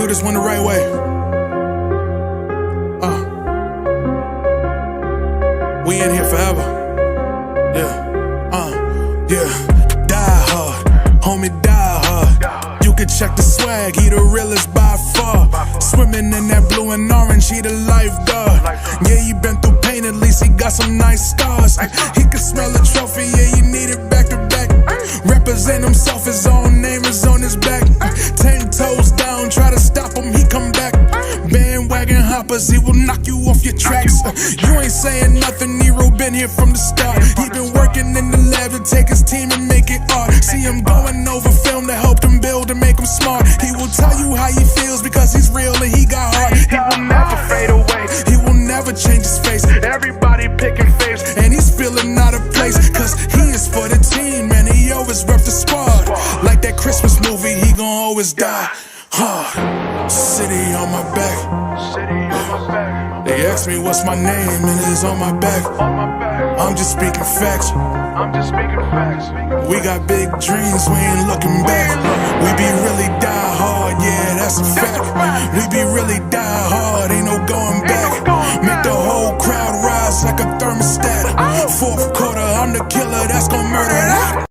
this one the right way. We in here forever. Yeah. Die hard, homie, die hard. You can check the swag, he the realest by far. Swimming in that blue and orange, he the lifeguard. Yeah, he been through pain, at least he got some nice scars. He can smell a trophy, yeah, you need it back to back. Represent himself, his own name is on his back. 10 toes down, try to stop him, he come back. Bandwagon hoppers, he will knock you off your tracks. You ain't saying nothing, Nero been here from the start. He been working in the lab to take his team and make it art. See him going over film to help him build and make him smart. He will tell you how he feels because he's real and he got heart. He will never fade away, he will never change his face. Everybody picking faves and he's feeling out of place. Cause he is for the team and he always rep the squad. Like that Christmas movie, he gon' always die hard. City on my back. They ask me what's my name and it's on my back. I'm just speaking facts. We got big dreams, we ain't looking back. We be really die hard, yeah, that's a fact. We be really die hard, ain't no going back. Make the whole crowd rise like a thermostat. Fourth quarter, I'm the killer that's gon' murder that.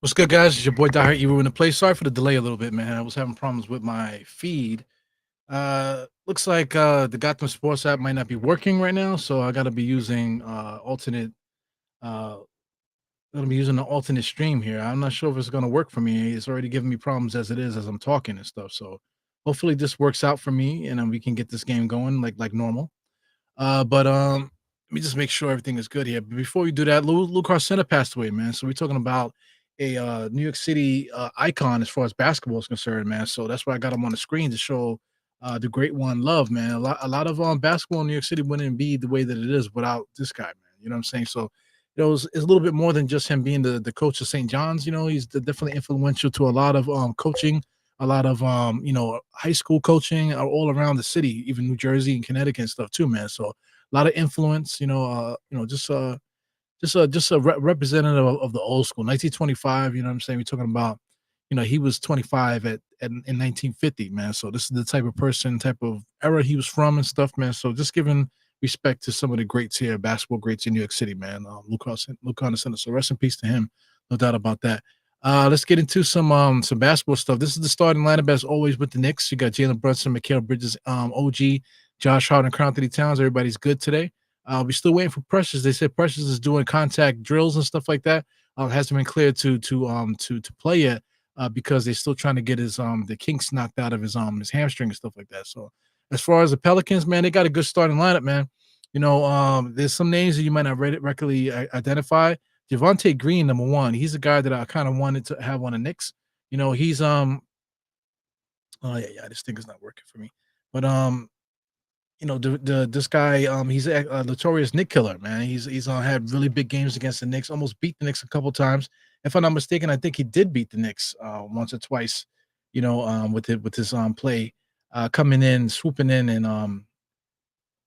What's good, guys? It's your boy Dahir Evo in the place. Sorry for the delay a little bit, man. I was having problems with my feed. Looks like the Gotham Sports app might not be working right now, so I gotta be using alternate. Uh, gonna be using an alternate stream here. I'm not sure if it's gonna work for me. It's already giving me problems as it is as I'm talking and stuff. So hopefully this works out for me, and then we can get this game going like normal. But let me just make sure everything is good here. But before we do that, Lou Carcena passed away, man. So we're talking about a New York City icon as far as basketball is concerned, man. So that's why I got him on the screen to show the great one love, man. A lot of basketball in New York City wouldn't be the way that it is without this guy, man. You know what I'm saying? So it's a little bit more than just him being the coach of St. John's. You know, he's definitely influential to a lot of coaching, a lot of high school coaching all around the city, even New Jersey and Connecticut and stuff too, man. So a lot of influence, just a representative of the old school, 1925. You know what I'm saying? We're talking about, he was 25 in 1950, man. So this is the type of person, type of era he was from and stuff, man. So just giving respect to some of the greats here, basketball greats in New York City, man. Luke Center. So rest in peace to him, no doubt about that. Let's get into some basketball stuff. This is the starting lineup as always with the Knicks. You got Jalen Brunson, Mikal Bridges, OG, Josh Hart, and Karl Anthony Towns. Everybody's good today. We're still waiting for Precious. They said Precious is doing contact drills and stuff like that. Hasn't been cleared to play yet because they're still trying to get the kinks knocked out of his hamstring and stuff like that. So as far as the Pelicans, man, they got a good starting lineup, man. There's some names that you might not regularly identify. Javonte Green, number one. He's a guy that I kind of wanted to have on the Knicks. He's oh yeah, this thing is not working for me. But this guy, he's a notorious Nick killer, man. He's had really big games against the Knicks, almost beat the Knicks a couple times. If I'm not mistaken, I think he did beat the Knicks once or twice, with his play, coming in, swooping in,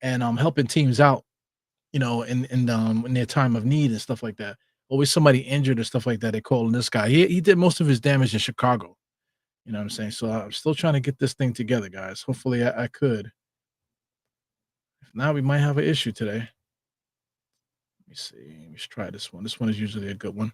and helping teams out, in their time of need and stuff like that. Always somebody injured or stuff like that. They call this guy. He did most of his damage in Chicago. You know what I'm saying? So I'm still trying to get this thing together, guys. Hopefully I could. If not, we might have an issue today. Let me see. Let's try this one. This one is usually a good one.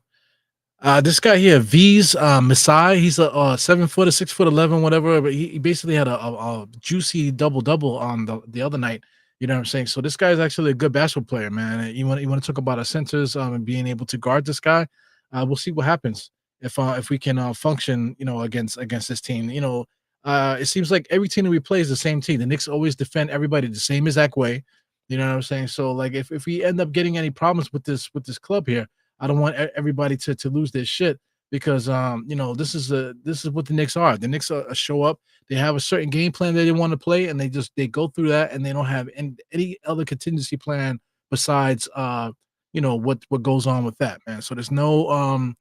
This guy here, V's Masai. He's a 7 foot, 6'11", whatever. But he basically had a juicy double on the other night. You know what I'm saying? So this guy is actually a good basketball player, man. You want to talk about our centers and being able to guard this guy? We'll see what happens if we can function, against this team. It seems like every team that we play is the same team. The Knicks always defend everybody the same exact way. You know what I'm saying? So like if we end up getting any problems with this club here, I don't want everybody to lose their shit because this is what the Knicks are. The Knicks show up. They have a certain game plan that they want to play, and they go through that, and they don't have any other contingency plan besides what goes on with that, man. So there's no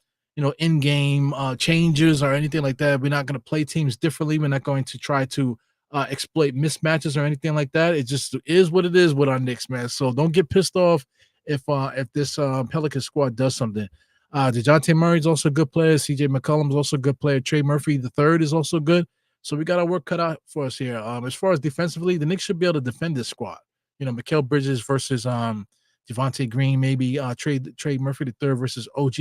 in game changes or anything like that. We're not going to play teams differently. We're not going to try to exploit mismatches or anything like that. It just is what it is with our Knicks, man. So don't get pissed off if this Pelican squad does something. DeJounte Murray is also a good player. CJ McCollum is also a good player. Trey Murphy the third is also good. So we got our work cut out for us here. As far as defensively, the Knicks should be able to defend this squad. Mikal Bridges versus Javonte Green, maybe Trey Murphy the third versus OG.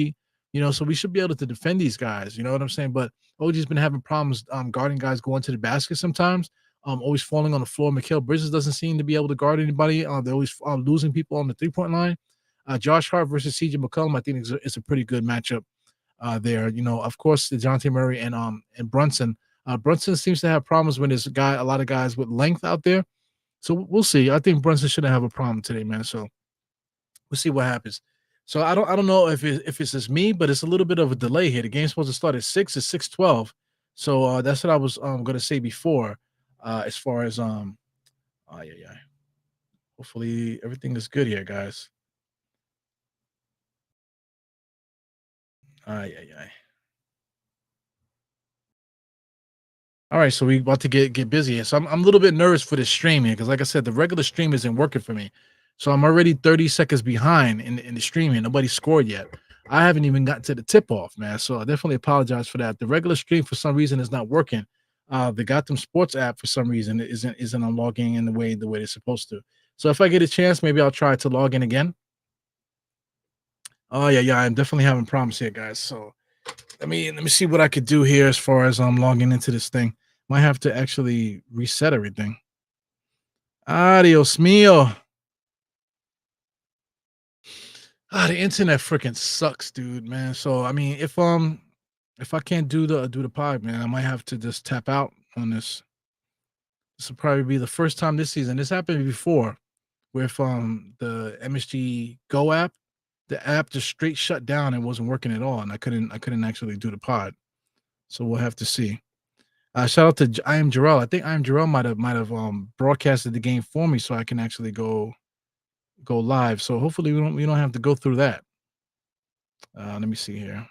So we should be able to defend these guys. You know what I'm saying? But OG's been having problems guarding guys going to the basket sometimes. Always falling on the floor. Mikal Bridges doesn't seem to be able to guard anybody. They're always losing people on the 3-point line. Josh Hart versus CJ McCollum, I think it's a pretty good matchup there. Of course, DeJounte Murray and Brunson. Brunson seems to have problems when there's a lot of guys with length out there. So we'll see. I think Brunson shouldn't have a problem today, man. So we'll see what happens. So I don't know if it's just me, but it's a little bit of a delay here. The game's supposed to start at 6. It's 6:12. So that's what I was gonna say before. As far as oh yeah. Hopefully everything is good here, guys. Yeah. All right, so we about to get busy here. So I'm a little bit nervous for this stream here because, like I said, the regular stream isn't working for me. So I'm already 30 seconds behind in the stream here. Nobody scored yet. I haven't even gotten to the tip off, man. So I definitely apologize for that. The regular stream for some reason is not working. The Gotham Sports app for some reason isn't logging in the way it's supposed to. So if I get a chance, maybe I'll try to log in again. Oh yeah, I'm definitely having problems here, guys. So Let me see what I could do here as far as I'm logging into this thing. Might have to actually reset everything. Adios mio. The internet freaking sucks, dude, man. So if I can't do the pod, man, I might have to just tap out on this. This will probably be the first time this season. This happened before with the MSG Go app. The app just straight shut down and wasn't working at all, and I couldn't actually do the pod. So we'll have to see. Shout out to I am Jarrell. I think I am Jarrell might have broadcasted the game for me, so I can actually go live. So hopefully we don't have to go through that. Let me see here.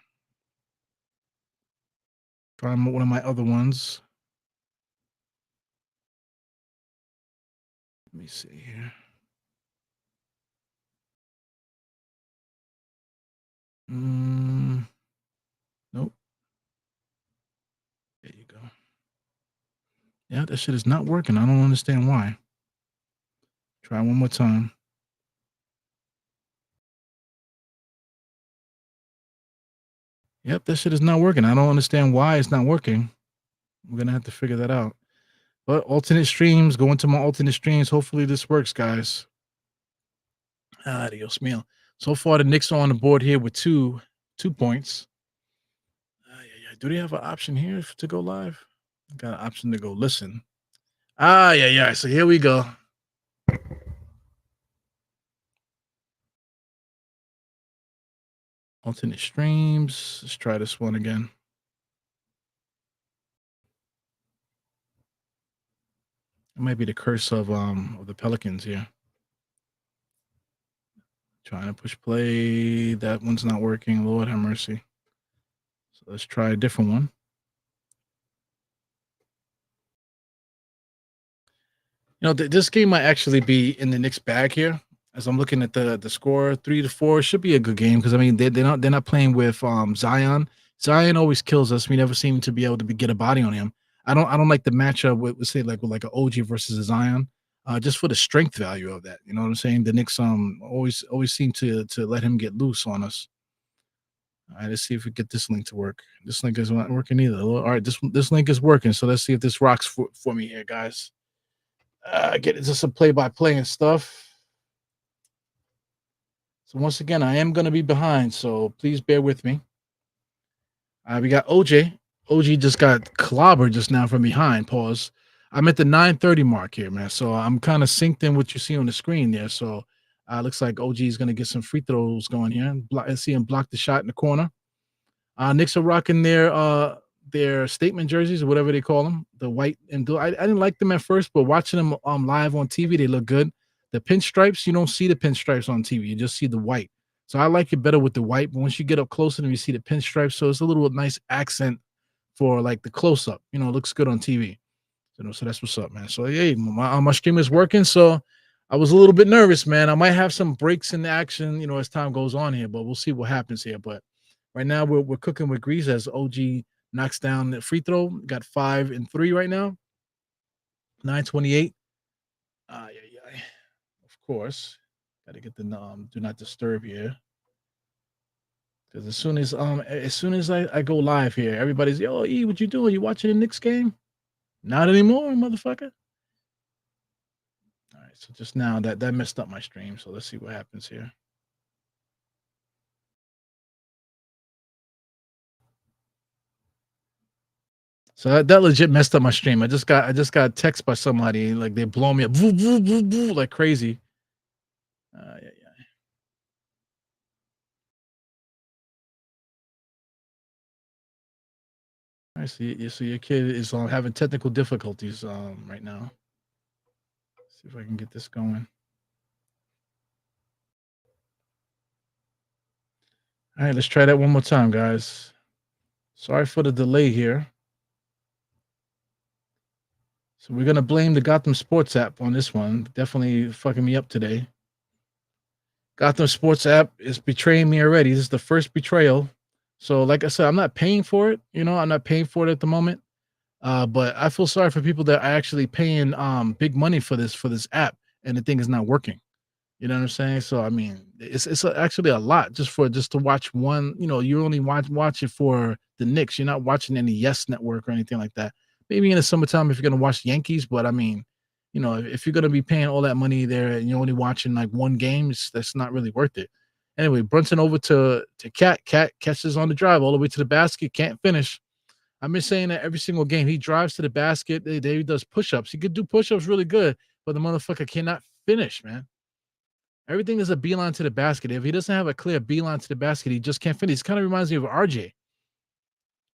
Find one of my other ones. Let me see here. Nope. There you go. Yeah, that shit is not working. I don't understand why. Try one more time. Yep, that shit is not working. I don't understand why it's not working. I'm gonna have to figure that out. But alternate streams, go into my alternate streams. Hopefully this works, guys. Dios mío. So far, the Knicks are on the board here with two points. Do they have an option here to go live? Got an option to go listen. Yeah. So here we go. Alternate streams. Let's try this one again. It might be the curse of the Pelicans here. Trying to push play. That one's not working. Lord have mercy. So let's try a different one. This game might actually be in the Knicks bag here. As I'm looking at the score, 3-4 should be a good game because I mean they're not playing with Zion. Zion always kills us. We never seem to be able to get a body on him. I don't like the matchup with say with an OG versus a Zion. Just for the strength value of that. You know what I'm saying? The Knicks always seem to let him get loose on us. All right, let's see if we get this link to work. This link is not working either. All right, this link is working. So let's see if this rocks for me here, guys. Get into some play-by-play and stuff. So once again, I am going to be behind, so please bear with me. We got OJ. OG just got clobbered just now from behind. Pause. I'm at the 9:30 mark here, man. So I'm kind of synced in what you see on the screen there. So looks like OG is going to get some free throws going here. I see him block the shot in the corner. Knicks are rocking their statement jerseys or whatever they call them, the white and blue. I didn't like them at first, but watching them live on TV, they look good. The pinstripes, you don't see the pinstripes on TV. You just see the white. So I like it better with the white. But once you get up close to them, you see the pinstripes. So it's a little nice accent for like the close up. It looks good on TV. So that's what's up, man. So hey, my stream is working. So I was a little bit nervous, man. I might have some breaks in the action, as time goes on here, but we'll see what happens here. But right now we're cooking with grease as OG knocks down the free throw. Got 5 and 3 right now. 9:28. Yeah. Of course, got to get the do not disturb here. Because as soon as I go live here, everybody's yo E, what you doing? You watching the Knicks game? Not anymore, motherfucker. All right, so just now that messed up my stream. So let's see what happens here. So that legit messed up my stream. I just got a text by somebody like they blow me up like crazy. Yeah. I see. So your kid is having technical difficulties right now. Let's see if I can get this going. All right, let's try that one more time, guys. Sorry for the delay here. So we're gonna blame the Gotham Sports app on this one. Definitely fucking me up today. Gotham Sports app is betraying me already. This is the first betrayal. So, like I said, I'm not paying for it. I'm not paying for it at the moment. But I feel sorry for people that are actually paying big money for this app, and the thing is not working. You know what I'm saying? So I mean, it's actually a lot just to watch one. You know, you only watch it for the Knicks. You're not watching any Yes Network or anything like that. Maybe in the summertime if you're gonna watch the Yankees, but I mean, you know, if you're gonna be paying all that money there and you're only watching like one game, that's not really worth it. Anyway, Brunson over to Cat. Cat catches on the drive all the way to the basket, can't finish. I've been saying that every single game. He drives to the basket. He does push-ups. He could do push-ups really good, but the motherfucker cannot finish, man. Everything is a beeline to the basket. If he doesn't have a clear beeline to the basket, he just can't finish. It kind of reminds me of RJ.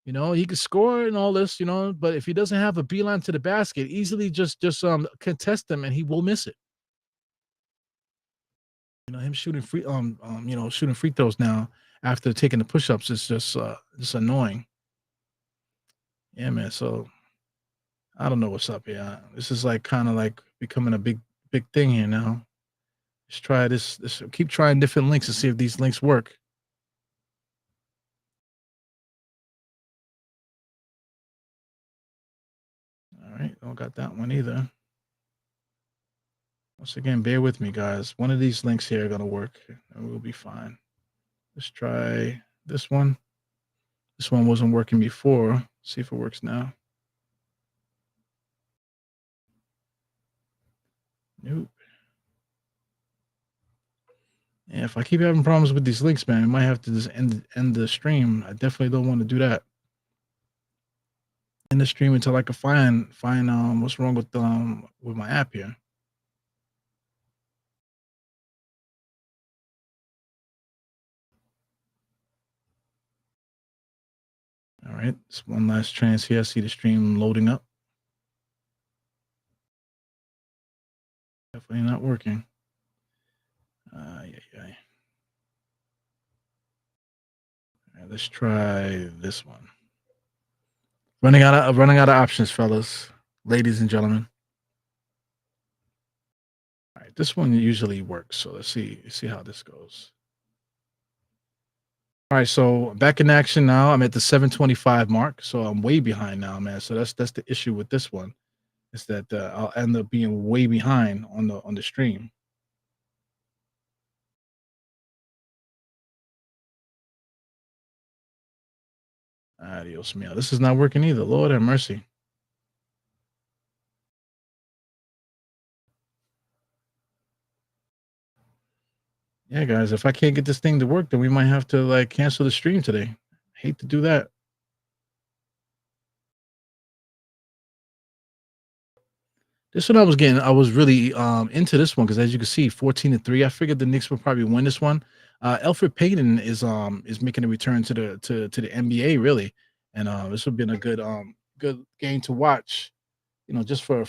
You know, he could score and all this, you know, but if he doesn't have a beeline to the basket, easily just contest them and he will miss it. You know, him shooting shooting free throws now after taking the push-ups is just annoying. Yeah, man. So I don't know what's up here. This is like kind of like becoming a big thing here now. Let's try this. Keep trying different links to see if these links work. All right, don't got that one either. Once again, bear with me, guys. One of these links here are gonna work, and we'll be fine. Let's try this one. This one wasn't working before. See if it works now. Nope. Yeah, if I keep having problems with these links, man, I might have to just end the stream. I definitely don't want to do that. End the stream until I can find what's wrong with my app here. All right, it's one last chance here. I see the stream loading up. Definitely not working. Yeah. All right, let's try this one. Running out of options, fellas, ladies and gentlemen. All right, this one usually works. So let's see how this goes. All right, so back in action now. I'm at the 725 mark, so I'm way behind now, man. So that's the issue with this one, is that I'll end up being way behind on the stream. Adios, meal. This is not working either. Lord have mercy. Yeah, guys, if I can't get this thing to work, then we might have to like cancel the stream today. Hate to do that. This one I was really into this one because as you can see, 14-3. I figured the Knicks would probably win this one. Elfrid Payton is making a return to the NBA really, and this would have been a good game to watch, you know, just for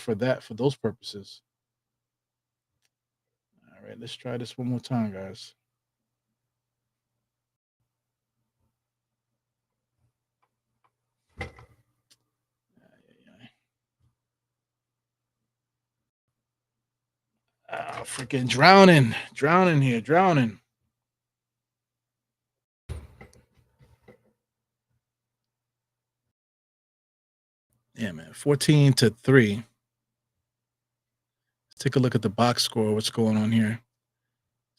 those purposes. All right, let's try this one more time, guys. Freaking drowning here, drowning. Yeah, man, 14-3. Let's take a look at the box score. What's going on here?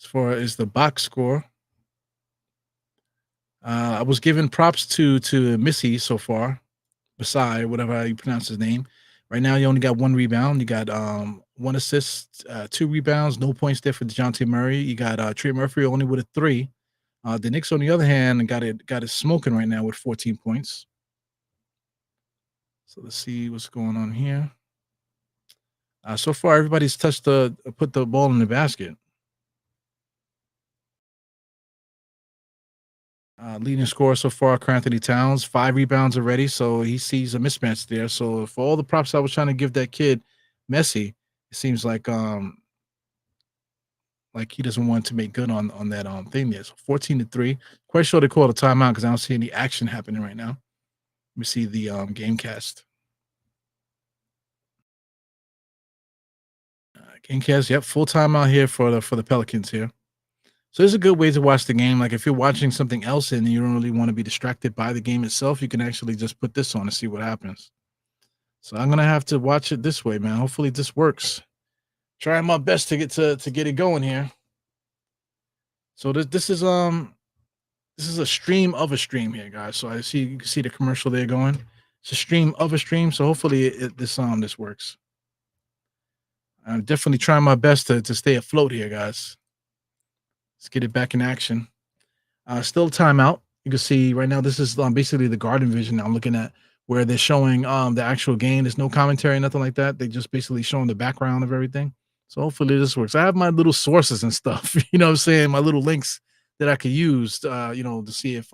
As far as the box score, I was giving props to Missy so far. Beside whatever you pronounce his name. Right now, you only got one rebound. You got one assist, two rebounds, no points there for DeJounte Murray. You got Trey Murphy only with a 3. The Knicks, on the other hand, got it smoking right now with 14 points. So let's see what's going on here. So far, everybody's put the ball in the basket. Leading scorer so far, Anthony Towns, 5 rebounds already. So he sees a mismatch there. So for all the props I was trying to give that kid, Messi, it seems like he doesn't want to make good on that thing there. So 14-3. Quite sure they called a timeout because I don't see any action happening right now. Let me see the Gamecast. Gamecast, yep, full timeout here for the Pelicans here. So it's a good way to watch the game. Like if you're watching something else and you don't really want to be distracted by the game itself, you can actually just put this on and see what happens. So I'm gonna have to watch it this way, man. Hopefully this works. Trying my best to get it going here. So this is a stream of a stream here, guys. So I see you can see the commercial there going. It's a stream of a stream. So hopefully this works. I'm definitely trying my best to stay afloat here, guys. Let's get it back in action. Still timeout. You can see right now this is basically the Garden Vision I'm looking at where they're showing the actual game. There's no commentary, nothing like that. They just basically showing the background of everything. So hopefully this works. I have my little sources and stuff, you know what I'm saying? My little links that I could use to see if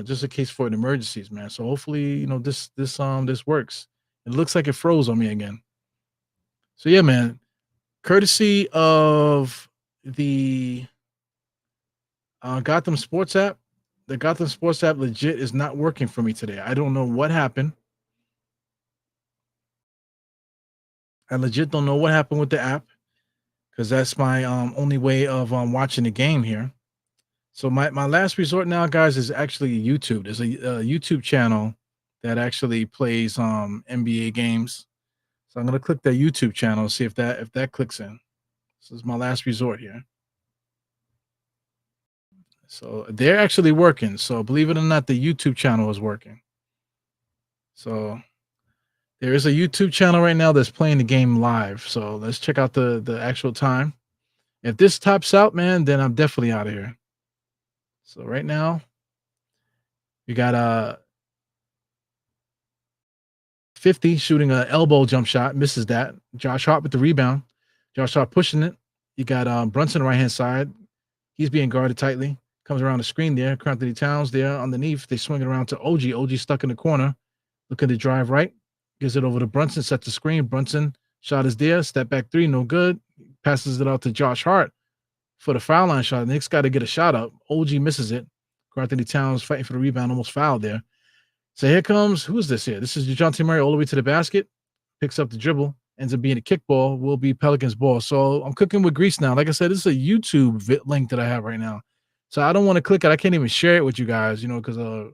just in case for an emergencies, man. So hopefully, this works. It looks like it froze on me again. So yeah, man. Courtesy of the Gotham Sports app. The Gotham Sports app legit is not working for me today. I don't know what happened. I legit don't know what happened with the app because that's my only way of watching the game here. So my last resort now, guys, is actually YouTube. There's a YouTube channel that actually plays NBA games. So I'm gonna click that YouTube channel and see if that clicks in. This is my last resort here. So they're actually working. So believe it or not, the YouTube channel is working. So there is a YouTube channel right now that's playing the game live. So let's check out the actual time. If this tops out, man, then I'm definitely out of here. So right now, we got 50 shooting an elbow jump shot, misses that. Josh Hart with the rebound. Josh Hart pushing it. You got Brunson right hand side. He's being guarded tightly. Comes around the screen there. Anthony Towns there underneath. They swing it around to OG. OG stuck in the corner. Looking to drive right. Gives it over to Brunson. Sets the screen. Brunson shot is there. Step back three. No good. Passes it out to Josh Hart for the foul line shot. Knicks got to get a shot up. OG misses it. Anthony Towns fighting for the rebound. Almost fouled there. So here comes, who's this here? This is DeJounte Murray all the way to the basket. Picks up the dribble. Ends up being a kickball. Will be Pelicans ball. So I'm cooking with grease now. Like I said, this is a YouTube link that I have right now. So I don't want to click it. I can't even share it with you guys, because I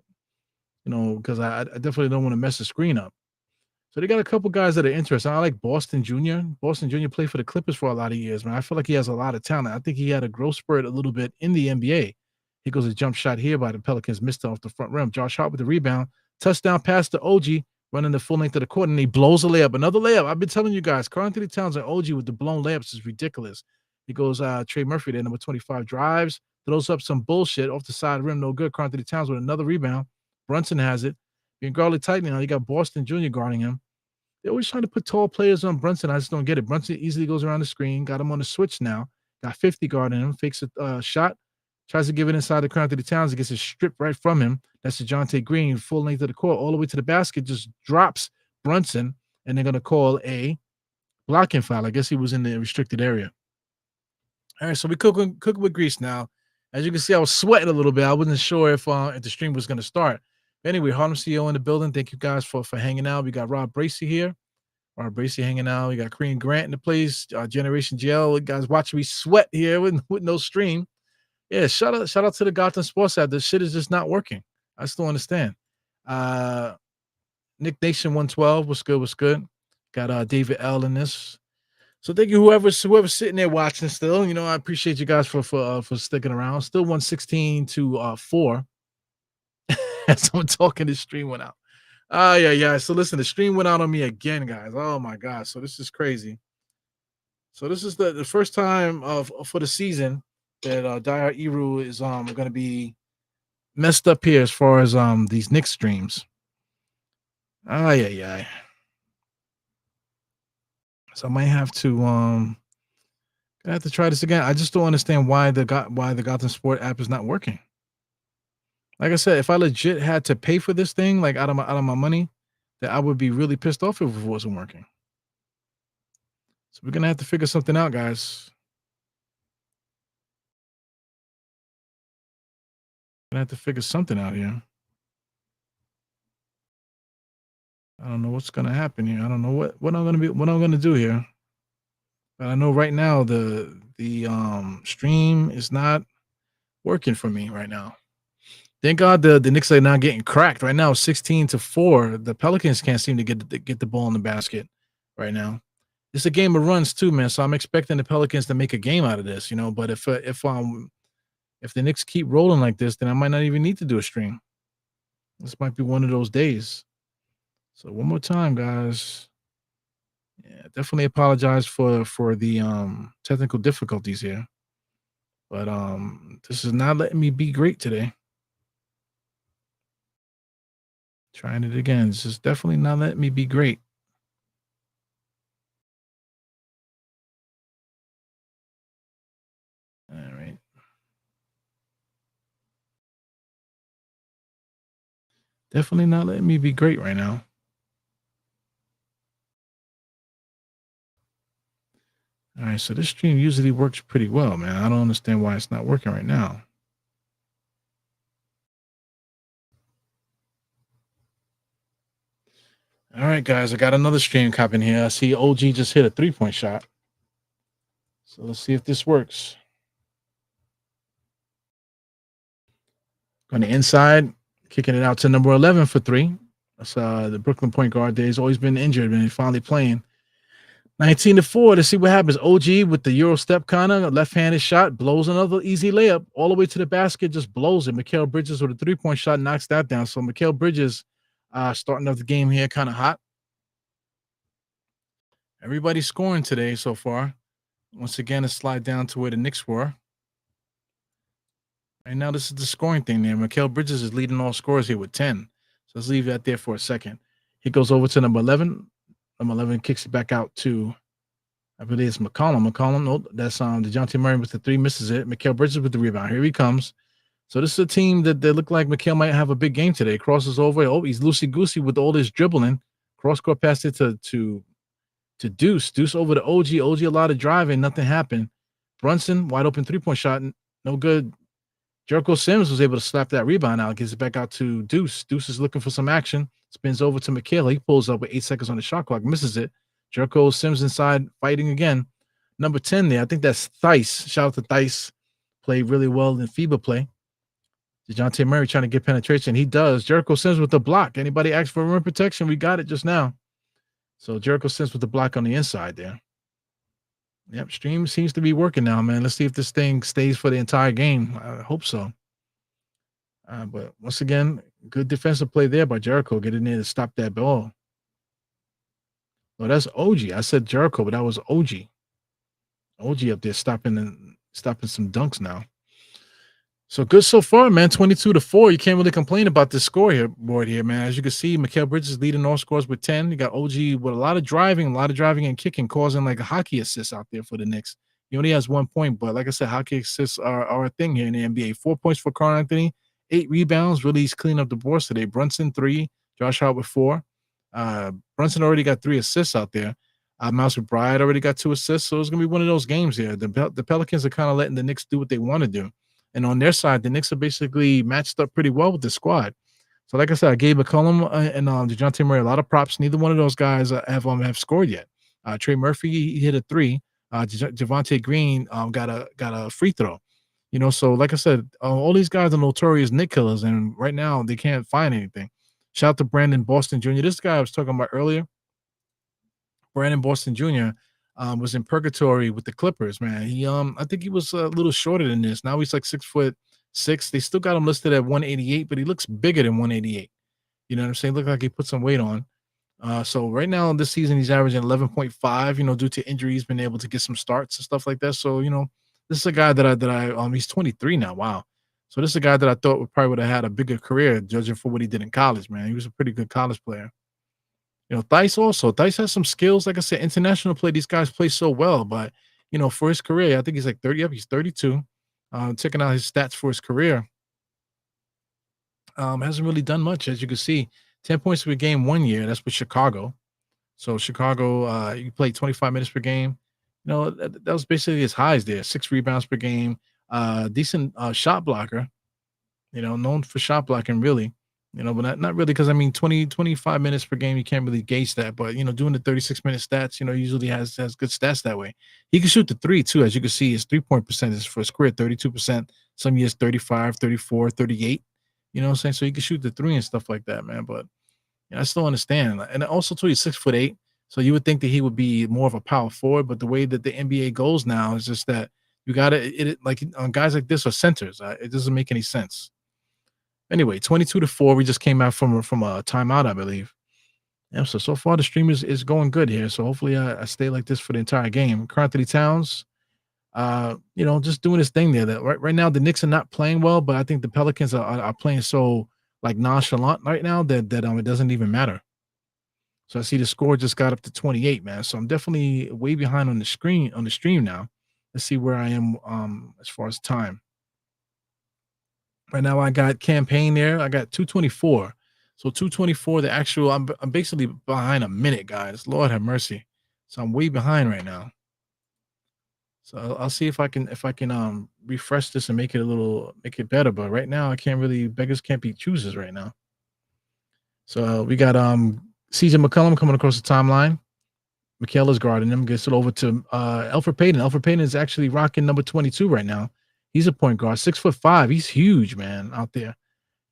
definitely don't want to mess the screen up. So they got a couple guys that are interesting. I like Boston Jr. Boston Jr. played for the Clippers for a lot of years, man. I feel like he has a lot of talent. I think he had a growth spurt a little bit in the NBA. He goes a jump shot here by the Pelicans, missed off the front rim. Josh Hart with the rebound. Touchdown pass to OG, running the full length of the court, and he blows a layup. Another layup. I've been telling you guys, Anthony Towns and OG with the blown layups is ridiculous. He goes Trey Murphy there, number 25, drives, throws up some bullshit off the side rim, no good. Anthony Towns with another rebound. Brunson has it. Being guarded tightly now. You got Boston Jr. guarding him. They're always trying to put tall players on Brunson. I just don't get it. Brunson easily goes around the screen. Got him on the switch now. Got 50 guarding him. Fakes a shot. Tries to give it inside the Anthony Towns. It gets it stripped right from him. That's DeJounte Green, full length of the court, all the way to the basket. Just drops Brunson, and they're going to call a blocking foul. I guess he was in the restricted area. All right, so we cooking with grease now. As you can see, I was sweating a little bit. I wasn't sure if the stream was going to start. But anyway, Harlem CEO in the building. Thank you guys for hanging out. We got Rob Bracey here. Rob Bracey hanging out. We got Kareem Grant in the place. Generation GL. You guys watching me sweat here with no stream. Yeah, shout out to the Gotham Sports app. This shit is just not working. I still understand. Nick Nation 112. What's good? Got David L in this. So thank you whoever's sitting there watching still. I appreciate you guys for sticking around. Still 116 to 4. As I'm talking, the stream went out. Yeah. So listen, the stream went out on me again, guys. Oh my god. So this is crazy. So this is the first time for the season that Diehard Eru is going to be messed up here as far as these Knicks streams. Yeah. So I might have to try this again. I just don't understand why the Gotham Sport app is not working. Like I said, if I legit had to pay for this thing, like out of my money, that I would be really pissed off if it wasn't working. So we're gonna have to figure something out, guys. Gonna have to figure something out here. I don't know what's gonna happen here. I don't know what I'm gonna do here. But I know right now the stream is not working for me right now. Thank God the Knicks are not getting cracked right now. 16 to 4. The Pelicans can't seem to get the ball in the basket right now. it's a game of runs too, man. So I'm expecting the Pelicans to make a game out of this, you know. But if the Knicks keep rolling like this, then I might not even need to do a stream. This might be one of those days. So one more time, guys. Yeah, definitely apologize for the technical difficulties here. But this is not letting me be great today. Trying it again. This is definitely not letting me be great. All right. Definitely not letting me be great right now. All right, so this stream usually works pretty well, man. I don't understand why it's not working right now. All right, guys, I got another stream copying here. I see OG just hit a 3-point shot. So let's see if this works. On the inside, kicking it out to number 11 for 3. That's the Brooklyn point guard there. He's always been injured, and he's finally playing. 19-4. Let's see what happens. OG with the Euro step kind of left-handed shot, blows another easy layup all the way to the basket, just blows it. Mikal Bridges with a 3-point shot knocks that down. So Mikal Bridges starting off the game here kind of hot. Everybody's scoring today so far. Once again, a slide down to where the Knicks were. Right now, this is the scoring thing there. Mikal Bridges is leading all scorers here with 10. So let's leave that there for a second. He goes over to number 11. Number 11 kicks it back out to, I believe it's McCollum. McCollum, nope, that's DeJounte Murray with the 3, misses it. Mikal Bridges with the rebound. Here he comes. So this is a team that they look like Mikal might have a big game today. Crosses over. Oh, he's loosey-goosey with all this dribbling. Cross-court passed it to Deuce. Deuce over to OG. OG a lot of driving. Nothing happened. Brunson, wide open 3-point shot. No good. Jericho Sims was able to slap that rebound out, gives it back out to Deuce. Deuce is looking for some action, spins over to Mikal. He pulls up with 8 seconds on the shot clock, misses it. Jericho Sims inside, fighting again. Number 10 there, I think that's Theis. Shout out to Theis. Played really well in FIBA play. DeJounte Murray trying to get penetration. He does. Jericho Sims with the block. Anybody ask for rim protection? We got it just now. So Jericho Sims with the block on the inside there. Yep, stream seems to be working now, man. Let's see if this thing stays for the entire game. I hope so. But once again, good defensive play there by Jericho, getting there to stop that ball. Well, that's OG. I said Jericho, but that was OG. OG up there stopping some dunks now. So good so far, man. 22-4. You can't really complain about this score here, board here, man. As you can see, Mikal Bridges leading all scores with 10. You got OG with a lot of driving and kicking, causing like a hockey assist out there for the Knicks. He only has 1 point, but like I said, hockey assists are a thing here in the NBA. 4 points for Karl Anthony, 8 rebounds. Really, he's cleaning up the boards today. Brunson 3, Josh Hart with 4. Brunson already got 3 assists out there. Mouse McBride already got 2 assists. So it's gonna be one of those games here. The Pelicans are kind of letting the Knicks do what they want to do. And on their side, the Knicks are basically matched up pretty well with the squad. So, like I said, I gave McCollum and DeJounte Murray a lot of props. Neither one of those guys have scored yet. Trey Murphy, he hit a 3. Javonte Green got a free throw. You know, so like I said, all these guys are notorious Knick killers, and right now they can't find anything. Shout out to Brandon Boston Jr. This guy I was talking about earlier, Brandon Boston Jr. Was in purgatory with the Clippers, man. He I think he was a little shorter than this. Now he's like 6'6". They still got him listed at 188, but he looks bigger than 188. You know what I'm saying? Look like he put some weight on. So right now this season he's averaging 11.5. You know, due to injuries, been able to get some starts and stuff like that. So you know, this is a guy that I he's 23 now. Wow. So this is a guy that I thought would have had a bigger career, judging for what he did in college. Man, he was a pretty good college player. You know, Theis has some skills. Like I said, international play, these guys play so well. But, you know, for his career, I think he's like 30. Yep, he's 32. Checking out his stats for his career. Hasn't really done much, as you can see. 10 points per game 1 year. That's with Chicago. So Chicago, he played 25 minutes per game. You know, that was basically his highs there. 6 rebounds per game. Decent shot blocker. You know, known for shot blocking, really. You know, but not really, because I mean 25 minutes per game, you can't really gauge that. But you know, doing the 36-minute stats, you know, usually has good stats that way. He can shoot the 3 too, as you can see. His 3-point percentage for his career, 32%, some years 35, 34, 38. You know what I'm saying? So he can shoot the 3 and stuff like that, man. But you know, I still understand. And also too, he's 6'8", So you would think that he would be more of a power forward, but the way that the NBA goes now is just that you got to like guys like this are centers. It doesn't make any sense. Anyway, 22-4. We just came out from a timeout, I believe. Yeah, so far the stream is going good here. So hopefully I stay like this for the entire game. Karl Anthony Towns, just doing his thing there. That right now the Knicks are not playing well, but I think the Pelicans are playing so like nonchalant right now that it doesn't even matter. So I see the score just got up to 28, man. So I'm definitely way behind on the stream now. Let's see where I am as far as time. Right now I got campaign there. I got 224. So 224, the actual I'm basically behind a minute, guys. Lord have mercy. So I'm way behind right now. So I'll see if I can refresh this and make it better. But right now I can't really beggars can't be choosers right now. So we got CJ McCollum coming across the timeline. Mikal is guarding him, gets it over to Elfrid Payton. Elfrid Payton is actually rocking number 22 right now. He's a point guard, 6'5". He's huge, man, out there.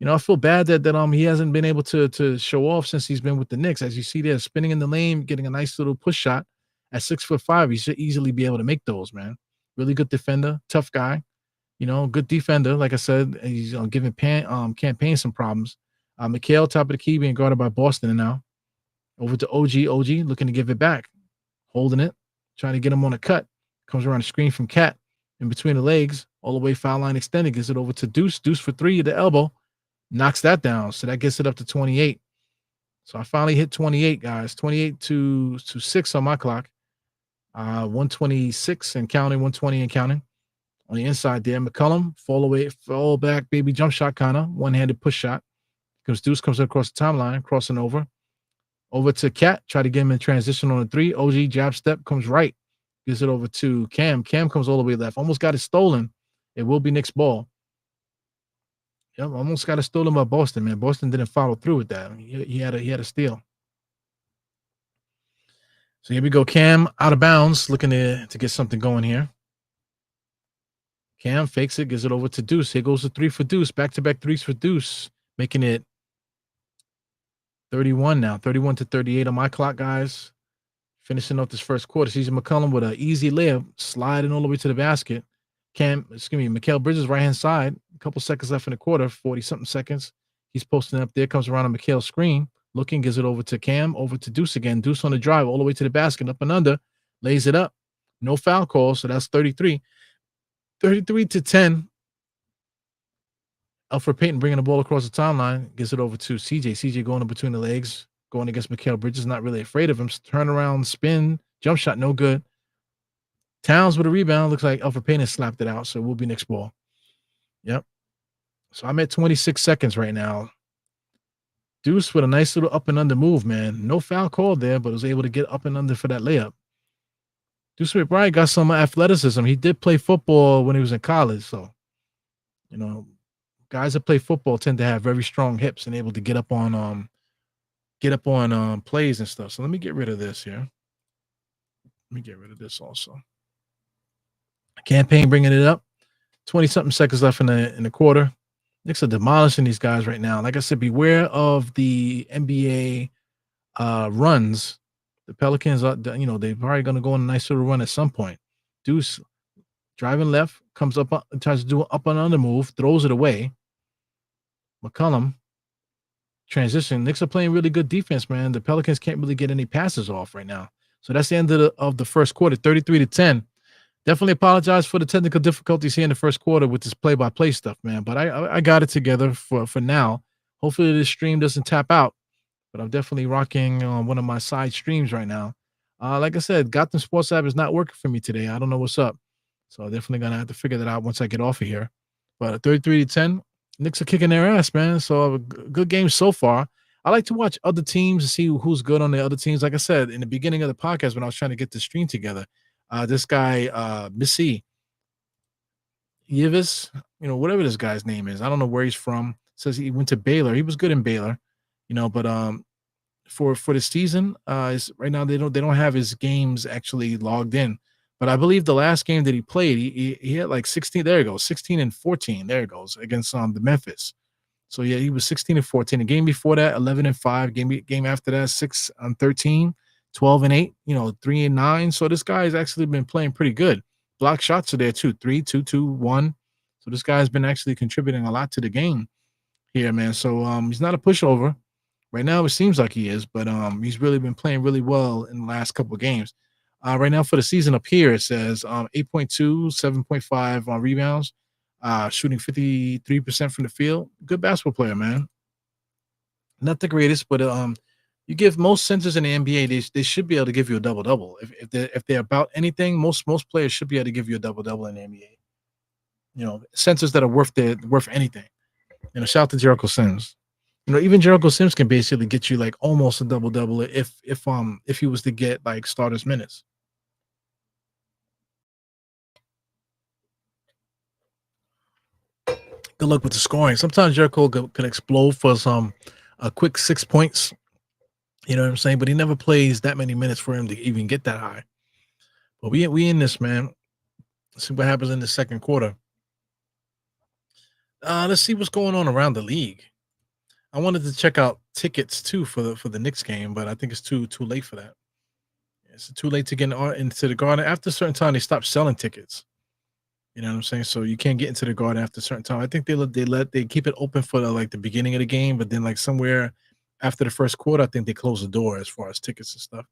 I feel bad that he hasn't been able to show off since he's been with the Knicks. As you see there, spinning in the lane, getting a nice little push shot at 6'5". He should easily be able to make those, man. Really good defender, tough guy. Good defender. Like I said, he's giving campaign some problems. Mikal, top of the key, being guarded by Boston now. Over to OG. OG looking to give it back. Holding it. Trying to get him on a cut. Comes around the screen from Cat. In between the legs. All the way foul line extended. Gets it over to Deuce. Deuce for three at the elbow. Knocks that down. So that gets it up to 28. So I finally hit 28, guys. 28 to 6 on my clock. 126 and counting. 120 and counting. On the inside there, McCollum, fall back, baby jump shot kind of. One-handed push shot. Deuce comes across the timeline, crossing over. Over to Cat, try to get him in transition on a three. OG jab step comes right. Gives it over to Cam. Cam comes all the way left. Almost got it stolen. It will be Knicks ball. Yep, almost got it stolen by Boston, man. Boston didn't follow through with that. He had a steal. So here we go. Cam out of bounds, looking to get something going here. Cam fakes it, gives it over to Deuce. Here goes the three for Deuce. Back-to-back threes for Deuce, making it 31 now. 31 to 38 on my clock, guys. Finishing up this first quarter. CJ McCollum with an easy layup, sliding all the way to the basket. Mikal Bridges, right-hand side. A couple seconds left in the quarter, 40-something seconds. He's posting up there, comes around on Mikal's screen. Looking, gives it over to Cam, over to Deuce again. Deuce on the drive, all the way to the basket, up and under. Lays it up. No foul call, so that's 33. 33 to 10. Elfrid Payton bringing the ball across the timeline. Gives it over to CJ. CJ going in between the legs, going against Mikal Bridges. Not really afraid of him. Turn around, spin, jump shot, no good. Towns with a rebound. Looks like Elfrid Payton slapped it out, so it will be Knicks ball. Yep. So I'm at 26 seconds right now. Deuce with a nice little up and under move, man. No foul call there, but was able to get up and under for that layup. Deuce McBride got some athleticism. He did play football when he was in college, so guys that play football tend to have very strong hips and able to get up on plays and stuff. So let me get rid of this here. Let me get rid of this also. Campaign bringing it up. 20-something seconds left in the quarter. Knicks are demolishing these guys right now. Like I said, beware of the NBA runs. The Pelicans are, they're probably going to go on a nice little run at some point. Deuce driving left, comes up, tries to do an up and under move, throws it away. McCollum transition. Knicks are playing really good defense, man. The Pelicans can't really get any passes off right now. So that's the end of the first quarter, 33 to 10. Definitely apologize for the technical difficulties here in the first quarter with this play-by-play stuff, man. But I got it together for now. Hopefully this stream doesn't tap out. But I'm definitely rocking on one of my side streams right now. Like I said, Gotham Sports app is not working for me today. I don't know what's up. So I'm definitely going to have to figure that out once I get off of here. But 33 to 10, Knicks are kicking their ass, man. So a good game so far. I like to watch other teams and see who's good on the other teams. Like I said, in the beginning of the podcast when I was trying to get the stream together, this guy, Missy Yves, whatever this guy's name is, I don't know where he's from. Says he went to Baylor. He was good in Baylor, but for the season, right now they don't have his games actually logged in. But I believe the last game that he played, he had like 16. There you go, 16 and 14. There it goes against the Memphis. So yeah, he was 16 and 14. The game before that, 11 and 5. Game after that, 6 and 13. 12 and 8, 3 and 9. So this guy has actually been playing pretty good. Block shots are there too, 3, 2, 2, 1. So this guy's been actually contributing a lot to the game here, man. So he's not a pushover. Right now, it seems like he is, but he's really been playing really well in the last couple of games. Right now, for the season up here, it says 8.2, 7.5 on rebounds, shooting 53% from the field. Good basketball player, man. Not the greatest, but you give most centers in the NBA, they should be able to give you a double double. If they're about anything, most players should be able to give you a double double in the NBA. Centers that are worth anything. Shout out to Jericho Sims. Even Jericho Sims can basically get you like almost a double double if he was to get like starters minutes. Good luck with the scoring. Sometimes Jericho could explode for a quick 6 points. You know what I'm saying? But he never plays that many minutes for him to even get that high. But we in this, man. Let's see what happens in the second quarter. Let's see what's going on around the league. I wanted to check out tickets too for the Knicks game, but I think it's too late for that. It's too late to get into the Garden. After a certain time, they stop selling tickets. You know what I'm saying? So you can't get into the Garden after a certain time. I think they keep it open for the beginning of the game, but then like somewhere after the first quarter, I think they close the door as far as tickets and stuff.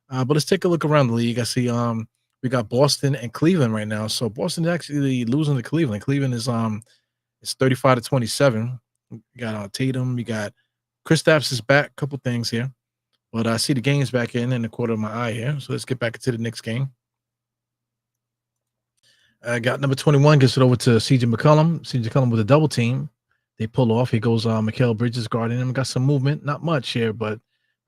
But let's take a look around the league. I see we got Boston and Cleveland right now. So Boston is actually losing to Cleveland. Cleveland is it's 35-27. You got Tatum. You got Kristaps is back. Couple things here. But I see the games back in the quarter of my eye here. So let's get back into the next game. I got number 21, gets it over to CJ McCollum. CJ McCollum with a double team. They pull off. He goes Mikal Bridges guarding him. Got some movement. Not much here, but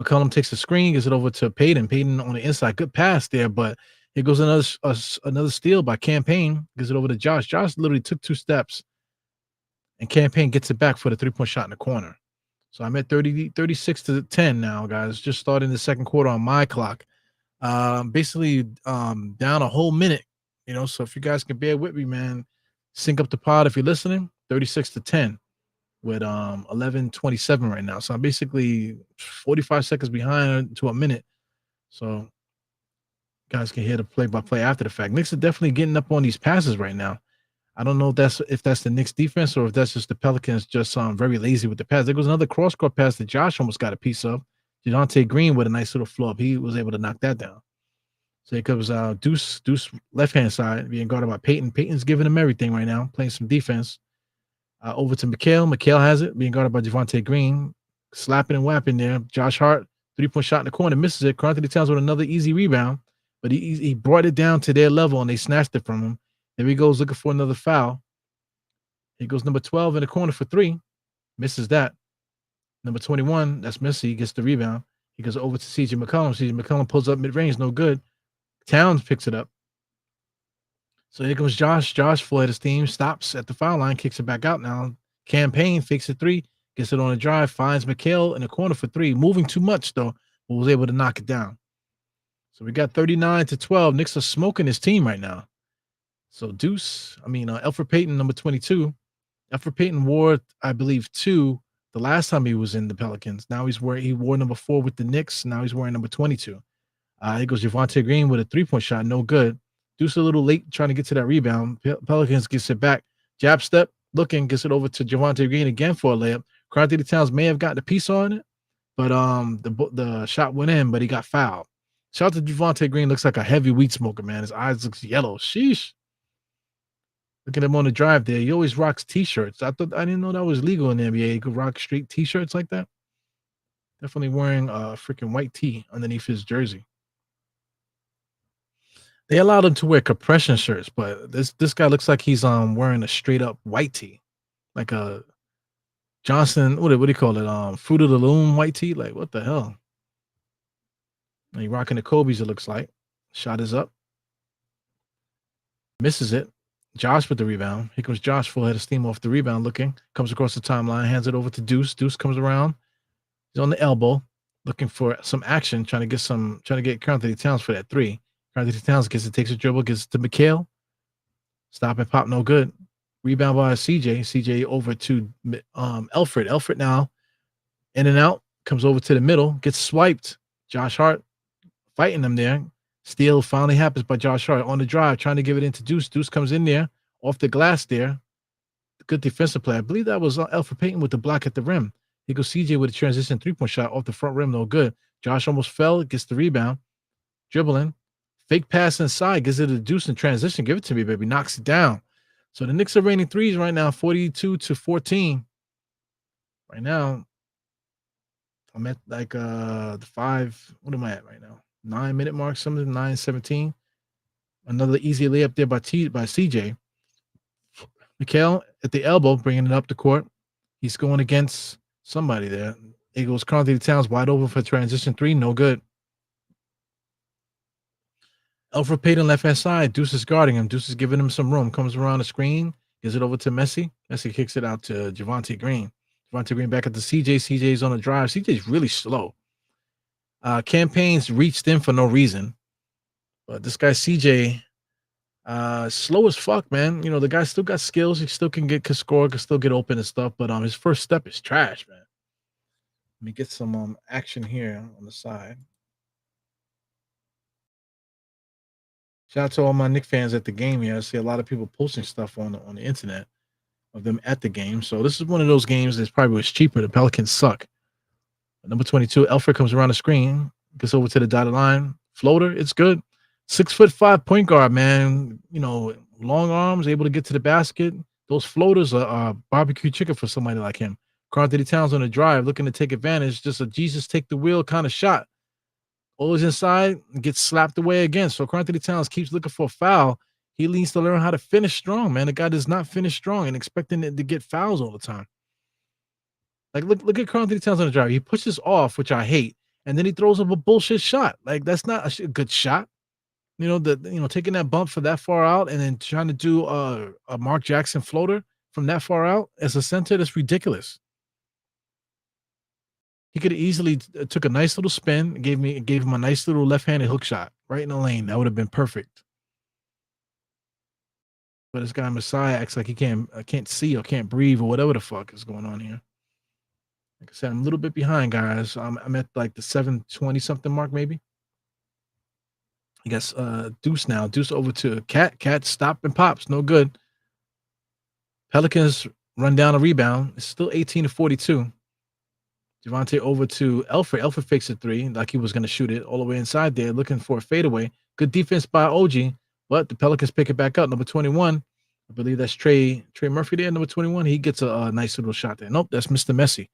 McCollum takes the screen, gets it over to Payton. Payton on the inside. Good pass there, but here goes another steal by Campaign. Gives it over to Josh. Josh literally took 2 steps, and Campaign gets it back for the 3-point shot in the corner. So I'm at 36-10 now, guys. Just starting the second quarter on my clock. Basically down a whole minute. So if you guys can bear with me, man, sync up the pod if you're listening. 36-10 with 11:27 right now. So I'm basically 45 seconds behind to a minute. So you guys can hear the play-by-play after the fact. Knicks are definitely getting up on these passes right now. I don't know if that's the Knicks defense or if that's just the Pelicans just very lazy with the pass. There goes another cross-court pass that Josh almost got a piece of. Javonte Green with a nice little flow up. He was able to knock that down. So here comes Deuce left-hand side being guarded by Payton. Payton's giving him everything right now, playing some defense. Over to Mikal. Mikal has it, being guarded by Javonte Green. Slapping and whapping there. Josh Hart, 3-point shot in the corner, misses it. Karl-Anthony Towns with another easy rebound, but he brought it down to their level and they snatched it from him. There he goes looking for another foul. He goes number 12 in the corner for 3. Misses that. Number 21, that's Missy, he gets the rebound. He goes over to CJ McCollum. CJ McCollum pulls up mid-range, no good. Towns picks it up. So here comes Josh. Josh, full head of steam, stops at the foul line, kicks it back out now. Campaign fakes a 3, gets it on a drive, finds Mikal in the corner for 3. Moving too much, though, but was able to knock it down. So we got 39-12. Knicks are smoking his team right now. So Elfrid Payton, number 22. Elfrid Payton wore, I believe, 2 the last time he was in the Pelicans. Now he wore number 4 with the Knicks. Now he's wearing number 22. Here goes Javonte Green with a 3-point shot, no good. Deuce a little late trying to get to that rebound. Pelicans gets it back. Jab step, looking, gets it over to Javonte Green again for a layup. Karl-Anthony Towns may have gotten a piece on it, but the shot went in, but he got fouled. Shout out to Javonte Green, looks like a heavy weed smoker, man. His eyes looks yellow. Sheesh. Look at him on the drive there. He always rocks T-shirts. I didn't know that was legal in the NBA. He could rock straight T-shirts like that. Definitely wearing a freaking white tee underneath his jersey. They allowed him to wear compression shirts, but this guy looks like he's wearing a straight up white tee, like a Johnson. What do you call it? Fruit of the Loom white tee. Like what the hell? And he rocking the Kobe's. It looks like. Shot is up. Misses it. Josh with the rebound. Here comes Josh, full head of steam off the rebound. Looking, comes across the timeline, hands it over to Deuce. Deuce comes around. He's on the elbow, looking for some action, trying to get Karl-Anthony Towns for that 3. Karl-Anthony Towns takes a dribble, gets it to Mikal. Stop and pop, no good. Rebound by CJ. CJ over to Elfrid. Elfrid now in and out, comes over to the middle, gets swiped. Josh Hart fighting them there. Steal finally happens by Josh Hart on the drive, trying to give it into Deuce. Deuce comes in there off the glass there. Good defensive play. I believe that was Elfrid Payton with the block at the rim. Here goes CJ with a transition three-point shot off the front rim. No good. Josh almost fell, gets the rebound, dribbling, fake pass inside, gives it a Deuce in transition. Give it to me, baby. Knocks it down. So the Knicks are raining threes right now, 42-14. Right now, I'm at like the 5. What am I at right now? 9-minute mark, something 9:17. Another easy layup there by CJ. Mikhail at the elbow, bringing it up the court. He's going against somebody there. It goes Karl-Anthony Towns wide open for transition three. No good. Elfrid Payton left hand side. Deuce is guarding him. Deuce is giving him some room. Comes around the screen. Gives it over to Messi. Messi kicks it out to Javonte Green. Javonte Green back at the CJ. CJ's on the drive. CJ's really slow. Campaigns reached in for no reason. But this guy CJ, slow as fuck, man. You know, the guy still got skills. He still can score, can still get open and stuff. But his first step is trash, man. Let me get some action here on the side. Shout out to all my Knicks fans at the game here. I see a lot of people posting stuff on the internet of them at the game. So this is one of those games that probably was cheaper. The Pelicans suck. Number 22, Elfrid comes around the screen, gets over to the dotted line. Floater, it's good. 6'5" point guard, man. You know, long arms, able to get to the basket. Those floaters are barbecue chicken for somebody like him. Karl-Anthony Towns on the drive, looking to take advantage. Just a Jesus take the wheel kind of shot. Always inside, gets slapped away again. So Karl-Anthony Towns keeps looking for a foul. He needs to learn how to finish strong, man. The guy does not finish strong and expecting it to get fouls all the time. Like, look at Karl-Anthony Towns on the drive. He pushes off, which I hate, and then he throws up a bullshit shot. Like, that's not a good shot. You know, taking that bump for that far out and then trying to do a Mark Jackson floater from that far out as a center, that's ridiculous. He could have easily took a nice little spin, gave him a nice little left-handed hook shot right in the lane. That would have been perfect. But this guy Messiah acts like he can't see or can't breathe or whatever the fuck is going on here. Like I said, I'm a little bit behind, guys. I'm at like the 7:20 something mark, maybe. I guess Deuce now. Deuce over to Cat. Cat stop and pops. No good. Pelicans run down a rebound. It's still 18-42. Javonte over to Elfrid. Elfrid fakes a three like he was going to shoot it all the way inside there, looking for a fadeaway. Good defense by OG, but the Pelicans pick it back up. Number 21, I believe that's Trey Murphy there. Number 21, he gets a nice little shot there. Nope, that's Mr. Messi.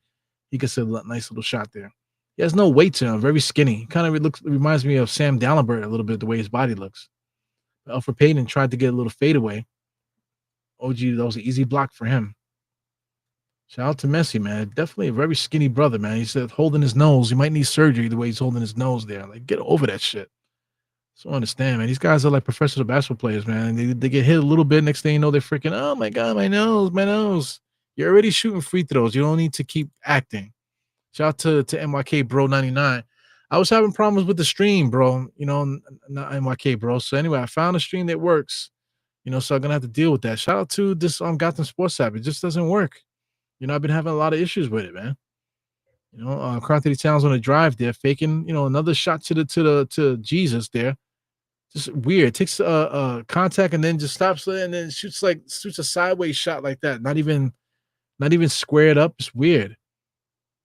He gets a nice little shot there. He has no weight to him, very skinny. Kind of reminds me of Sam Dallenberg a little bit, the way his body looks. Elfrid Payton tried to get a little fadeaway. OG, that was an easy block for him. Shout out to Messi, man. Definitely a very skinny brother, man. He said holding his nose. He might need surgery the way he's holding his nose there. Like, get over that shit. So I understand, man. These guys are like professional basketball players, man. They get hit a little bit. Next thing you know, they're freaking, oh my God, my nose. You're already shooting free throws. You don't need to keep acting. Shout out to NYK Bro 99. I was having problems with the stream, bro. You know, not NYK Bro. So anyway, I found a stream that works. You know, so I'm gonna have to deal with that. Shout out to this Gotham Sports app. It just doesn't work. You know, I've been having a lot of issues with it, man. You know, Karl-Anthony Towns on the drive there, faking, you know, another shot to Jesus there. Just weird. Takes contact and then just stops and then shoots a sideways shot like that. Not even squared up. It's weird.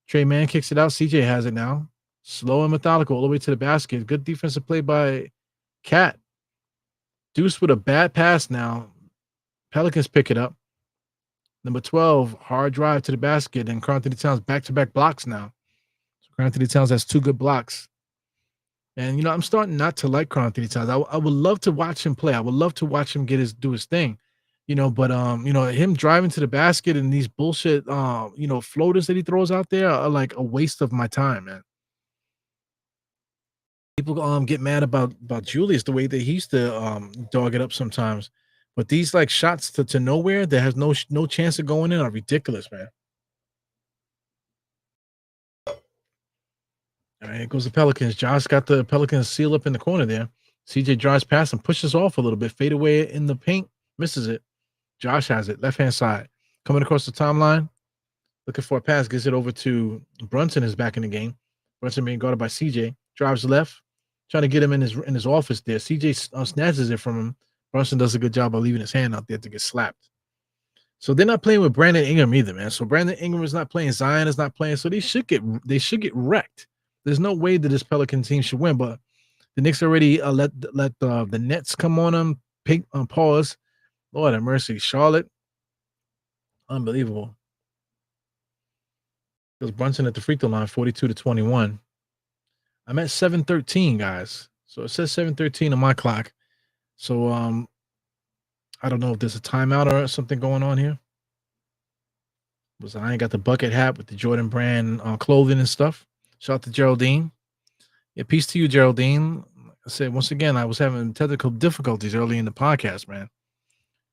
Trey Mann kicks it out. CJ has it now. Slow and methodical all the way to the basket. Good defensive play by Cat. Deuce with a bad pass now. Pelicans pick it up. Number 12, hard drive to the basket, and Karl-Anthony Towns back-to-back blocks now. So Karl-Anthony Towns has 2 good blocks. And, you know, I'm starting not to like Karl-Anthony Towns. I would love to watch him play. I would love to watch him do his thing. You know, but, you know, him driving to the basket and these bullshit, you know, floaters that he throws out there are like a waste of my time, man. People get mad about Julius the way that he used to dog it up sometimes. But these like shots to nowhere that has no chance of going in are ridiculous, man. All right, here goes the Pelicans. Josh got the Pelicans seal up in the corner there. CJ drives past and pushes off a little bit. Fade away in the paint. Misses it. Josh has it. Left-hand side. Coming across the timeline. Looking for a pass. Gets it over to Brunson is back in the game. Brunson being guarded by CJ. Drives left. trying to get him in his office there. CJ snatches it from him. Brunson does a good job of leaving his hand out there to get slapped. So they're not playing with Brandon Ingram either, man. So Brandon Ingram is not playing. Zion is not playing. So they should get wrecked. There's no way that this Pelican team should win. But the Knicks already let the Nets come on them. Pause. Lord have mercy. Charlotte. Unbelievable. It was Brunson at the free throw line, 42-21. I'm at 7:13, guys. So it says 7:13 on my clock. So I don't know if there's a timeout or something going on here. I ain't got the bucket hat with the Jordan brand clothing and stuff. Shout out to Geraldine. Yeah, peace to you, Geraldine. Like I said, once again, I was having technical difficulties early in the podcast, man.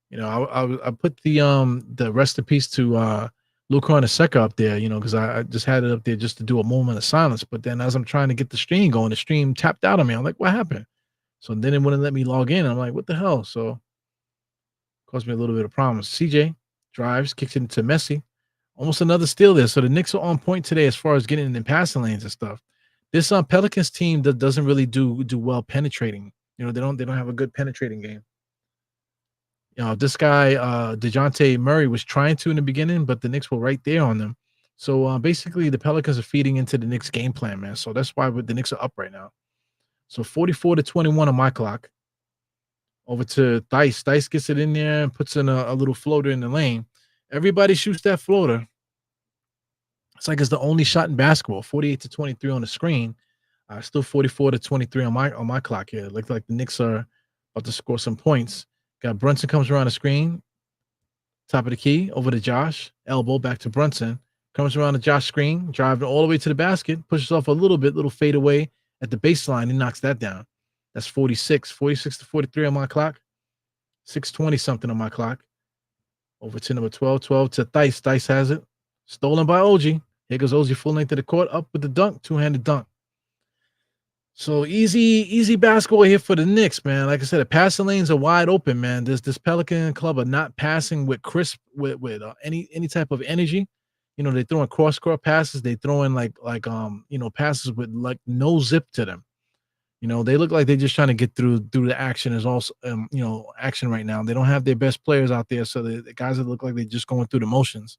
You know, I put the rest in peace to Luca and Aseka up there, you know, because I just had it up there just to do a moment of silence. But then as I'm trying to get the stream going, the stream tapped out on me. I'm like, what happened? So then it wouldn't let me log in. I'm like, what the hell? So caused me a little bit of problems. CJ drives, kicks it into Messi. Almost another steal there. So the Knicks are on point today as far as getting in the passing lanes and stuff. This Pelicans team that doesn't really do well penetrating. You know, they don't have a good penetrating game. You know, this guy, DeJounte Murray, was trying to in the beginning, but the Knicks were right there on them. So basically, the Pelicans are feeding into the Knicks game plan, man. So that's why the Knicks are up right now. So 44-21 on my clock. Over to Theis. Theis gets it in there and puts in a little floater in the lane. Everybody shoots that floater. It's like it's the only shot in basketball. 48-23 on the screen. Still 44-23 on my clock here. It looks like the Knicks are about to score some points. Got Brunson comes around the screen. Top of the key. Over to Josh. Elbow back to Brunson. Comes around the Josh screen. Driving all the way to the basket. Pushes off a little fade away at the baseline. He knocks that down. That's 46-43 on my clock. 6:20 something on my clock. Over to number 12 to Theis. Theis has it. Stolen by OG. Here goes OG full length to the court. Up with the dunk. Two-handed dunk. So easy basketball here for the Knicks, man. Like I said, the passing lanes are wide open, man. This Pelican club are not passing with crisp with any type of energy. You know, they throwing cross-court passes. They throwing like passes with like no zip to them. You know, they look like they're just trying to get through the action is also, action right now. They don't have their best players out there. So the guys that look like they're just going through the motions.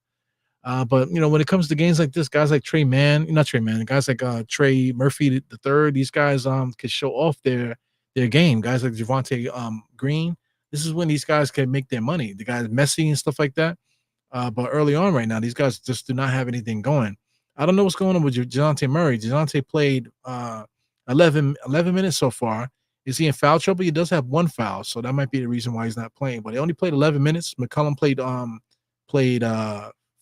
But, you know, when it comes to games like this, guys like guys like Trey Murphy the third, these guys could show off their game. Guys like Javonte Green, this is when these guys can make their money. The guys Messi and stuff like that. But early on right now, these guys just do not have anything going. I don't know what's going on with DeJounte Murray. DeJounte played 11 minutes so far. Is he in foul trouble? He does have one foul, so that might be the reason why he's not playing. But he only played 11 minutes. McCollum played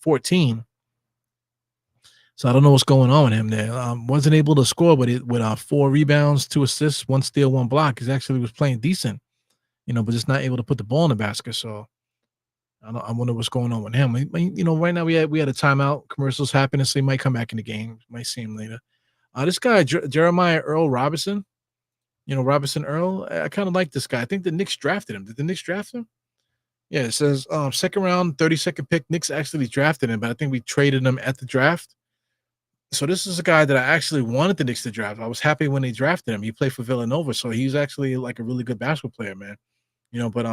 14. So I don't know what's going on with him there. Wasn't able to score with 4 rebounds, 2 assists, 1 steal, 1 block. He actually was playing decent, you know, but just not able to put the ball in the basket. So I wonder what's going on with him. You know, right now we had a timeout. Commercials happening, so he might come back in the game. Might see him later. This guy Jeremiah Earl Robinson, you know, Robinson Earl. I kind of like this guy. I think the Knicks drafted him. Did the Knicks draft him? Yeah, it says second round, 32nd pick. Knicks actually drafted him, but I think we traded him at the draft. So this is a guy that I actually wanted the Knicks to draft. I was happy when they drafted him. He played for Villanova, so he's actually like a really good basketball player, man. You know, but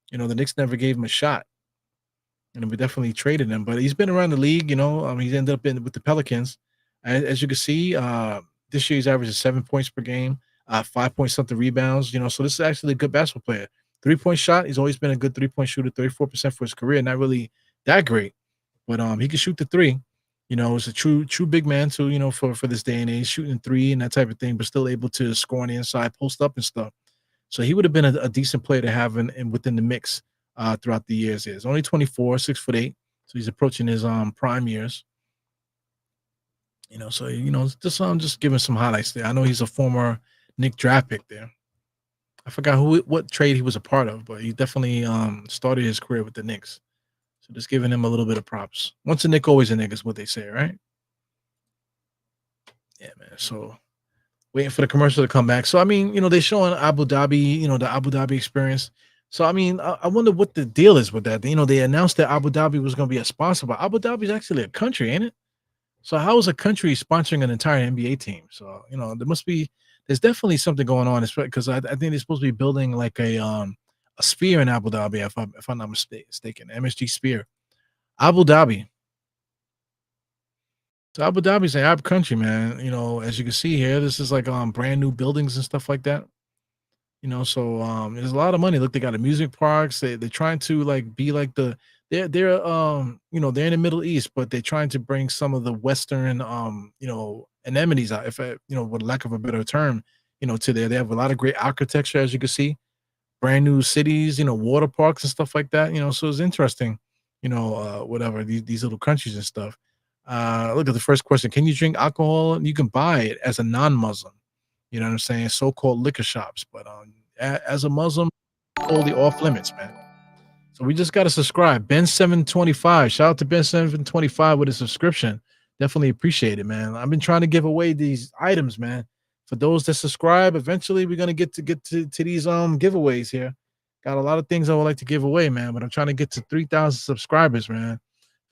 you know, the Knicks never gave him a shot. And we definitely traded him, but he's been around the league, you know. He's ended up with the Pelicans. As you can see, this year he's averaging 7 points per game, 5 point something rebounds, you know. So this is actually a good basketball player. 3-point shot, he's always been a good 3-point shooter, 34% for his career. Not really that great, but he can shoot the 3. You know, it's a true big man too, you know, for this day and age, shooting 3 and that type of thing, but still able to score on the inside, post up and stuff. So he would have been a decent player to have in within the mix throughout the years. He's only 24, 6'8", so he's approaching his prime years. You know, so you know, just giving some highlights there. I know he's a former Knicks draft pick there. I forgot what trade he was a part of, but he definitely started his career with the Knicks. So just giving him a little bit of props. Once a Knick, always a Knick is what they say, right? Yeah, man. So waiting for the commercial to come back. So I mean, you know, they're showing Abu Dhabi, you know, the Abu Dhabi experience. So I mean, I wonder what the deal is with that. You know, they announced that Abu Dhabi was going to be a sponsor, but Abu Dhabi is actually a country, ain't it? So how is a country sponsoring an entire NBA team? So, you know, there must be there's definitely something going on. Because I think they're supposed to be building like a sphere in Abu Dhabi, if I'm not mistaken, MSG Sphere, Abu Dhabi. So Abu Dhabi's an Arab country, man. As you can see here, this is like brand new buildings and stuff like that. So there's a lot of money. Look, they got a music parks. They're trying to like be like they're in the Middle East, but they're trying to bring some of the Western amenities out, if with lack of a better term, to there. They have a lot of great architecture, as you can see, brand new cities, water parks and stuff like that. So it's interesting, whatever these little countries and stuff. Look at the first question. Can you drink alcohol? You can buy it as a non-Muslim. You know what I'm saying? So-called liquor shops. But as a Muslim, totally off limits, man. So we just got to subscribe. Ben725. Shout out to Ben725 with a subscription. Definitely appreciate it, man. I've been trying to give away these items, man. For those that subscribe, eventually we're gonna get to these giveaways here. Got a lot of things I would like to give away, man. But I'm trying to get to 3,000 subscribers, man.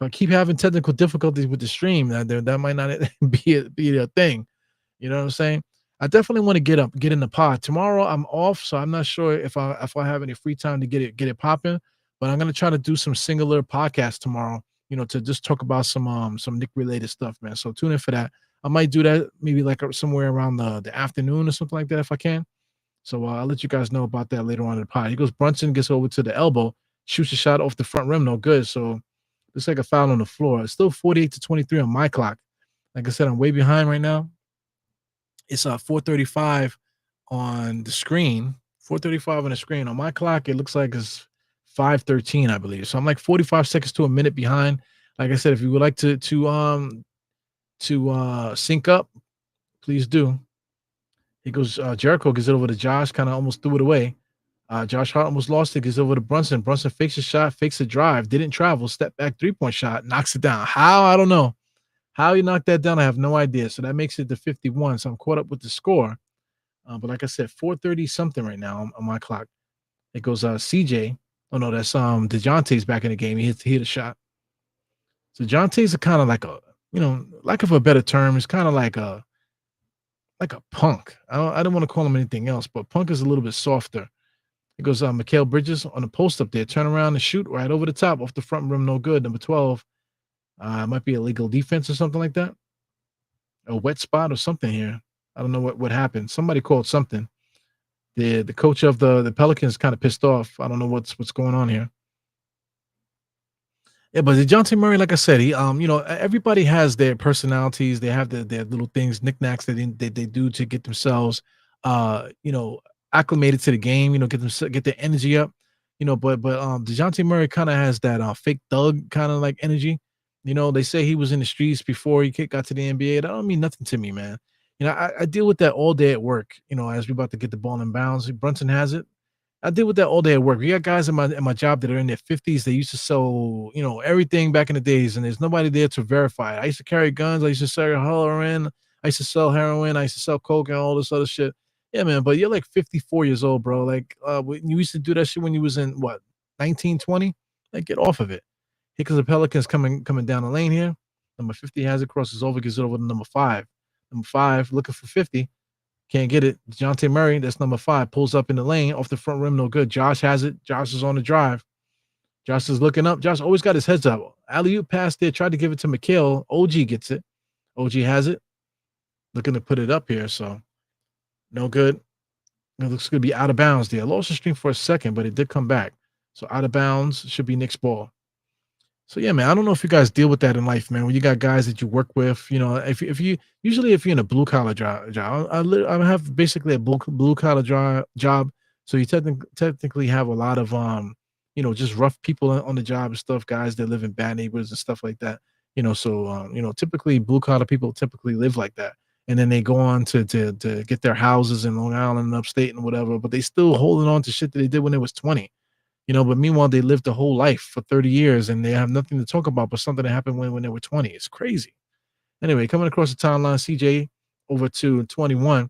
If I keep having technical difficulties with the stream, that might not be a thing. You know what I'm saying? I definitely want to get in the pod. Tomorrow I'm off, so I'm not sure if I have any free time to get it popping. But I'm gonna try to do some singular podcasts tomorrow, to just talk about some Nick related stuff, man. So tune in for that. I might do that maybe like somewhere around the afternoon or something like that if I can. So I'll let you guys know about that later on in the pod. He goes, Brunson gets over to the elbow, shoots a shot off the front rim, no good. So looks like a foul on the floor. It's still 48-23 on my clock. Like I said, I'm way behind right now. It's 4:35 on the screen. 4:35 on the screen. On my clock, it looks like it's 5:13, I believe. So I'm like 45 seconds to a minute behind. Like I said, if you would like to sync up, please do. He goes, Jericho gives it over to Josh, kind of almost threw it away. Josh Hart almost lost it, gives it over to Brunson. Brunson fakes a shot, fakes a drive, didn't travel, step back, 3-point shot, knocks it down. How? I don't know. How he knocked that down, I have no idea. So that makes it to 51. So I'm caught up with the score. But like I said, 4:30 something right now on my clock. It goes CJ. Oh no, that's DeJounte's back in the game. He hit a shot. So DeJounte's a kind of like lack of a better term, it's kind of like a punk. I don't want to call him anything else, but punk is a little bit softer. It goes Mikal Bridges on the post up there, turn around and shoot right over the top off the front rim, no good. Number 12. Might be illegal defense or something like that. A wet spot or something here. I don't know what happened. Somebody called something. The coach of the Pelicans kind of pissed off. I don't know what's going on here. Yeah, but DeJounte Murray, like I said, he everybody has their personalities. They have their little things, knickknacks that they do to get themselves acclimated to the game, get their energy up. But DeJounte Murray kind of has that fake thug kind of like energy. They say he was in the streets before he got to the NBA. That don't mean nothing to me, man. I deal with that all day at work. As we're about to get the ball in bounds, Brunson has it. I deal with that all day at work. We got guys in my job that are in their 50s. They used to sell, everything back in the days, and there's nobody there to verify it. I used to carry guns. I used to sell heroin. I used to sell heroin. I used to sell coke and all this other shit. Yeah, man. But you're like 54 years old, bro. Like, you used to do that shit when you was in what, 19, 20? Like, get off of it. Here comes the Pelicans coming down the lane here. Number 50 has it, crosses over, gives it over to number 5. Number 5 looking for 50. Can't get it. DeJounte Murray, that's number 5, pulls up in the lane off the front rim, no good. Josh has it. Josh is on the drive. Josh is looking up. Josh always got his heads up. Alley-oop pass there, tried to give it to Mikal. OG gets it. OG has it. Looking to put it up here, so no good. It looks going to be out of bounds there. Lost the stream for a second, but it did come back. So out of bounds should be Knicks ball. So yeah, man, I don't know if you guys deal with that in life, man. When you got guys that you work with, if you if you're in a blue collar job, I have basically a blue collar job. So you technically have a lot of just rough people on the job and stuff, guys that live in bad neighborhoods and stuff like that. Typically blue collar people typically live like that, and then they go on to get their houses in Long Island and upstate and whatever, but they still holding on to shit that they did when they was 20. But meanwhile, they lived a whole life for 30 years and they have nothing to talk about but something that happened when they were 20. It's crazy. Anyway, coming across the timeline, CJ over to 21.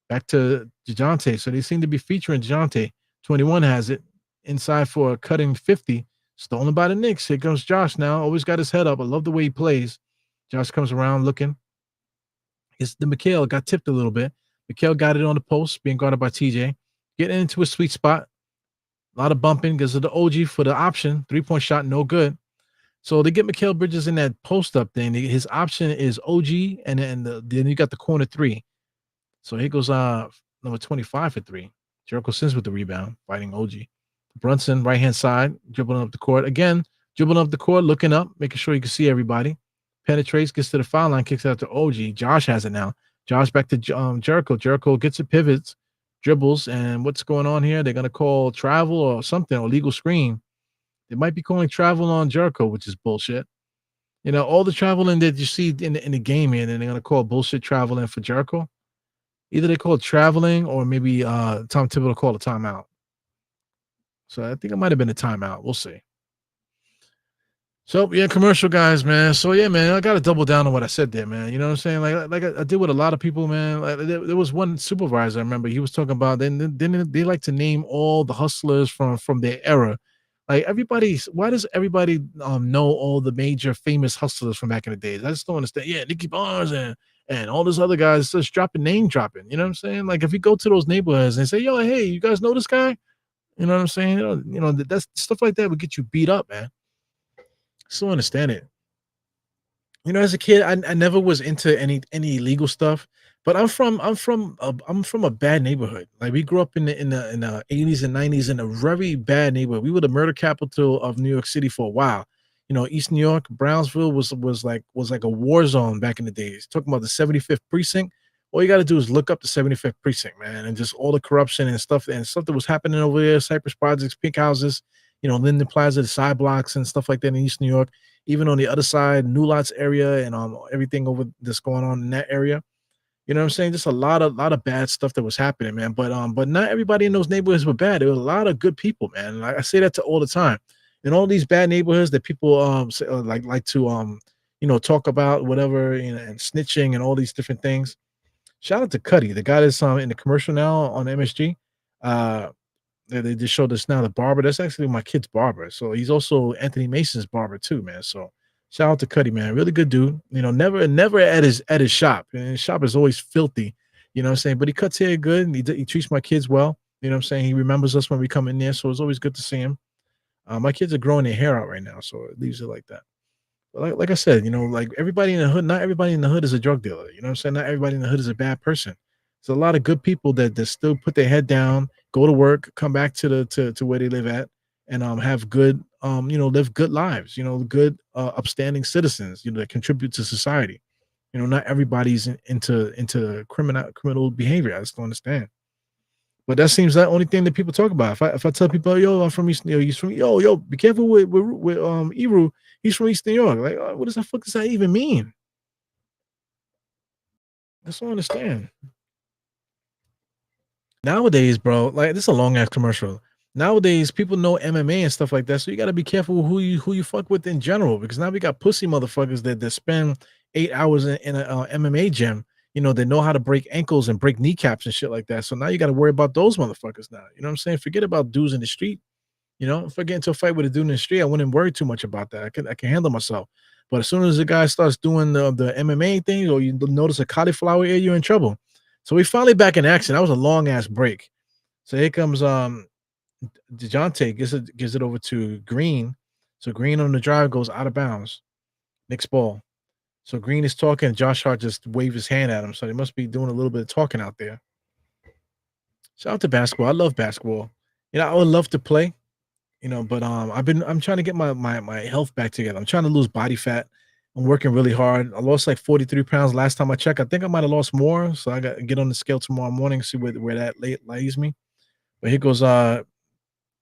Back to DeJounte. So they seem to be featuring DeJounte. 21 has it inside for a cutting 50. Stolen by the Knicks. Here comes Josh now. Always got his head up. I love the way he plays. Josh comes around looking. It's the Mikal got tipped a little bit. Mikal got it on the post, being guarded by TJ, getting into a sweet spot. A lot of bumping because of the OG for the option. 3-point shot, no good. So they get Mikal Bridges in that post up thing. His option is OG, and then you got the corner three. So here goes number 25 for three. Jericho Sims with the rebound, fighting OG. Brunson, right hand side, dribbling up the court. Again, dribbling up the court, looking up, making sure you can see everybody. Penetrates, gets to the foul line, kicks it out to OG. Josh has it now. Josh back to Jericho. Jericho gets it, pivots, dribbles, and what's going on here? They're gonna call travel or something, or legal screen. They might be calling travel on Jericho, which is bullshit. All the traveling that you see in the game here, and they're gonna call bullshit traveling for Jericho. Either they call it traveling or maybe Tom Thibodeau called a timeout. So I think it might have been a timeout. We'll see. So yeah, commercial guys, man. So yeah, man, I got to double down on what I said there, man. You know what I'm saying? Like I did with a lot of people, man. Like there was one supervisor I remember. He was talking about. Then they like to name all the hustlers from their era. Like why does everybody know all the major famous hustlers from back in the days? I just don't understand. Yeah, Nicky Barnes and all those other guys just name dropping. You know what I'm saying? Like if you go to those neighborhoods and say, yo, hey, you guys know this guy? You know what I'm saying? That's stuff like that would get you beat up, man. Still understand it. As a kid, I never was into any illegal stuff, but I'm from a bad neighborhood. Like we grew up in the 80s and 90s in a very bad neighborhood. We were the murder capital of New York City for a while. East New York, Brownsville was like a war zone back in the days. Talking about the 75th precinct. All you got to do is look up the 75th precinct, man, and just all the corruption and stuff that was happening over there. Cypress Projects, pink houses, Linden Plaza, the side blocks and stuff like that in East New York. Even on the other side, New Lots area and everything over that's going on in that area. You know what I'm saying? Just a lot of bad stuff that was happening, man. But not everybody in those neighborhoods were bad. There were a lot of good people, man. Like I say that to all the time. In all these bad neighborhoods that people say, like to talk about whatever, and snitching and all these different things. Shout out to Cuddy, the guy that's in the commercial now on MSG. They just showed us now the barber. That's actually my kid's barber. So he's also Anthony Mason's barber too, man. So shout out to Cuddy, man. Really good dude. Never at his shop. And his shop is always filthy. You know what I'm saying? But he cuts hair good and he treats my kids well. You know what I'm saying? He remembers us when we come in there. So it's always good to see him. My kids are growing their hair out right now. So it leaves it like that. Like I said, like everybody in the hood, not everybody in the hood is a drug dealer. You know what I'm saying? Not everybody in the hood is a bad person. There's a lot of good people that still put their head down, go to work, come back to where they live at, and have good, live good lives. Good, upstanding citizens. That contribute to society. Not everybody's into criminal behavior. I just don't understand. But that seems like the only thing that people talk about. If I tell people, yo, I'm from East New York, he's from yo, be careful with Eru. He's from East New York. Like, what does that even mean? I just don't understand. Nowadays, bro, like this is a long ass commercial. Nowadays, people know MMA and stuff like that, so you got to be careful who you fuck with in general, because now we got pussy motherfuckers that spend 8 hours in a MMA gym. They know how to break ankles and break kneecaps and shit like that. So now you got to worry about those motherfuckers now. You know what I'm saying? Forget about dudes in the street. If I get into a fight with a dude in the street, I wouldn't worry too much about that. I can handle myself. But as soon as the guy starts doing the MMA thing, or you notice a cauliflower ear, you're in trouble. So we finally back in action. That was a long ass break. So here comes DeJounte gives it over to Green. So Green on the drive goes out of bounds. Knicks ball. So Green is talking. Josh Hart just waved his hand at him. So they must be doing a little bit of talking out there. Shout out to basketball. I love basketball. I would love to play. But I'm trying to get my health back together. I'm trying to lose body fat. I'm working really hard. I lost like 43 pounds last time I checked. I think I might have lost more. So I got to get on the scale tomorrow morning, see where that lays me. But here goes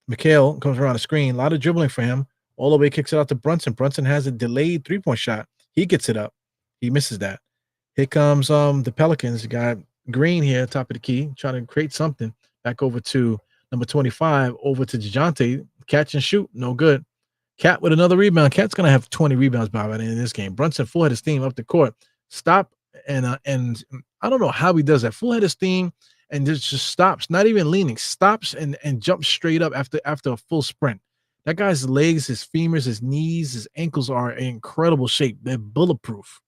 Mikal, comes around the screen. A lot of dribbling for him. All the way kicks it out to Brunson. Brunson has a delayed 3-point shot. He gets it up. He misses that. Here comes the Pelicans. You got Green here, top of the key, trying to create something. Back over to number 25, over to DeJounte. Catch and shoot, no good. Cat with another rebound. Cat's gonna have 20 rebounds by the end of this game. Brunson full head of steam up the court. Stop and I don't know how he does that. Full head of steam and just stops, not even leaning, stops and jumps straight up after a full sprint. That guy's legs, his femurs, his knees, his ankles are in incredible shape. They're bulletproof.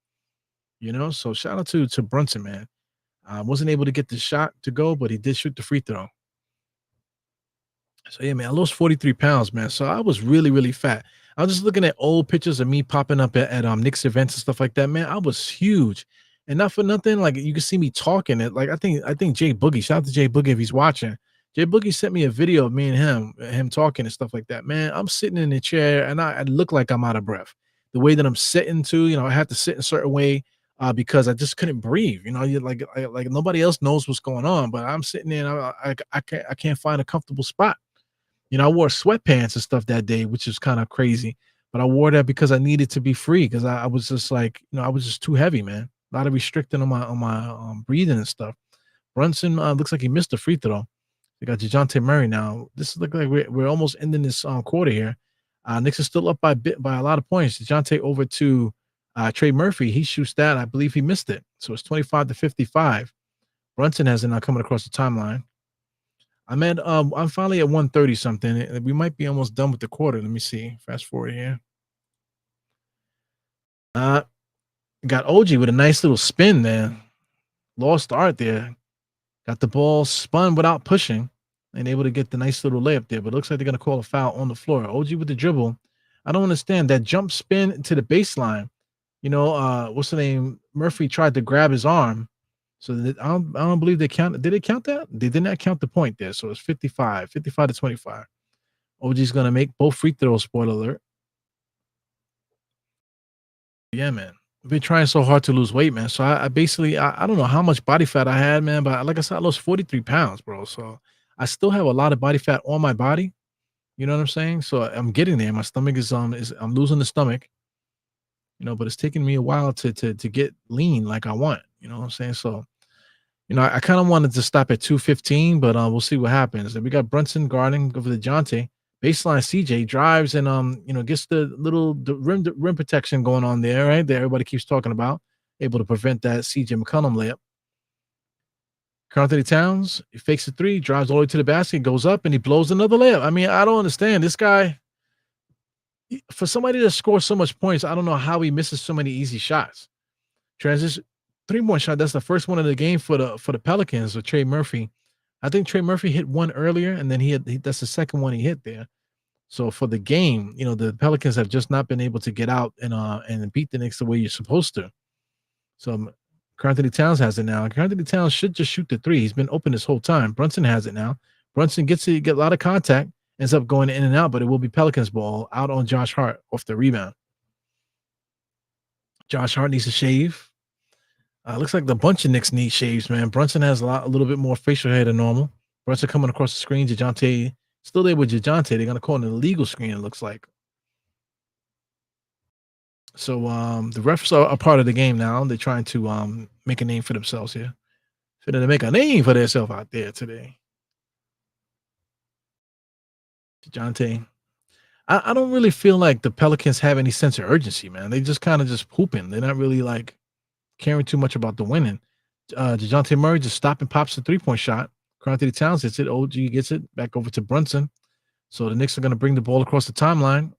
So shout out to Brunson, man. Wasn't able to get the shot to go, but he did shoot the free throw. So yeah, man, I lost 43 pounds, man. So I was really, really fat. I was just looking at old pictures of me popping up at Knicks events and stuff like that. Man, I was huge. And not for nothing, like you can see me talking it. Like I think Jay Boogie, shout out to Jay Boogie if he's watching. Jay Boogie sent me a video of me and him talking and stuff like that. Man, I'm sitting in the chair and I look like I'm out of breath. The way that I'm sitting too, I have to sit in a certain way because I just couldn't breathe. You like nobody else knows what's going on, but I'm sitting there and I can't find a comfortable spot. I wore sweatpants and stuff that day, which is kind of crazy. But I wore that because I needed to be free because I was just like, I was just too heavy, man. A lot of restricting on my breathing and stuff. Brunson looks like he missed a free throw. We got DeJounte Murray now. This is looking like we're almost ending this quarter here. Knicks is still up by a lot of points. DeJounte over to Trey Murphy. He shoots that. I believe he missed it. So it's 25-55. Brunson has it now coming across the timeline. I'm finally at 130 something. We might be almost done with the quarter. Let me see. Fast forward here. Uh got OG with a nice little spin there. Lost start there. Got the ball spun without pushing and able to get the nice little layup there. But it looks like they're gonna call a foul on the floor. OG with the dribble. I don't understand that jump spin to the baseline. What's the name? Murphy tried to grab his arm. So I don't believe they count. Did they count that? They did not count the point there. So it's 55-25. OG's gonna make both free throws. Spoiler alert. Yeah, man. I've been trying so hard to lose weight, man. So I basically I don't know how much body fat I had, man, but like I said, I lost 43 pounds, bro. So I still have a lot of body fat on my body. You know what I'm saying? So I'm getting there. My stomach is I'm losing the stomach, but it's taking me a while to get lean like I want. You know what I'm saying? So I kind of wanted to stop at 215, but we'll see what happens. And we got Brunson guarding over the Jonte. Baseline CJ drives and gets the rim protection going on there, right? That everybody keeps talking about. Able to prevent that CJ McCollum layup. Karl Anthony Towns, he fakes a three, drives all the way to the basket, goes up, and he blows another layup. I mean, I don't understand. This guy, for somebody to score so much points, I don't know how he misses so many easy shots. Transition 3-point shot. That's the first one of the game for the Pelicans with Trey Murphy. I think Trey Murphy hit one earlier, and then that's the second one he hit there. So for the game, the Pelicans have just not been able to get out and beat the Knicks the way you're supposed to. So Karl Anthony Towns has it now. Karl Anthony Towns should just shoot the three. He's been open this whole time. Brunson has it now. Brunson get a lot of contact, ends up going in and out, but it will be Pelicans ball out on Josh Hart off the rebound. Josh Hart needs to shave. Looks like the bunch of Knicks need shaves, man. Brunson has a little bit more facial hair than normal. Brunson coming across the screen. DeJounte still there with DeJounte. They're gonna call it an illegal screen. It looks like. So the refs are a part of the game now. They're trying to make a name for themselves here. Fitting to make a name for themselves out there today. DeJounte. I don't really feel like the Pelicans have any sense of urgency, man. They just kind of just pooping. They're not really like caring too much about the winning. DeJounte Murray just stop and pops the 3-point shot. Karl Anthony Towns hits it. OG gets it back over to Brunson. So the Knicks are going to bring the ball across the timeline.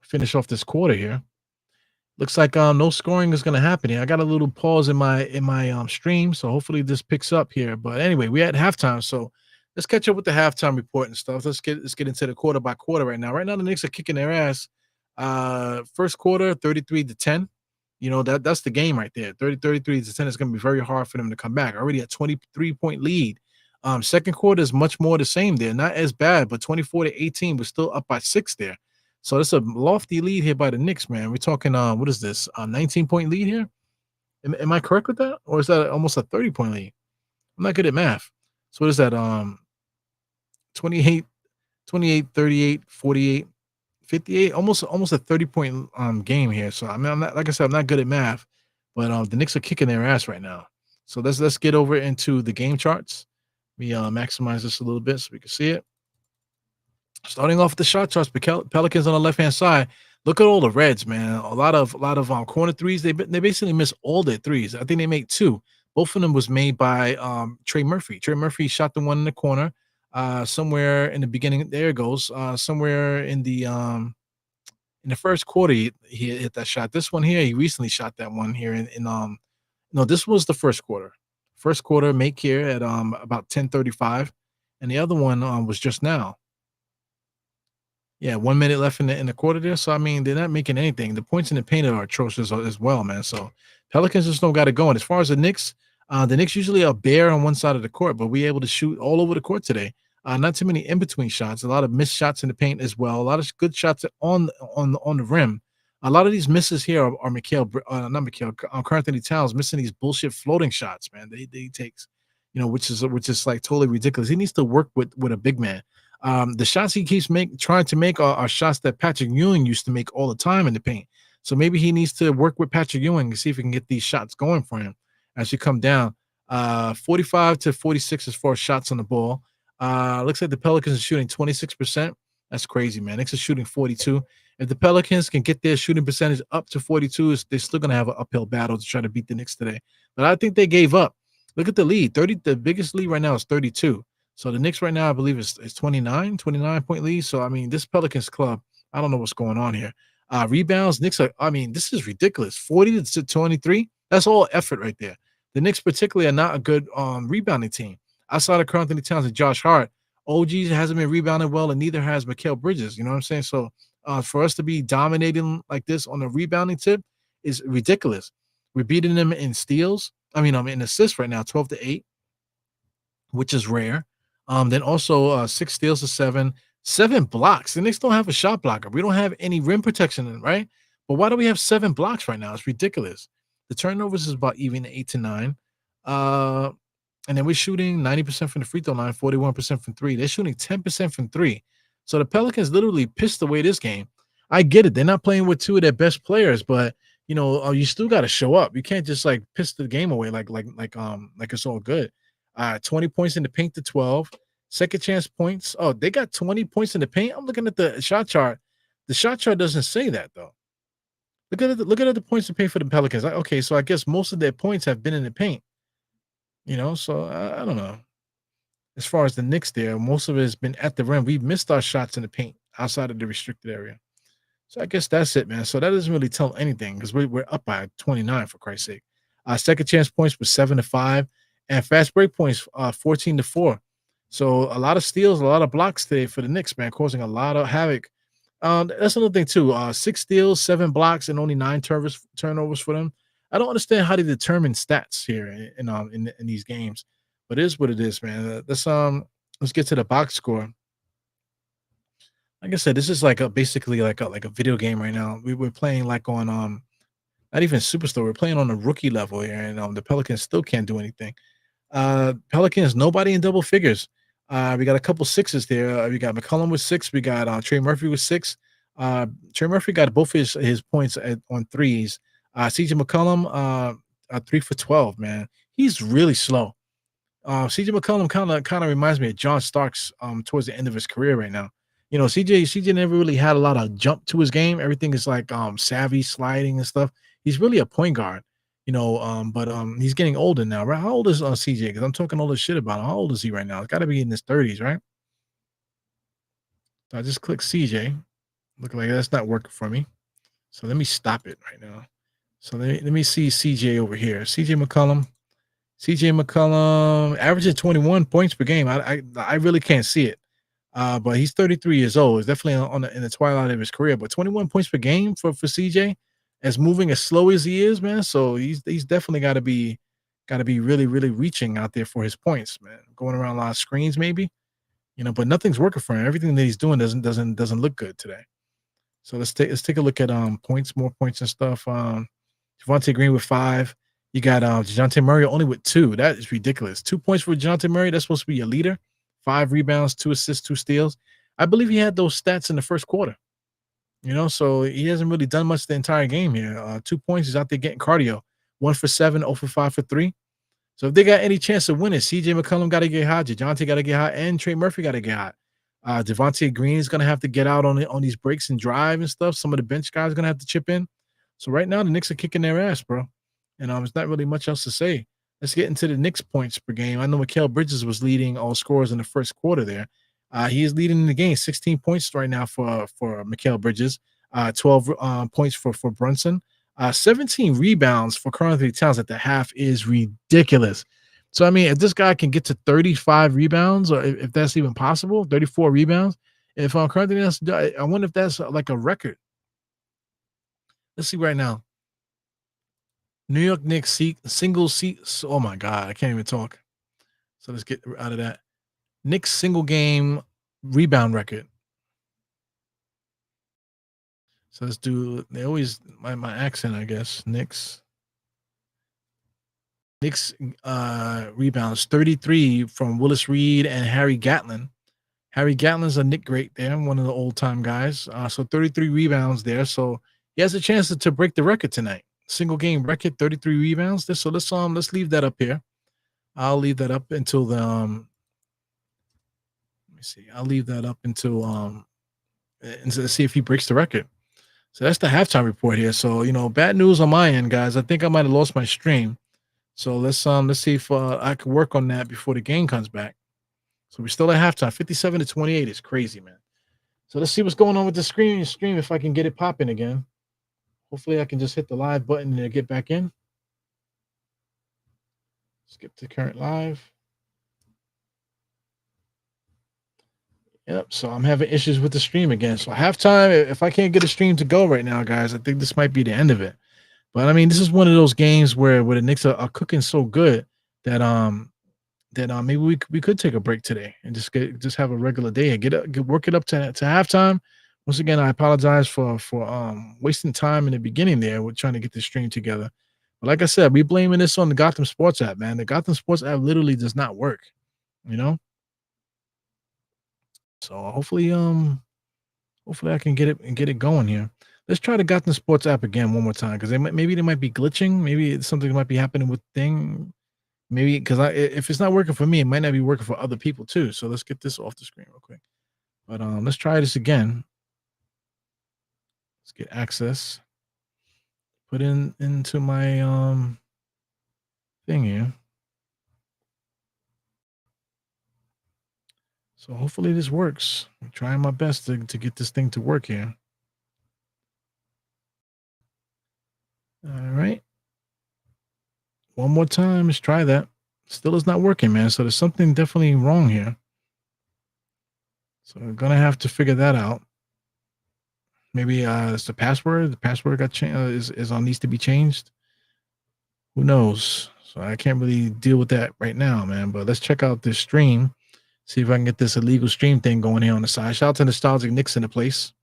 Finish off this quarter here. Looks like no scoring is going to happen here. I got a little pause in my stream, so hopefully this picks up here. But anyway, we're at halftime, so let's catch up with the halftime report and stuff. Let's get into the quarter by quarter right now. Right now, the Knicks are kicking their ass. First quarter, 33-10. That's the game right there. 33-10 is going to be very hard for them to come back. Already a 23-point lead. Second quarter is much more the same there. Not as bad, but 24-18. We're still up by 6 there. So that's a lofty lead here by the Knicks, man. We're talking, what is this? 19-point lead here? Am I correct with that? Or is that almost a 30-point lead? I'm not good at math. So what is that? 28, 38, 48. 58, almost a 30-point game here. So I mean, I'm not, like I said, I'm not good at math, but the Knicks are kicking their ass right now. So let's get over into the game charts. Let me maximize this a little bit so we can see it. Starting off with the shot charts, Pelicans on the left-hand side. Look at all the reds, man. A lot of corner threes. They basically miss all their threes. I think they made 2. Both of them was made by Trey Murphy. Trey Murphy shot the one in the corner. Somewhere in the beginning, there it goes. Somewhere in the first quarter, he hit that shot. This one here, he recently shot that one here no, this was the first quarter. First quarter make here at about 10:35, and the other one was just now. Yeah, 1 minute left in the quarter there. So I mean, they're not making anything. The points in the paint are atrocious as well, man. So Pelicans just don't got it going. As far as the Knicks usually are bare on one side of the court, but we able to shoot all over the court today. Not too many in between shots. A lot of missed shots in the paint as well. A lot of good shots on the rim. A lot of these misses here are not Mikhail, Karl Anthony Towns missing these bullshit floating shots, man. They takes, which is like totally ridiculous. He needs to work with a big man. The shots he keeps trying to make are shots that Patrick Ewing used to make all the time in the paint. So maybe he needs to work with Patrick Ewing and see if he can get these shots going for him as you come down. 45 to 46 as far as shots on the ball. Looks like the Pelicans are shooting 26%. That's crazy, man. Knicks are shooting 42. If the Pelicans can get their shooting percentage up to 42, they're still going to have an uphill battle to try to beat the Knicks today. But I think they gave up. Look at the lead. 30. The biggest lead right now is 32. So the Knicks right now, I believe, is 29-point lead. So, I mean, this Pelicans club, I don't know what's going on here. Rebounds, Knicks this is ridiculous. 40 to 23. That's all effort right there. The Knicks particularly are not a good rebounding team. Outside of Karl Anthony Towns and Josh Hart, OG hasn't been rebounding well, and neither has Mikal Bridges. You know what I'm saying? So for us to be dominating like this on the rebounding tip is ridiculous. We're beating them in steals. In assists right now, 12-8, which is rare. Then also 6 steals to 7 blocks. The Knicks don't have a shot blocker. We don't have any rim protection, right? But why do we have 7 blocks right now? It's ridiculous. The turnovers is about even 8 to 9. And then we're shooting 90% from the free throw line, 41% from 3. They're shooting 10% from 3. So the Pelicans literally pissed away this game. I get it. They're not playing with 2 of their best players, but you still got to show up. You can't just like piss the game away like it's all good. 20 points in the paint to 12. Second chance points. Oh, they got 20 points in the paint. I'm looking at the shot chart. The shot chart doesn't say that though. Look at the points to paint for the Pelicans. Okay, so I guess most of their points have been in the paint. So I don't know. As far as the Knicks there, most of it has been at the rim. We've missed our shots in the paint outside of the restricted area. So I guess that's it, man. So that doesn't really tell anything because we're up by 29 for Christ's sake. Second chance points was 7-5, and fast break points 14-4. So a lot of steals, a lot of blocks today for the Knicks, man, causing a lot of havoc. That's another thing too. 6 steals, 7 blocks, and only 9 turnovers for them. I don't understand how they determine stats here in these games, but it is what it is, man. Let's get to the box score. Like I said, this is basically like a video game right now. We're playing like on not even Superstore. We're playing on the rookie level here, and the Pelicans still can't do anything. Pelicans, nobody in double figures. We got a couple sixes there. We got McCollum with 6. We got Trey Murphy with 6. Trey Murphy got both his points on threes. CJ McCollum, 3 for 12, man. He's really slow. CJ McCollum kind of reminds me of John Starks towards the end of his career right now. CJ never really had a lot of jump to his game. Everything is like savvy sliding and stuff. He's really a point guard, but he's getting older now, right? How old is CJ? Because I'm talking all this shit about him. How old is he right now? It's got to be in his 30s, right? So I just click CJ. Look like that's not working for me. So let me stop it right now. So let me see CJ over here. CJ McCollum averages 21 points per game. I really can't see it. But he's 33 years old. He's definitely in the twilight of his career. But 21 points per game for CJ, as moving as slow as he is, man. So he's definitely got to be really, really reaching out there for his points, man. Going around a lot of screens, maybe, but nothing's working for him. Everything that he's doing doesn't look good today. So let's take a look at points, more points and stuff. Javonte Green with 5. You got DeJounte Murray only with 2. That is ridiculous. 2 points for DeJounte Murray. That's supposed to be your leader. 5 rebounds, 2 assists, 2 steals. I believe he had those stats in the first quarter. So he hasn't really done much the entire game here. 2 points. He's out there getting cardio. 1 for 7, 0 for 5 for 3. So if they got any chance of winning, CJ McCollum got to get hot, DeJounte got to get hot, and Trey Murphy got to get hot. Devontae Green is going to have to get out on these breaks and drive and stuff. Some of the bench guys are going to have to chip in. So right now, the Knicks are kicking their ass, bro. And there's not really much else to say. Let's get into the Knicks points per game. I know Mikal Bridges was leading all scorers in the first quarter there. He is leading the game, 16 points right now for Mikal Bridges, 12 points for Brunson, 17 rebounds for Karl Anthony Towns at the half is ridiculous. So I mean, if this guy can get to 35 rebounds, or if that's even possible, 34 rebounds. If I'm currently, I wonder if that's like a record. Let's see right now. New York Knicks single seat. Oh my God, I can't even talk. So let's get out of that. Knicks single game rebound record. So let's do. They always my accent, I guess. Knicks rebounds 33 from Willis Reed and Harry Gatlin. Harry Gatlin's a Knick great there, one of the old time guys. So 33 rebounds there. So he has a chance to break the record tonight. Single game record, 33 rebounds. So let's leave that up here. I'll leave that up until the let me see. I'll leave that up until and see if he breaks the record. So that's the halftime report here. So bad news on my end, guys. I think I might have lost my stream. So let's see if I can work on that before the game comes back. So we're still at halftime, 57-28. It's crazy, man. So let's see what's going on with the stream if I can get it popping again. Hopefully I can just hit the live button and get back in. Skip to current live. Yep, so I'm having issues with the stream again. So halftime, if I can't get a stream to go right now, guys, I think this might be the end of it. But I mean, this is one of those games where the Knicks are cooking so good that maybe we could take a break today and just have a regular day and work it up to halftime. Once again, I apologize for wasting time in the beginning there with trying to get the stream together. But like I said, we blaming this on the Gotham Sports app, man. The Gotham Sports app literally does not work, So hopefully I can get it going here. Let's try the Gotham Sports app again one more time because maybe they might be glitching. Maybe something might be happening with thing. Maybe because if it's not working for me, it might not be working for other people too. So let's get this off the screen real quick. But let's try this again. Let's get access. Put into my thing here. So hopefully this works. I'm trying my best to get this thing to work here. All right. One more time. Let's try that. Still is not working, man. So there's something definitely wrong here. So we're gonna have to figure that out. Maybe it's the password. The password got changed. Needs to be changed. Who knows? So I can't really deal with that right now, man. But let's check out this stream. See if I can get this illegal stream thing going here on the side. Shout out to Nostalgic Knicks in the place.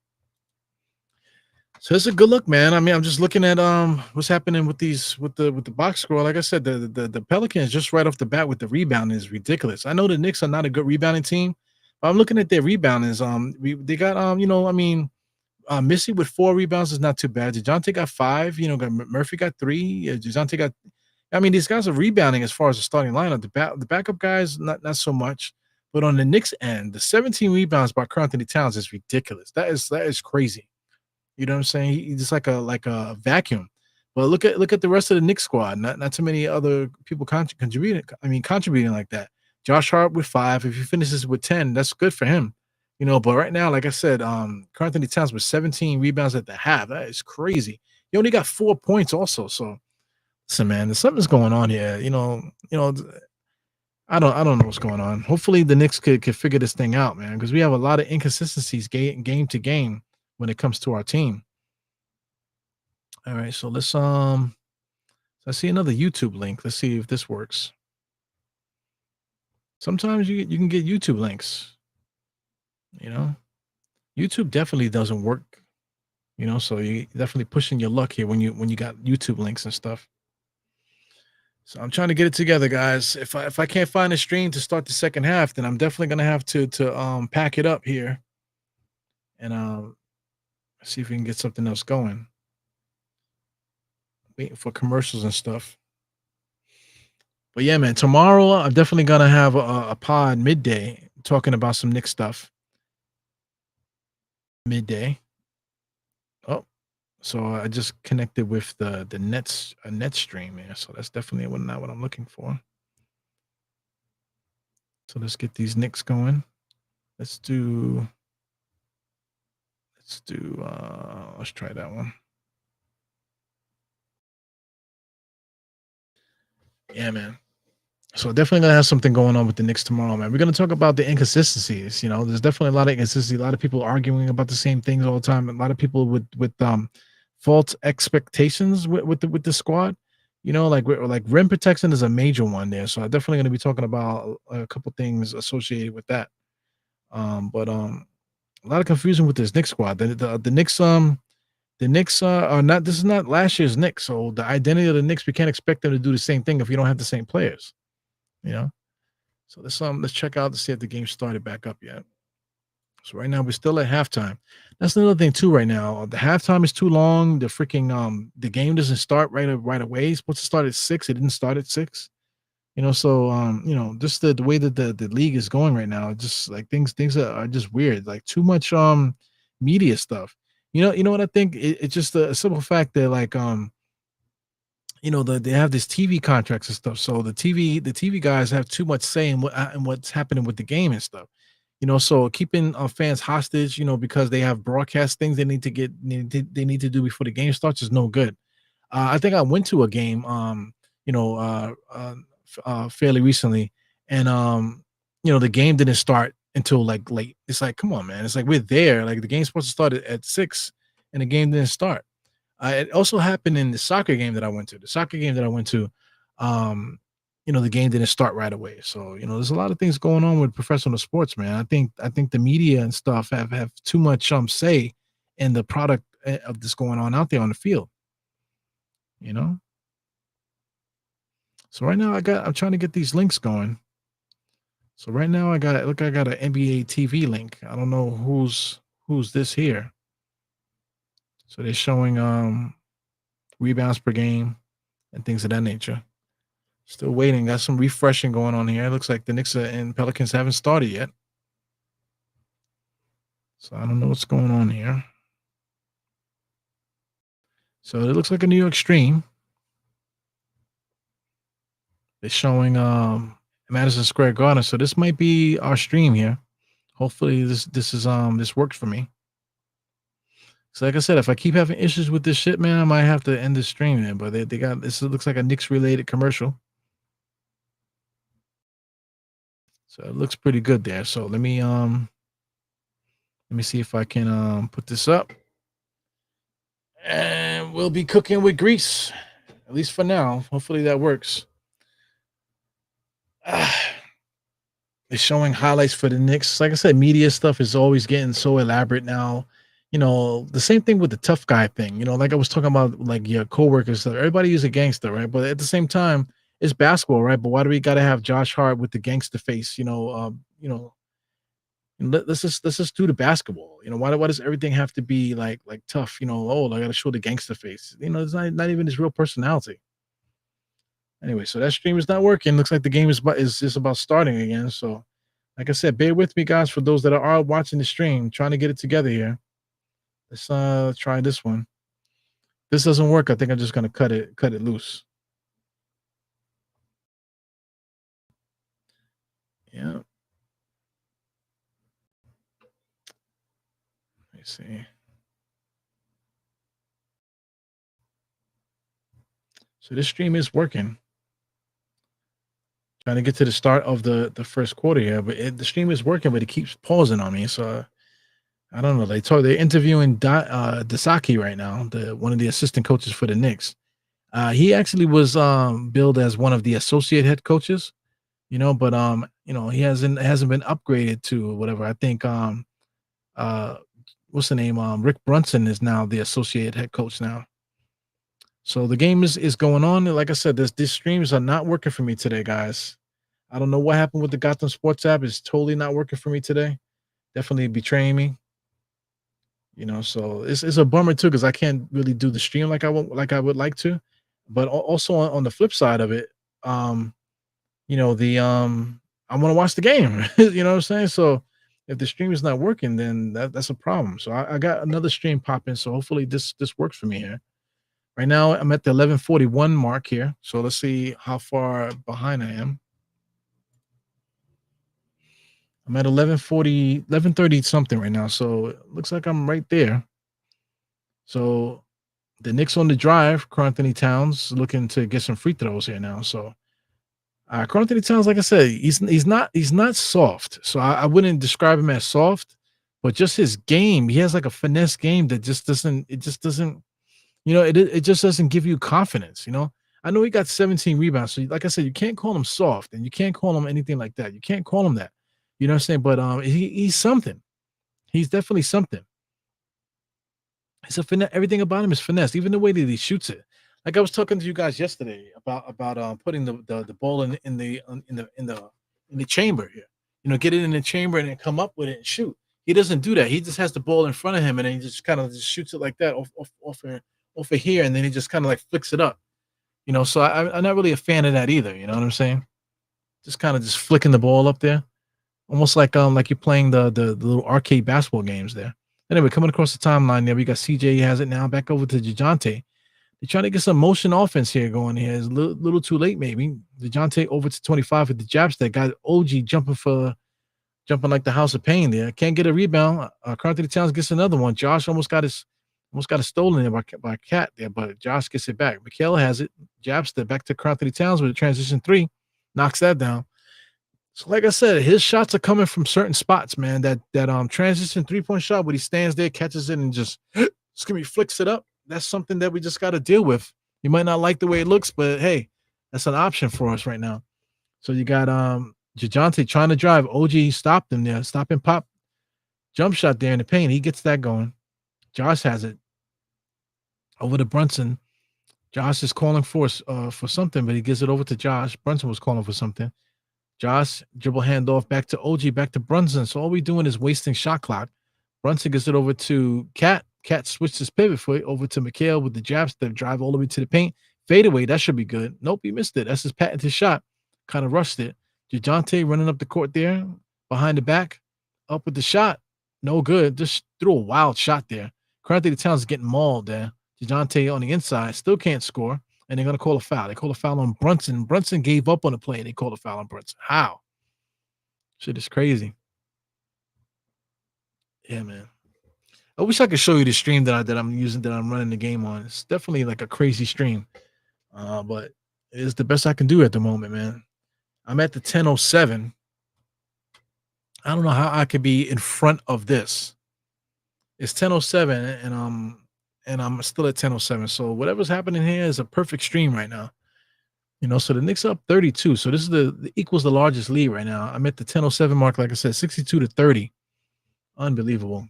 So it's a good look, man. I mean, I'm just looking at what's happening with the box score. Like I said, the Pelicans just right off the bat with the rebound is ridiculous. I know the Knicks are not a good rebounding team, but I'm looking at their reboundings. They got Missy with 4 rebounds is not too bad. DeJounte got 5. Murphy got 3. DeJounte got. I mean, these guys are rebounding as far as the starting lineup. The backup guys not so much. But on the Knicks end, the 17 rebounds by Karl Anthony Towns is ridiculous. That is crazy. You know what I'm saying? He's just like a vacuum. But look at the rest of the Knicks squad. Not too many other people contributing. I mean, contributing like that. Josh Hart with 5. If he finishes with 10, that's good for him. But right now, like I said, Karl Anthony Towns with 17 rebounds at the half. That is crazy. He only got 4 points also. So, listen, man, something's going on here. I don't know what's going on. Hopefully, the Knicks could figure this thing out, man, because we have a lot of inconsistencies game to game when it comes to our team. All right, so let's I see another YouTube link. Let's see if this works. Sometimes you can get YouTube links. YouTube definitely doesn't work. So you definitely pushing your luck here when you got YouTube links and stuff. So I'm trying to get it together, guys. If I can't find a stream to start the second half, then I'm definitely gonna have to pack it up here and see if we can get something else going. Waiting for commercials and stuff. But yeah, man, tomorrow I'm definitely gonna have a pod midday talking about some Knicks stuff. Midday. Oh, so I just connected with the Nets net stream here. So that's definitely not what I'm looking for. So let's get these Knicks going. Let's try that one. Yeah, man. So definitely gonna have something going on with the Knicks tomorrow, man. We're gonna talk about the inconsistencies. There's definitely a lot of inconsistency. A lot of people arguing about the same things all the time. A lot of people with false expectations with the squad. Like rim protection is a major one there. So I'm definitely gonna be talking about a couple things associated with that. But a lot of confusion with this Knicks squad. The Knicks are not. This is not last year's Knicks. So the identity of the Knicks, we can't expect them to do the same thing if you don't have the same players. You know. So let's check out to see if the game started back up yet. So right now we're still at halftime. That's another thing too. Right now, the halftime is too long. The game doesn't start right away. It's supposed to start at 6. It didn't start at 6. Just the way that the league is going right now, just like things are just weird. Like too much media stuff. You know what I think? It's just a simple fact that they have this TV contracts and stuff. So the TV guys have too much say in what's happening with the game and stuff. So keeping fans hostage, because they have broadcast things they need to do before the game starts is no good. I think I went to a game, fairly recently, and the game didn't start until like late. It's like, come on, man! It's like we're there. Like the game's supposed to start at 6, and the game didn't start. It also happened in the soccer game that I went to. The soccer game that I went to, the game didn't start right away. So there's a lot of things going on with professional sports, man. I think the media and stuff have too much say in the product of this going on out there on the field. You know. So right now I'm trying to get these links going. So right now I got an NBA TV link. I don't know who's this here. So they're showing rebounds per game and things of that nature. Still waiting. Got some refreshing going on here. It looks like the Knicks and Pelicans haven't started yet. So I don't know what's going on here. So it looks like a New York stream. It's showing Madison Square Garden. So this might be our stream here. Hopefully this works for me. So like I said, if I keep having issues with this shit, man, I might have to end the stream then. But they got this. It looks like a Knicks related commercial. So it looks pretty good there. So let me see if I can put this up. And we'll be cooking with grease, at least for now. Hopefully that works. It's showing highlights for the Knicks. Like I said, media stuff is always getting so elaborate now. The same thing with the tough guy thing. Like I was talking about, like your coworkers. Everybody is a gangster, right? But at the same time, it's basketball, right? But why do we got to have Josh Hart with the gangster face? Let's just do the basketball. Why does everything have to be like tough? Oh, I got to show the gangster face. It's not even his real personality. Anyway, so that stream is not working. Looks like the game is just about starting again. So, like I said, bear with me, guys. For those that are watching the stream, trying to get it together here. Let's try this one. This doesn't work. I think I'm just gonna cut it loose. Yeah. Let me see. So this stream is working. Trying to get to the start of the first quarter here, but the stream is working, but it keeps pausing on me. So I don't know. They're interviewing Dasaki right now, one of the assistant coaches for the Knicks. He actually was billed as one of the associate head coaches, but he hasn't been upgraded to whatever. I think uh what's the name? Rick Brunson is now the associate head coach now. So the game is going on. Like I said, these streams are not working for me today, guys. I don't know what happened with the Gotham Sports app. It's totally not working for me today. Definitely betraying me. So it's a bummer too, because I can't really do the stream like I would like to. But also on the flip side of it, I want to watch the game. You know what I'm saying? So if the stream is not working, then that's a problem. So I got another stream popping. So hopefully this works for me here. Right now I'm at the 11:41 mark here. So let's see how far behind I am. I'm at 11:40, 11:30 something right now. So it looks like I'm right there. So the Knicks on the drive. Anthony Towns looking to get some free throws here now. So Carl Anthony Towns, like I said, he's not soft. So I wouldn't describe him as soft, but just his game, he has like a finesse game that just doesn't, it just doesn't give you confidence. I know he got 17 rebounds. So like I said, you can't call him soft and you can't call him anything like that. You can't call him that. You know what I'm saying? But he's something. He's definitely something. It's a finesse. Everything about him is finesse, even the way that he shoots it. Like I was talking to you guys yesterday about putting the ball in the chamber here. Get it in the chamber and then come up with it and shoot. He doesn't do that. He just has the ball in front of him and then he just kind of just shoots it like that off of here, and then he just kind of like flicks it up. So I'm not really a fan of that either. You know what I'm saying? Just kind of just flicking the ball up there, almost like you're playing the little arcade basketball games there. Anyway, coming across the timeline there, we got CJ has it now. Back over to DeJounte. They're trying to get some motion offense here going here. It's a little too late, maybe. DeJounte over to 25 with the jab step. Got OG jumping like the house of pain there. Can't get a rebound. Carl Anthony Towns gets another one. Josh almost got it stolen there by Cat there, but Josh gets it back. Mikhail has it. Jab step back to Carl Anthony Towns with a transition three. Knocks that down. So like I said, his shots are coming from certain spots, man. That transition 3-point shot where he stands there, catches it, and just flicks it up. That's something that we just got to deal with. You might not like the way it looks, but hey, that's an option for us right now. So you got DeJounte trying to drive. OG stopped him there. Stop and pop. Jump shot there in the paint. He gets that going. Josh has it. Over to Brunson. Josh is calling for something, but he gives it over to Josh. Brunson was calling for something. Josh, dribble handoff back to OG, back to Brunson. So all we doing is wasting shot clock. Brunson gets it over to Cat. Cat switches his pivot foot over to Mikhail with the jab step, drive all the way to the paint. Fade away, that should be good. Nope, he missed it. That's his patented shot. Kind of rushed it. DeJounte running up the court there, behind the back, up with the shot. No good. Just threw a wild shot there. Currently, the Towns is getting mauled there. DeJounte on the inside, still can't score. And they're going to call a foul. They call a foul on Brunson. Brunson gave up on the play, and they called a foul on Brunson. How? Shit is crazy. Yeah, man. I wish I could show you the stream that I'm using, that I'm running the game on. It's definitely like a crazy stream, but it's the best I can do at the moment, man. I'm at the 10:07. I don't know how I could be in front of this. It's 10:07, and I'm still at 10:07. So whatever's happening here is a perfect stream right now. So the Knicks up 32. So this is the equals the largest lead right now. I'm at the 10:07 mark, like I said, 62-30. Unbelievable.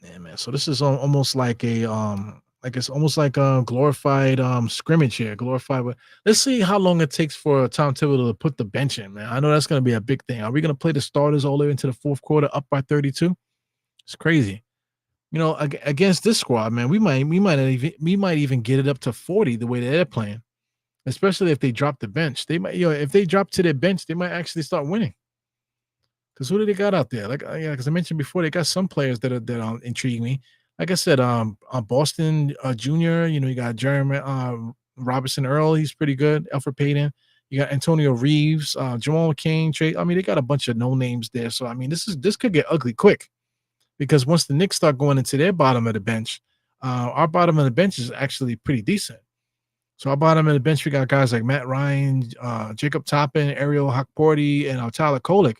Yeah, man. So this is almost like it's almost like a glorified scrimmage here. Glorified. Let's see how long it takes for Tom Thibodeau to put the bench in, man. I know that's going to be a big thing. Are we going to play the starters all the way into the fourth quarter, up by 32? It's crazy. Against this squad, man, we might even get it up to 40 the way they're playing. Especially if they drop the bench, they might. If they drop to their bench, they might actually start winning. Because who do they got out there? Like, because I mentioned before, they got some players that intrigue me. Like I said, Boston Jr. You got Jeremy Robertson Earl. He's pretty good. Elfrid Payton. You got Antonio Reeves, Jamal McCain, Trey. I mean, they got a bunch of no names there. So I mean, this could get ugly quick, because once the Knicks start going into their bottom of the bench, our bottom of the bench is actually pretty decent. So our bottom of the bench, we got guys like Matt Ryan, Jacob Toppin, Ariel Hakporti, and Tyler Kolek.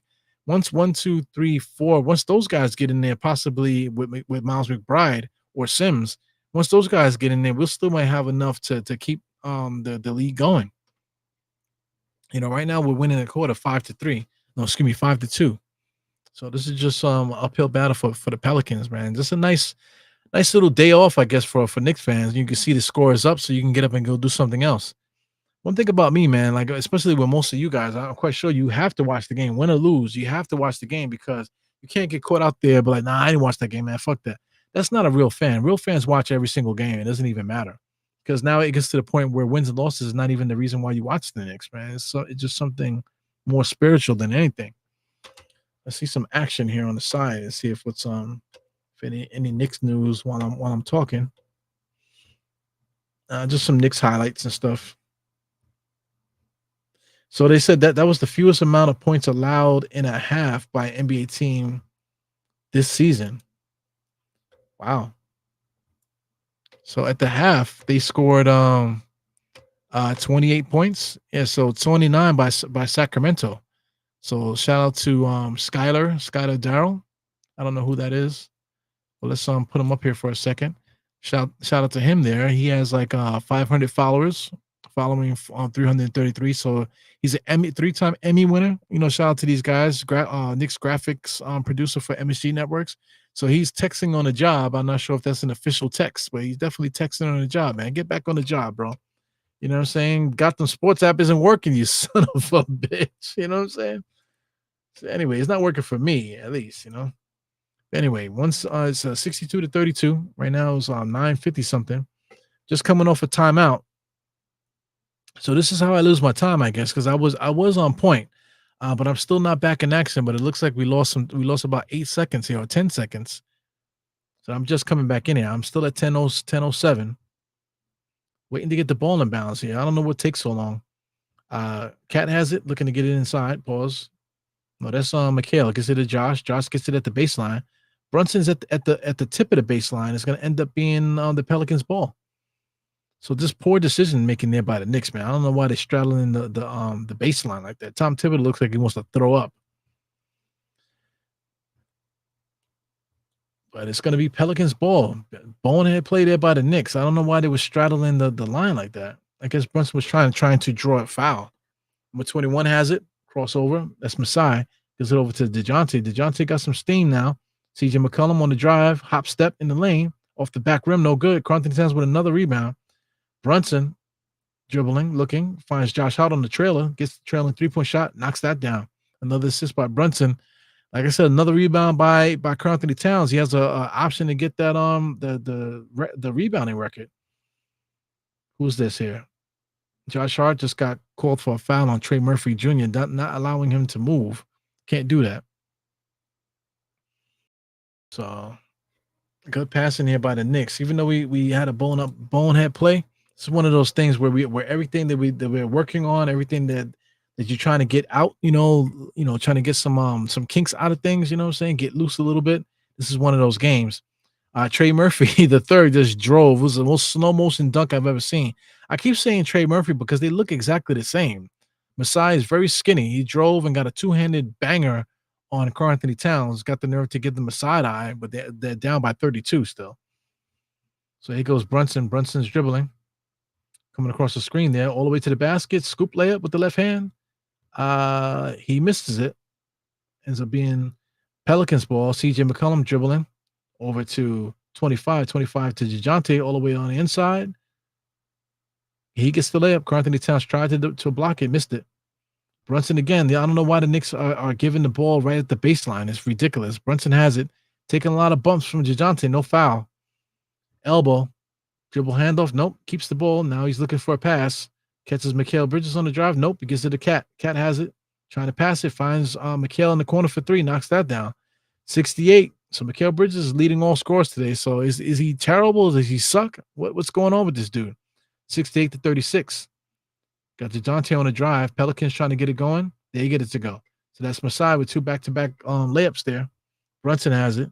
Once 1, 2, 3, 4, once those guys get in there, possibly with Miles McBride or Sims, once those guys get in there, we'll still might have enough to keep the league going. Right now we're winning a quarter 5-3. No, excuse me, 5-2. So this is just uphill battle for the Pelicans, man. Just a nice little day off, I guess, for Knicks fans. You can see the score is up, so you can get up and go do something else. One thing about me, man, like especially with most of you guys, I'm quite sure you have to watch the game, win or lose. You have to watch the game, because you can't get caught out there, but like, nah, I didn't watch that game, man. Fuck that. That's not a real fan. Real fans watch every single game. It doesn't even matter, because now it gets to the point where wins and losses is not even the reason why you watch the Knicks, man. It's just something more spiritual than anything. Let's see some action here on the side and see if any Knicks news while I'm talking. Just some Knicks highlights and stuff. So they said that was the fewest amount of points allowed in a half by an NBA team this season. Wow. So at the half, they scored 28 points. Yeah, so 29 by Sacramento. So shout out to Skylar Darrell. I don't know who that is. Well, let's put him up here for a second. Shout out to him there. He has like 500 followers following on 333. So he's an Emmy three-time Emmy winner. Shout out to these guys. Nick's graphics producer for MSG Networks. So he's texting on a job. I'm not sure if that's an official text, but he's definitely texting on a job, man. Get back on the job, bro. You know what I'm saying? Gotham Sports app isn't working, you son of a bitch. You know what I'm saying? So anyway, it's not working for me, at least. Anyway, once it's 62-32. Right now it's 9:50 something. Just coming off a timeout. So this is how I lose my time, I guess, because I was on point, but I'm still not back in action. But it looks like we lost about 8 seconds here, or 10 seconds. So I'm just coming back in here. I'm still at 10:07, waiting to get the ball in balance here. I don't know what takes so long. Cat has it, looking to get it inside. Pause. No, that's Mikhail. Gets it to Josh. Josh gets it at the baseline. Brunson's at the tip of the baseline. It's going to end up being the Pelicans' ball. So just poor decision making there by the Knicks, man. I don't know why they're straddling the baseline like that. Tom Thibodeau looks like he wants to throw up. But it's going to be Pelicans' ball. Bonehead play there by the Knicks. I don't know why they were straddling the line like that. I guess Brunson was trying to draw a foul. Number 21 has it. Crossover. That's Masai. Gives it over to DeJounte. DeJounte got some steam now. CJ McCollum on the drive. Hop step in the lane. Off the back rim. No good. Carlton Towns with another rebound. Brunson dribbling, looking. Finds Josh Hart on the trailer. Gets the trailing three-point shot. Knocks that down. Another assist by Brunson. Like I said, another rebound by Carlton Towns. He has a option to get that the rebounding record. Who's this here? Josh Hart just got called for a foul on Trey Murphy Jr., not allowing him to move. Can't do that. So good passing here by the Knicks. Even though we had a bonehead play, it's one of those things where everything that we're working on, everything that you're trying to get out, trying to get some kinks out of things, you know what I'm saying? Get loose a little bit. This is one of those games. Trey Murphy, the third, just drove. It was the most slow motion dunk I've ever seen. I keep saying Trey Murphy because they look exactly the same. Masai is very skinny. He drove and got a two-handed banger on Karl Anthony Towns. Got the nerve to give them a side eye, but they're down by 32 still. So here goes Brunson. Brunson's dribbling. Coming across the screen there, all the way to the basket. Scoop layup with the left hand. He misses it. Ends up being Pelicans ball. CJ McCollum dribbling over to 25 to DeJounte all the way on the inside. He gets the layup. Karl Anthony Towns tried to block it, missed it. Brunson again. I don't know why the Knicks are giving the ball right at the baseline. It's ridiculous. Brunson has it. Taking a lot of bumps from DeJounte. No foul. Elbow. Dribble handoff. Nope. Keeps the ball. Now he's looking for a pass. Catches Mikal Bridges on the drive. Nope. He gives it to Cat. Cat has it. Trying to pass it. Finds Mikal in the corner for three. Knocks that down. 68. So Mikal Bridges is leading all scores today. So is he terrible? Does he suck? What's going on with this dude? 68-36. Got DeJounte on the drive. Pelicans trying to get it going. They get it to go. So that's Masai with two back-to-back layups there. Brunson has it.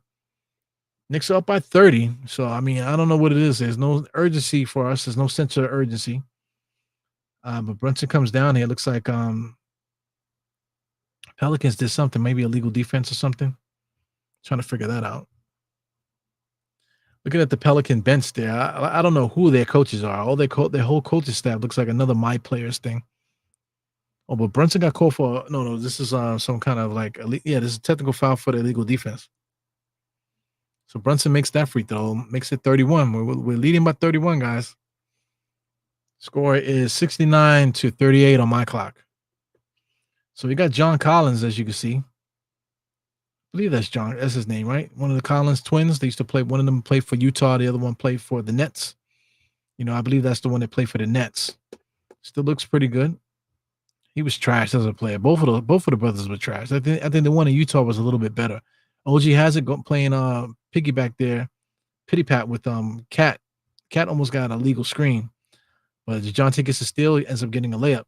Knicks are up by 30. So, I mean, I don't know what it is. There's no urgency for us. There's no sense of urgency. But Brunson comes down here. It looks like Pelicans did something, maybe illegal defense or something. Trying to figure that out. Looking at the Pelican bench there, I don't know who their coaches are. All their whole coaching staff looks like another My Players thing. Oh, but Brunson got called for no. This is some kind of like this is a technical foul for the illegal defense. So Brunson makes that free throw, makes it 31. We're leading by 31, guys. Score is 69-38 on my clock. So we got John Collins, as you can see. I believe that's John. That's his name, right? One of the Collins twins. They used to play. One of them played for Utah. The other one played for the Nets. I believe that's the one that played for the Nets. Still looks pretty good. He was trash as a player. Both of the brothers were trash. I think the one in Utah was a little bit better. OG has it playing piggyback there, pity pat with Cat. Cat almost got a legal screen, but DeJounte gets a steal. He ends up getting a layup.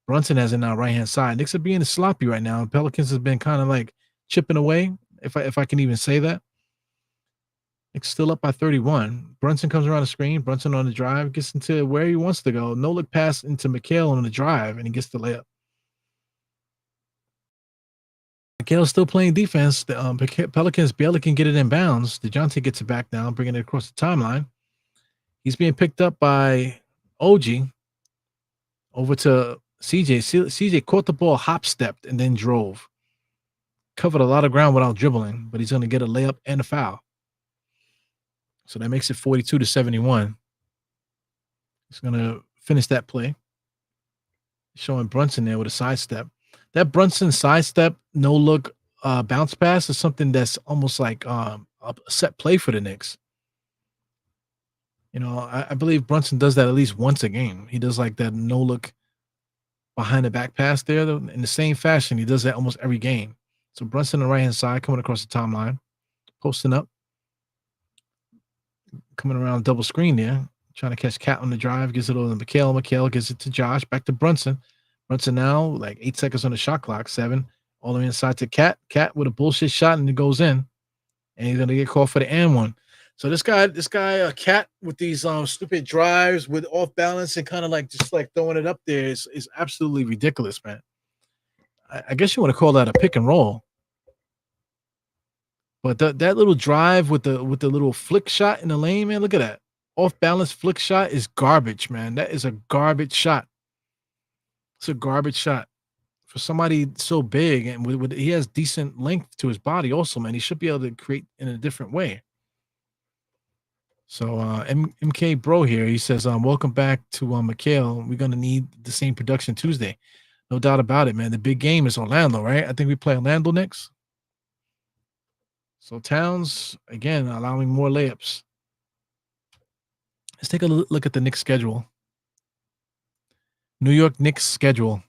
Brunson has it now right hand side. Knicks are being sloppy right now. Pelicans has been kind of like chipping away, if I can even say that. It's still up by 31. Brunson comes around the screen. Brunson on the drive, gets into where he wants to go. No look pass into McHale on the drive, and he gets the layup. McHale's still playing defense. The Pelicans barely can get it in bounds. DeJounte gets it back down, bringing it across the timeline. He's being picked up by OG over to CJ. CJ caught the ball, hop stepped, and then drove. Covered a lot of ground without dribbling, but he's going to get a layup and a foul. So that makes it 42-71. He's going to finish that play. Showing Brunson there with a sidestep. That Brunson sidestep, no look bounce pass is something that's almost like a set play for the Knicks. You know, I believe Brunson does that at least once a game. He does like that no look behind the back pass there. In the same fashion, he does that almost every game. So Brunson on the right-hand side coming across the timeline, posting up, coming around double screen there, trying to catch Cat on the drive, gives it over to McHale. McHale gives it to Josh, back to Brunson. Brunson now, like 8 seconds on the shot clock, 7, all the way inside to Cat. Cat with a bullshit shot, and it goes in. And he's going to get called for the and one. So this guy, Cat with these stupid drives with off balance and kind of like just like throwing it up there is absolutely ridiculous, man. I guess you want to call that a pick and roll. But that little drive with the little flick shot in the lane, man, look at that. Off balance flick shot is garbage, man. That is a garbage shot. It's a garbage shot for somebody so big, and he has decent length to his body also, man. He should be able to create in a different way. So MK Bro here, he says, welcome back to McHale. We're going to need the same production Tuesday. No doubt about it, man. The big game is Orlando, right? I think we play Orlando next. So Towns, again, allowing more layups. Let's take a look at the Knicks schedule. New York Knicks schedule.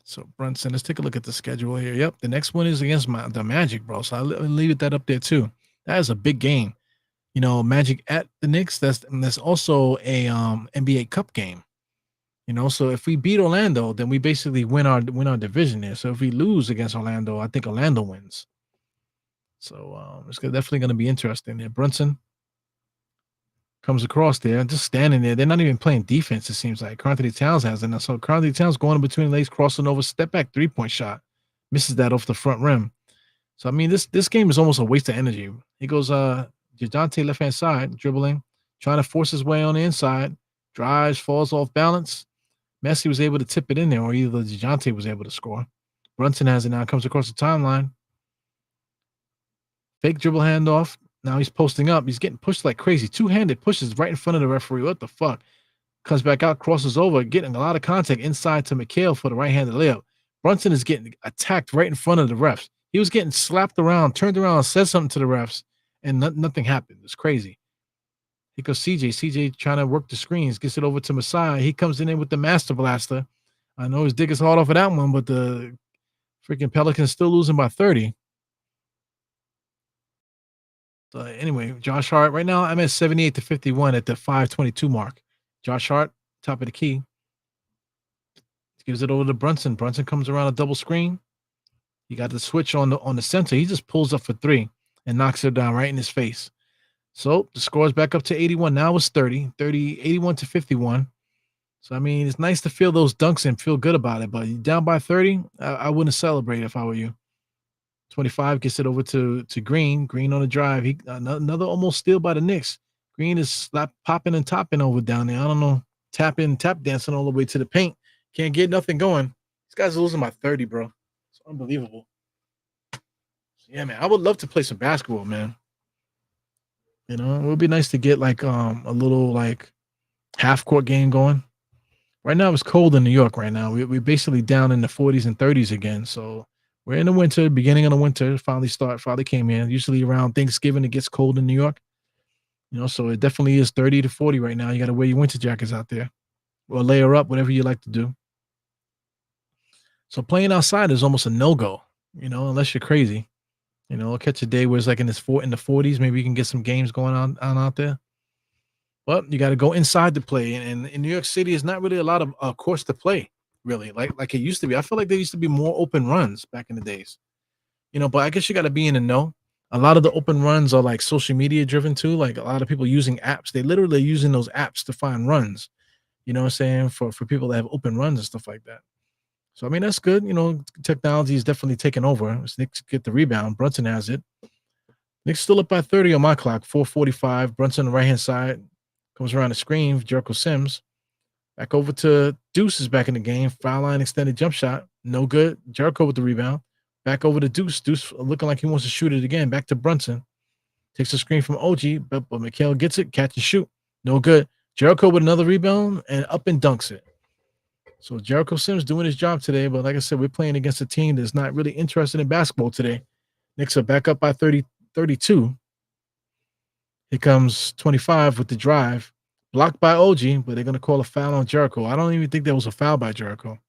So Brunson, let's take a look at the schedule here. Yep, the next one is against the Magic, bro. So I'll leave that up there too. That is a big game. You know, Magic at the Knicks. That's also a NBA Cup game. You know, so if we beat Orlando, then we basically win our division there. So if we lose against Orlando, I think Orlando wins. So it's definitely going to be interesting there. Brunson comes across there, just standing there. They're not even playing defense, it seems like. Karl-Anthony Towns has it. So Karl-Anthony Towns going in between the legs, crossing over, step back, 3-point shot. Misses that off the front rim. So, I mean, this game is almost a waste of energy. He goes, DeJounte left-hand side, dribbling, trying to force his way on the inside, drives, falls off balance. Messi was able to tip it in there, or either DeJounte was able to score. Brunson has it now, comes across the timeline. Fake dribble handoff. Now he's posting up. He's getting pushed like crazy. Two-handed pushes right in front of the referee. What the fuck? Comes back out, crosses over, getting a lot of contact inside to McHale for the right-handed layup. Brunson is getting attacked right in front of the refs. He was getting slapped around, turned around, said something to the refs, and nothing happened. It's crazy. Here goes CJ. CJ trying to work the screens, gets it over to Masai. He comes in with the Master Blaster. I know his dick is hard off of that one, but the freaking Pelicans still losing by 30. So anyway, Josh Hart. Right now, I'm at 78-51 at the 5:22 mark. Josh Hart, top of the key. Gives it over to Brunson. Brunson comes around a double screen. He got the switch on the center. He just pulls up for 3 and knocks it down right in his face. So the score is back up to 81. Now it's 81-51. So, I mean, it's nice to feel those dunks and feel good about it. But you're down by 30, I wouldn't celebrate if I were you. 25 gets it over to Green. Green on the drive. Another almost steal by the Knicks. Green is popping and topping over down there. I don't know. Tap dancing all the way to the paint. Can't get nothing going. These guys are losing by 30, bro. It's unbelievable. So, yeah, man. I would love to play some basketball, man. You know, it would be nice to get like a little like half-court game going. Right now, it's cold in New York right now. We're basically down in the 40s and 30s again. So we're in the winter, beginning of the winter. Finally came in. Usually around Thanksgiving, it gets cold in New York. You know, so it definitely is 30 to 40 right now. You got to wear your winter jackets out there or layer up, whatever you like to do. So playing outside is almost a no-go, you know, unless you're crazy. You know, catch a day where it's like in the 40s. Maybe you can get some games going on out there. But you got to go inside to play. And in New York City, it's not really a lot of course to play, really, like it used to be. I feel like there used to be more open runs back in the days. You know, but I guess you got to be in the know. A lot of the open runs are like social media driven too. Like a lot of people using apps. They literally are using those apps to find runs. You know what I'm saying? For people that have open runs and stuff like that. So I mean that's good. You know, technology is definitely taking over. As Knicks get the rebound. Brunson has it. Knicks still up by 30 on my clock. 4:45. Brunson on the right hand side comes around the screen. Jericho Sims back over to Deuce is back in the game. Foul line extended jump shot. No good. Jericho with the rebound. Back over to Deuce. Deuce looking like he wants to shoot it again. Back to Brunson. Takes a screen from OG, but Mikhail gets it. Catch and shoot. No good. Jericho with another rebound and up and dunks it. So Jericho Sims doing his job today. But like I said, we're playing against a team that's not really interested in basketball today. Knicks are back up by 32. Here comes 25 with the drive. Blocked by OG, but they're going to call a foul on Jericho. I don't even think there was a foul by Jericho.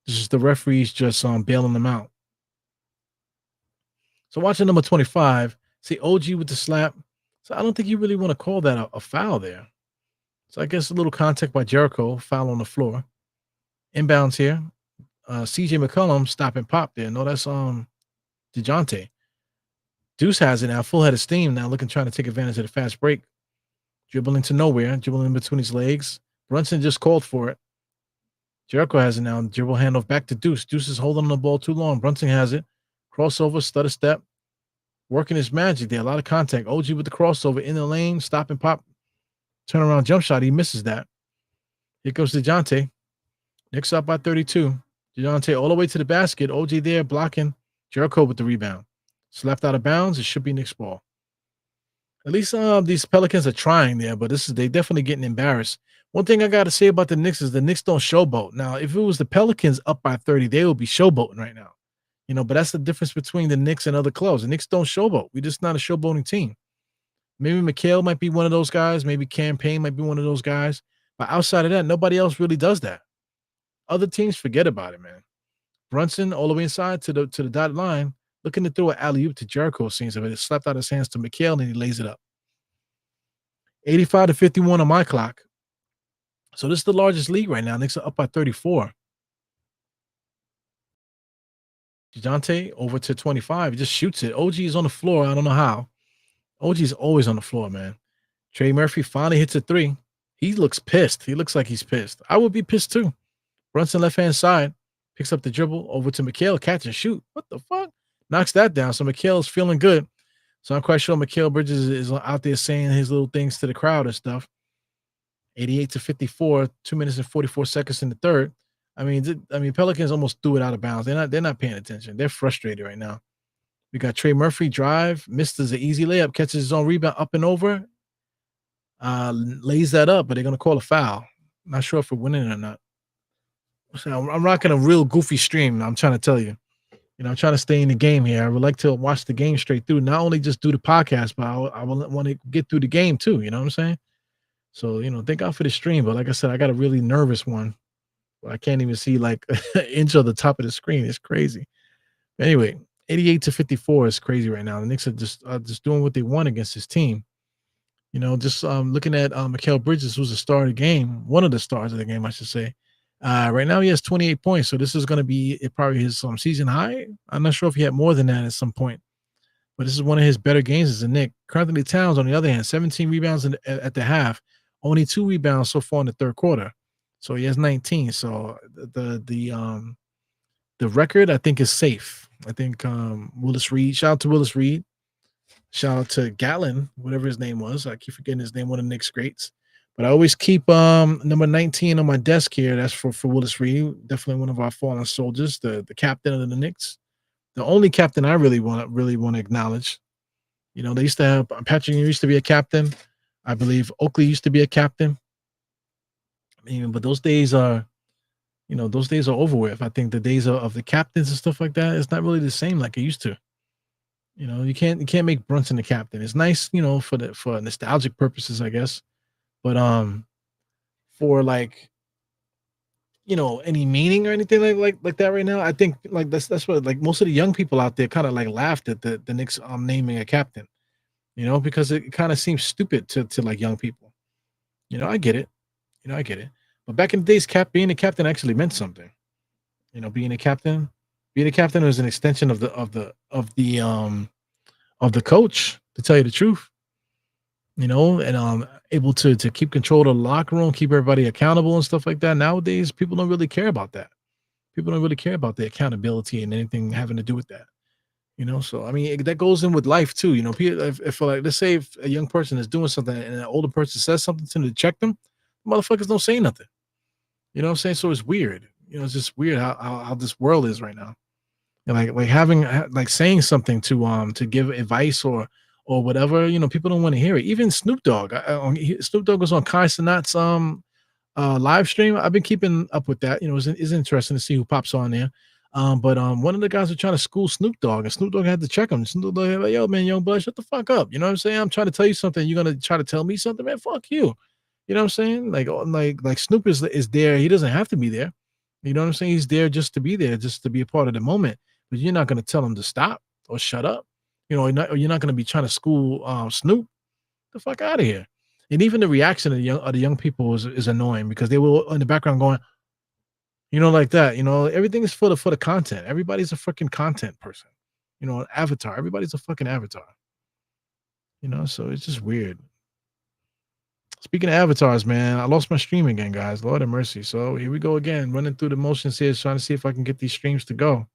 This is the referees just bailing them out. So watching number 25, see OG with the slap. So I don't think you really want to call that a foul there. So I guess a little contact by Jericho, foul on the floor. Inbounds here. CJ McCollum stop and pop there. No, that's DeJounte. Deuce has it now, full head of steam now, trying to take advantage of the fast break. Dribbling to nowhere, dribbling in between his legs. Brunson just called for it. Jericho has it now. Dribble handoff back to Deuce. Deuce is holding on the ball too long. Brunson has it. Crossover, stutter step. Working his magic there. A lot of contact. OG with the crossover in the lane. Stop and pop. Turn around jump shot. He misses that. Here goes DeJounte. Knicks up by 32. DeJounte all the way to the basket. OG there blocking. Jericho with the rebound. Slapped out of bounds. It should be Knicks ball. At least these Pelicans are trying there, but they definitely getting embarrassed. One thing I got to say about the Knicks is the Knicks don't showboat. Now, if it was the Pelicans up by 30, they would be showboating right now. You know, but that's the difference between the Knicks and other clubs. The Knicks don't showboat. We're just not a showboating team. Maybe Mikhail might be one of those guys. Maybe Campaign might be one of those guys. But outside of that, nobody else really does that. Other teams forget about it, man. Brunson all the way inside to the dotted line, looking to throw an alley-oop to Jericho, seems of it. It slapped out his hands to Mikhail, and he lays it up. 85-51 on my clock. So this is the largest lead right now. Knicks are up by 34. DeJounte over to 25. He just shoots it. OG is on the floor. I don't know how. OG is always on the floor, man. Trey Murphy finally hits a three. He looks pissed. He looks like he's pissed. I would be pissed too. Brunson left-hand side. Picks up the dribble over to Mikhail. Catch and shoot. What the fuck? Knocks that down. So Mikhail's feeling good. So I'm quite sure Mikhail Bridges is out there saying his little things to the crowd and stuff. 88-54, 2 minutes and 44 seconds in the third. I mean, Pelicans almost threw it out of bounds. They're not paying attention. They're frustrated right now. We got Trey Murphy drive, misses an easy layup, catches his own rebound up and over, lays that up, but they're gonna call a foul. Not sure if we're winning or not. So I'm rocking a real goofy stream. I'm trying to tell you. You know, I'm trying to stay in the game here. I would like to watch the game straight through, not only just do the podcast, but I want to get through the game too. You know what I'm saying? So, you know, thank God for the stream. But like I said, I got a really nervous one. I can't even see like an inch of the top of the screen. It's crazy. Anyway, 88-54 is crazy right now. The Knicks are just doing what they want against this team. You know, just looking at Mikal Bridges, who's the star of the game, one of the stars of the game, I should say. Right now, he has 28 points, so this is going to be probably his season high. I'm not sure if he had more than that at some point, but this is one of his better games as a Knick. Currently, Towns, on the other hand, 17 rebounds at the half, only 2 rebounds so far in the third quarter. So he has 19. So the record, I think, is safe. I think Willis Reed, shout out to Willis Reed. Shout out to Gatlin, whatever his name was. I keep forgetting his name, one of the Knicks greats. But I always keep number 19 on my desk here. That's for Willis Reed, definitely one of our fallen soldiers, the captain of the Knicks, the only captain I really want to acknowledge. You know, they used to have Patrick used to be a captain. I believe Oakley used to be a captain. I mean, but those days are, you know, those days are over with. I think the days of the captains and stuff like that, it's not really the same like it used to. You know, you can't make Brunson the captain. It's nice, you know, for nostalgic purposes, I guess. But for like, you know, any meaning or anything like that right now, I think like that's what like most of the young people out there kind of like laughed at the Knicks naming a captain, you know, because it kind of seems stupid to like young people. You know, I get it. You know, I get it. But back in the days, being a captain actually meant something. You know, being a captain was an extension of the of the coach, to tell you the truth. And able to keep control of the locker room, keep everybody accountable and stuff like that. Nowadays, people don't really care about that. People don't really care about the accountability and anything having to do with that. So I mean that goes in with life too. People, if like let's say if a young person is doing something and an older person says something to them to check them, motherfuckers don't say nothing. You know what I'm saying? So it's weird. It's just weird how this world is right now. And like having like saying something to give advice or whatever. People don't want to hear it. Even Snoop Dogg. Snoop Dogg was on Kai Cenat's live stream. I've been keeping up with that. It's interesting to see who pops on there. But one of the guys was trying to school Snoop Dogg, and Snoop Dogg had to check him. Snoop Dogg was like, "Yo, man, young blood, shut the fuck up." You know what I'm saying? I'm trying to tell you something. You're gonna try to tell me something, man. Fuck you. You know what I'm saying? Like Snoop is there. He doesn't have to be there. You know what I'm saying? He's there just to be there, just to be a part of the moment. But you're not gonna tell him to stop or shut up. You're not gonna be trying to school Snoop. The fuck out of here. And even the reaction of the young people is annoying because they were in the background going, like that. Everything is for the content. Everybody's a freaking content person. An avatar. Everybody's a fucking avatar. So it's just weird. Speaking of avatars, man, I lost my stream again, guys. Lord have mercy. So here we go again, running through the motions here, trying to see if I can get these streams to go.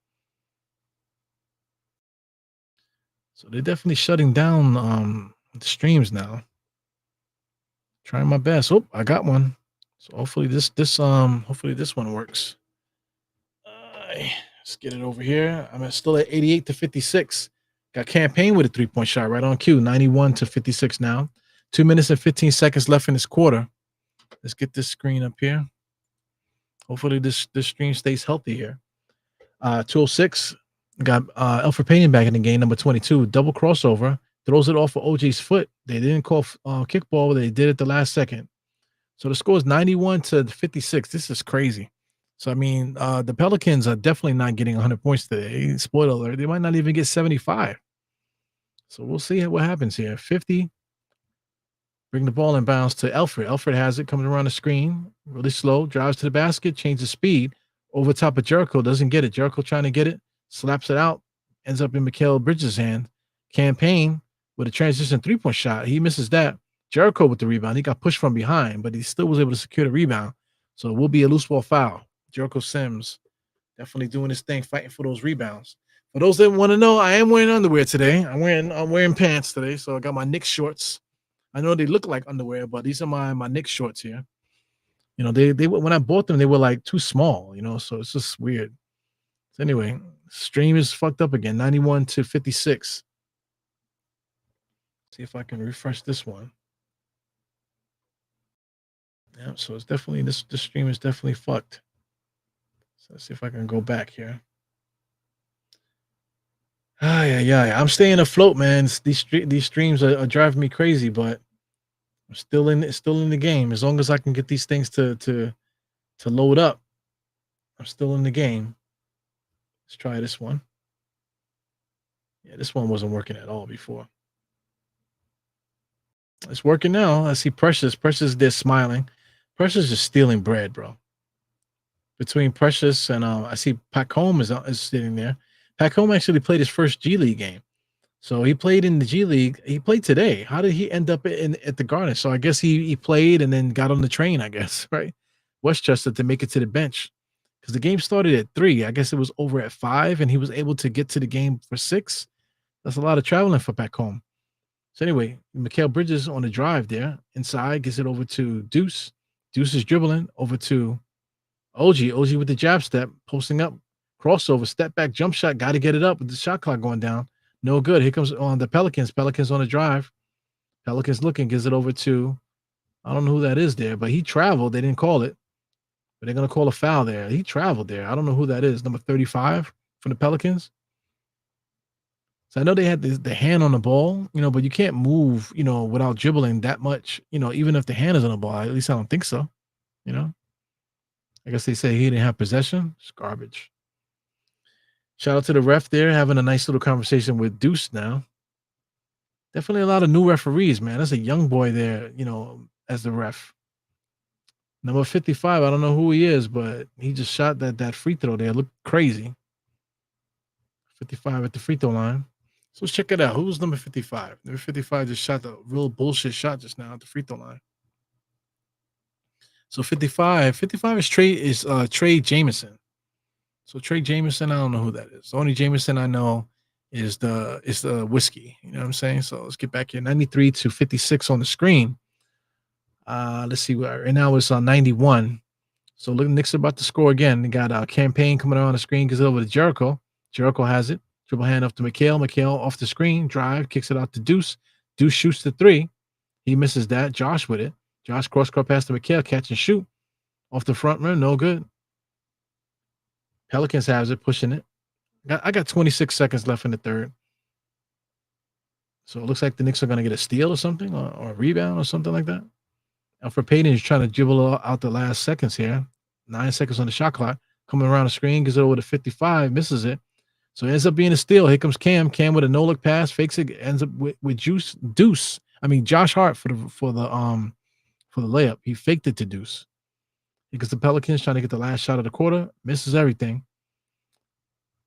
So they're definitely shutting down the streams now. Trying my best. Oh, I got one. So hopefully this one works. Let's get it over here. I'm still at 88 to 56. Got Campaign with a 3-point shot right on cue. 91 to 56 now. 2 minutes and 15 seconds left in this quarter. Let's get this screen up here. Hopefully this stream stays healthy here. 206. Got Elfrid Payton back in the game, number 22. Double crossover. Throws it off of OJ's foot. They didn't call kickball, but they did it the last second. So the score is 91 to 56. This is crazy. So, I mean, the Pelicans are definitely not getting 100 points today. Spoiler alert. They might not even get 75. So we'll see what happens here. 50. Bring the ball in bounds to Elfrid. Elfrid has it coming around the screen. Really slow. Drives to the basket. Changes speed. Over top of Jericho. Doesn't get it. Jericho trying to get it. Slaps it out. Ends up in Mikal Bridges' hand. Campaign with a transition 3-point shot. He misses that. Jericho with the rebound. He got pushed from behind, but he still was able to secure the rebound. So it will be a loose ball foul. Jericho Sims definitely doing his thing, fighting for those rebounds. For those that want to know, I am wearing underwear today. I'm wearing pants today. So I got my Knicks shorts. I know they look like underwear, but these are my Knicks shorts here. They when I bought them, they were like too small, so it's just weird. So anyway, stream is fucked up again, 91 to 56. See if I can refresh this one. Yeah, so it's definitely this stream is definitely fucked. So let's see if I can go back here. Yeah. I'm staying afloat, man. These streams are driving me crazy, but I'm still in the game. As long as I can get these things to load up, I'm still in the game. Let's try this one. Yeah, this one wasn't working at all before. It's working now. I see Precious. Precious there smiling. Precious is stealing bread, bro. Between Precious and I see Pacome is sitting there. Pacome actually played his first G League game. So he played in the G League. He played today. How did he end up at the Garden? So I guess he played and then got on the train, I guess, right? Westchester to make it to the bench. Because the game started at 3. I guess it was over at 5, and he was able to get to the game for 6. That's a lot of traveling for Pacome. So anyway, Mikal Bridges on the drive there. Inside, gets it over to Deuce. Deuce is dribbling over to OG. OG with the jab step, posting up. Crossover, step back, jump shot. Got to get it up with the shot clock going down. No good. Here comes on the Pelicans. Pelicans on the drive. Pelicans looking, gives it over to, I don't know who that is there, but he traveled. They didn't call it, but they're going to call a foul there. He traveled there. I don't know who that is. Number 35 from the Pelicans. So I know they had the hand on the ball, but you can't move, without dribbling that much, even if the hand is on the ball. At least I don't think so, I guess they say he didn't have possession. It's garbage. Shout out to the ref there, having a nice little conversation with Deuce now. Definitely a lot of new referees, man. That's a young boy there, as the ref. Number 55, I don't know who he is, but he just shot that free throw there. Looked crazy. 55 at the free throw line. So let's check it out. Who was number 55? Number 55 just shot the real bullshit shot just now at the free throw line. So 55 is Trey Jameson. So Trey Jameson, I don't know who that is. The only Jameson I know is the whiskey. You know what I'm saying? So let's get back here. 93 to 56 on the screen. Let's see where right now it's on 91. So look, Knicks are about to score again. They got a campaign coming around the screen, gives it over to Jericho. Jericho has it. Dribble hand off to McHale. McHale off the screen, drive, kicks it out to Deuce. Deuce shoots the three. He misses that. Josh with it. Josh cross court pass to McHale, catch and shoot. Off the front rim, no good. Pelicans has it, pushing it. I got 26 seconds left in the third. So it looks like the Knicks are going to get a steal or something, or a rebound or something like that. Elfrid Payton is trying to dribble out the last seconds here. 9 seconds on the shot clock. Coming around the screen, gives it over to 55, misses it. So it ends up being a steal. Here comes Cam. Cam with a no-look pass, fakes it, ends up with Josh Hart for the layup. He faked it to Deuce. Because the Pelicans trying to get the last shot of the quarter, misses everything.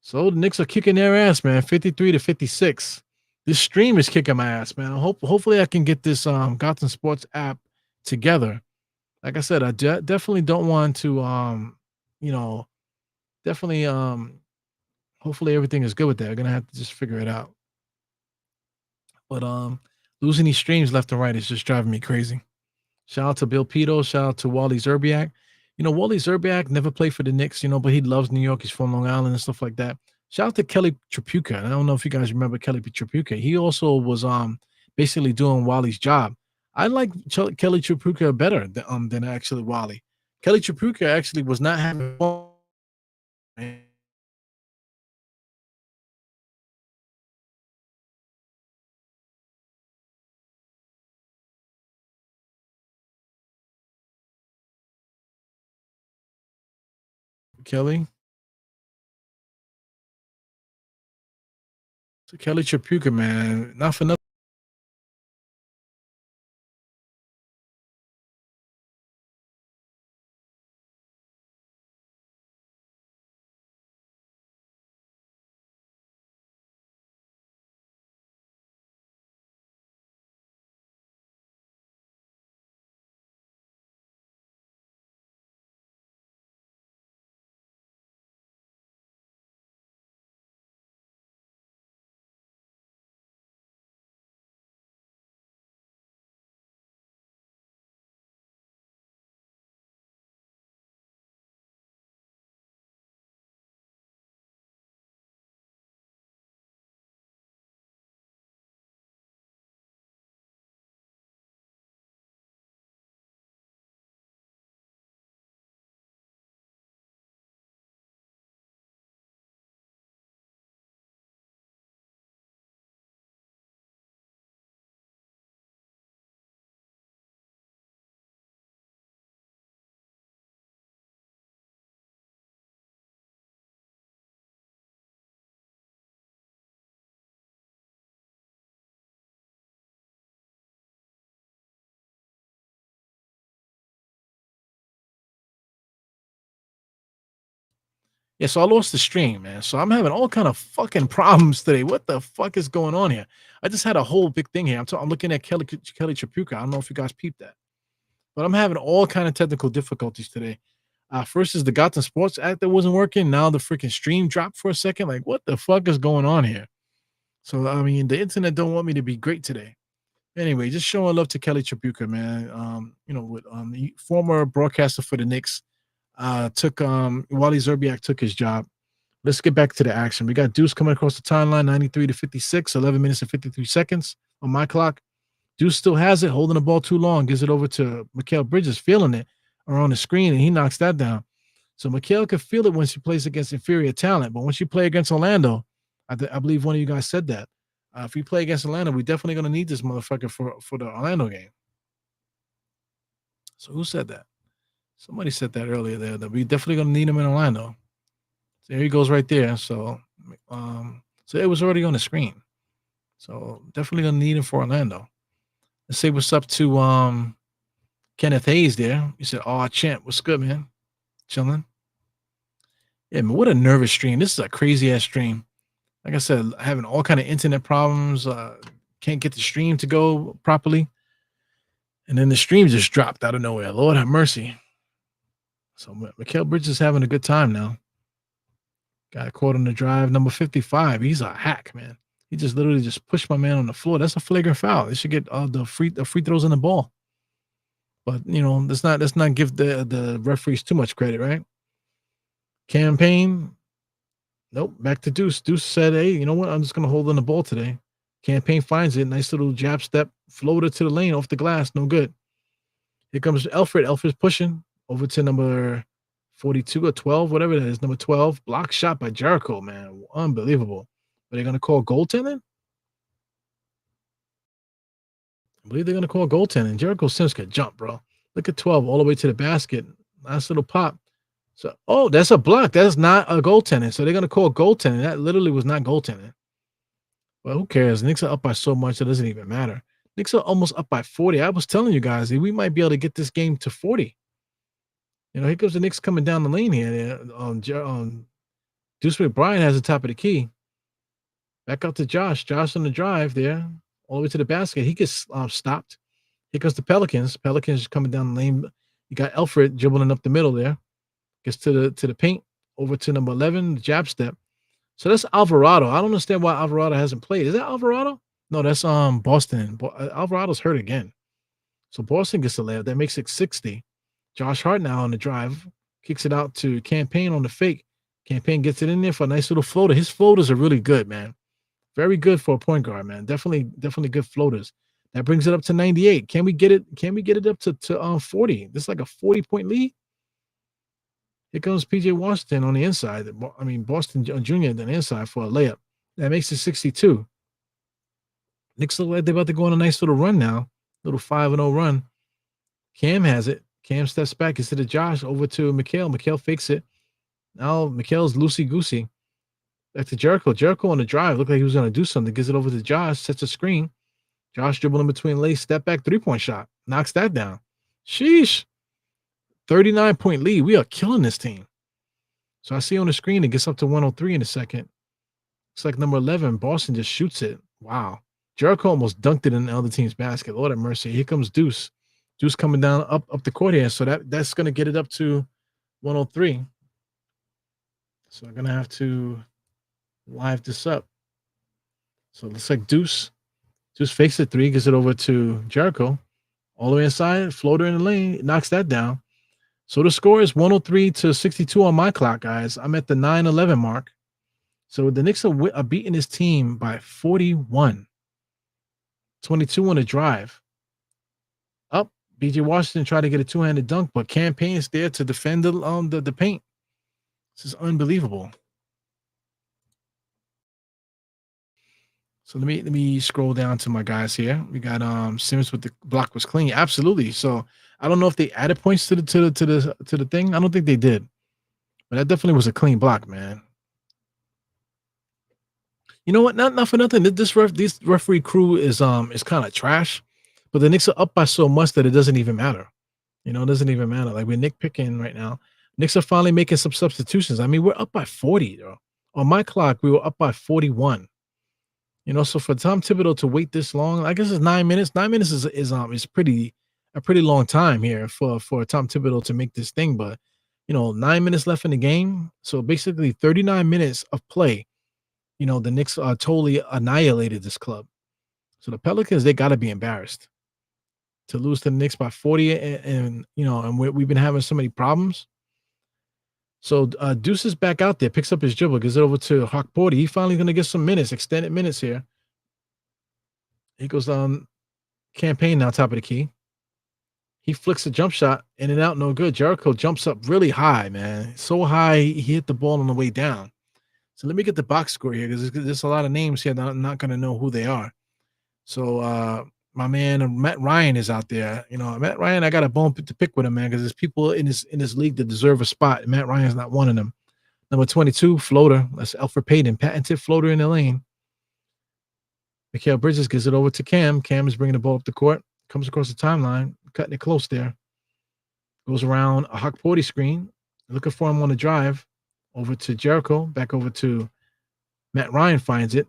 So the Knicks are kicking their ass, man. 53 to 56. This stream is kicking my ass, man. Hopefully I can get this Gotham Sports app together. Like I said, I definitely don't want to hopefully everything is good with that. I'm gonna have to just figure it out. But losing these streams left and right is just driving me crazy. Shout out to Bill Pito, shout out to Wally Zerbiak. Wally Zerbiak never played for the Knicks, but he loves New York. He's from Long Island and stuff like that. Shout out to Kelly Tripucka. I don't know if you guys remember Kelly Tripucka. He also was basically doing Wally's job. I like Kelly Tripucka better than actually Wally. Kelly Tripucka actually was not having fun. Kelly. So Kelly Tripucka, man, not for nothing. Yeah, so I lost the stream, man. So I'm having all kind of fucking problems today. What the fuck is going on here? I just had a whole big thing here. I'm looking at Kelly Tripucka. I don't know if you guys peeped that, but I'm having all kind of technical difficulties today. First is the Gotham Sports app that wasn't working. Now the freaking stream dropped for a second. Like, what the fuck is going on here? So I mean, the internet don't want me to be great today. Anyway, just showing love to Kelly Tripucka, man. The former broadcaster for the Knicks, took Wally Zerbiak took his job. Let's get back to the action. We got Deuce coming across the timeline, 93 to 56, 11 minutes and 53 seconds on my clock. Deuce still has it, holding the ball too long, gives it over to Mikal Bridges, feeling it, or on the screen, and he knocks that down. So Mikal could feel it when she plays against inferior talent, but when she play against Orlando, I believe one of you guys said that. If we play against Atlanta, we're definitely going to need this motherfucker for the Orlando game. So who said that? Somebody said that earlier there, that we definitely going to need him in Orlando. So there he goes right there. So it was already on the screen. So definitely going to need him for Orlando. Let's say what's up to Kenneth Hayes there. He said, "Oh, champ, what's good, man? Chilling." Yeah, man, what a nervous stream. This is a crazy ass stream. Like I said, having all kind of internet problems. Can't get the stream to go properly, and then the stream just dropped out of nowhere. Lord have mercy. So Mikal Bridges is having a good time now. Got caught on the drive, number 55. He's a hack, man. He just literally just pushed my man on the floor. That's a flagrant foul. They should get the free throws in the ball. But let's not give the referees too much credit, right? Campaign. Nope. Back to Deuce. Deuce said, "Hey, you know what? I'm just gonna hold on the ball today." Campaign finds it. Nice little jab step floater to the lane off the glass. No good. Here comes Elfrid. Elfrid's pushing over to number 42 or 12, whatever that is. Number 12. Block shot by Jericho, man. Unbelievable. Are they going to call goaltending? I believe they're going to call goaltending. Jericho Sims could jump, bro. Look at 12 all the way to the basket. Nice little pop. So, that's a block. That's not a goaltending. So they're going to call goaltending. That literally was not goaltending. Well, who cares? Knicks are up by so much, it doesn't even matter. Knicks are almost up by 40. I was telling you guys, we might be able to get this game to 40. Here comes the Knicks coming down the lane here. Deuce McBride has the top of the key. Back out to Josh. Josh on the drive there, all the way to the basket. He gets stopped. Here comes the Pelicans. Pelicans coming down the lane. You got Elfrid dribbling up the middle there. Gets to the paint. Over to number 11, the jab step. So that's Alvarado. I don't understand why Alvarado hasn't played. Is that Alvarado? No, that's Boston. Alvarado's hurt again. So Boston gets the layup. That makes it 60. Josh Hart now on the drive. Kicks it out to Campaign on the fake. Campaign gets it in there for a nice little floater. His floaters are really good, man. Very good for a point guard, man. Definitely good floaters. That brings it up to 98. Can we get it up to 40? This is like a 40-point lead. Here comes PJ Washington on the inside. Boston Jr. on the inside for a layup. That makes it 62. Knicks look like they're about to go on a nice little run now. Little 5-0 run. Cam has it. Cam steps back instead of Josh over to Mikal. Mikal fakes it. Now Mikal's loosey-goosey. Back to Jericho. Jericho on the drive. Looked like he was going to do something. Gives it over to Josh. Sets a screen. Josh dribbling between legs. Step back 3-point shot. Knocks that down. Sheesh. 39-point lead. We are killing this team. So I see on the screen it gets up to 103 in a second. Looks like number 11, Boston just shoots it. Wow. Jericho almost dunked it in the other team's basket. Lord have mercy. Here comes Deuce. Deuce coming down up the court here. So that's going to get it up to 103. So I'm going to have to live this up. So it looks like Deuce fakes it 3, gives it over to Jericho. All the way inside, floater in the lane, knocks that down. So the score is 103-62 on my clock, guys. I'm at the 9-11 mark. So the Knicks are beating this team by 41. 22 on the drive. Up, BJ Washington tried to get a two-handed dunk, but Campaign is there to defend the paint. This is unbelievable. So let me scroll down to my guys here. We got Simmons with the block was clean. Absolutely. So I don't know if they added points to the thing. I don't think they did. But that definitely was a clean block, man. You know what? Not for nothing. This referee crew is kind of trash. But the Knicks are up by so much that it doesn't even matter. It doesn't even matter. Like we're nitpicking right now. Knicks are finally making some substitutions. I mean, we're up by 40, though. On my clock, we were up by 41. So for Tom Thibodeau to wait this long, I guess it's 9 minutes. 9 minutes is a pretty long time here for Tom Thibodeau to make this thing. But 9 minutes left in the game, so basically 39 minutes of play. The Knicks totally annihilated this club. So the Pelicans, they got to be embarrassed to lose to the Knicks by 40, and we've been having so many problems. So Deuce is back out there, picks up his dribble, gives it over to Hawk Porty. He's finally going to get some minutes, extended minutes here. He goes on Campaign now, top of the key. He flicks a jump shot, in and out, no good. Jericho jumps up really high, man. So high, he hit the ball on the way down. So let me get the box score here, because there's a lot of names here that I'm not going to know who they are. So my man Matt Ryan is out there. Matt Ryan, I got a bone to pick with him, man, because there's people in this league that deserve a spot, and Matt Ryan's not one of them. Number 22, floater. That's Elfrid Payton, patented floater in the lane. Mikal Bridges gives it over to Cam. Cam is bringing the ball up the court. Comes across the timeline, cutting it close there. Goes around a Hawk Porty screen. Looking for him on the drive. Over to Jericho. Back over to Matt Ryan finds it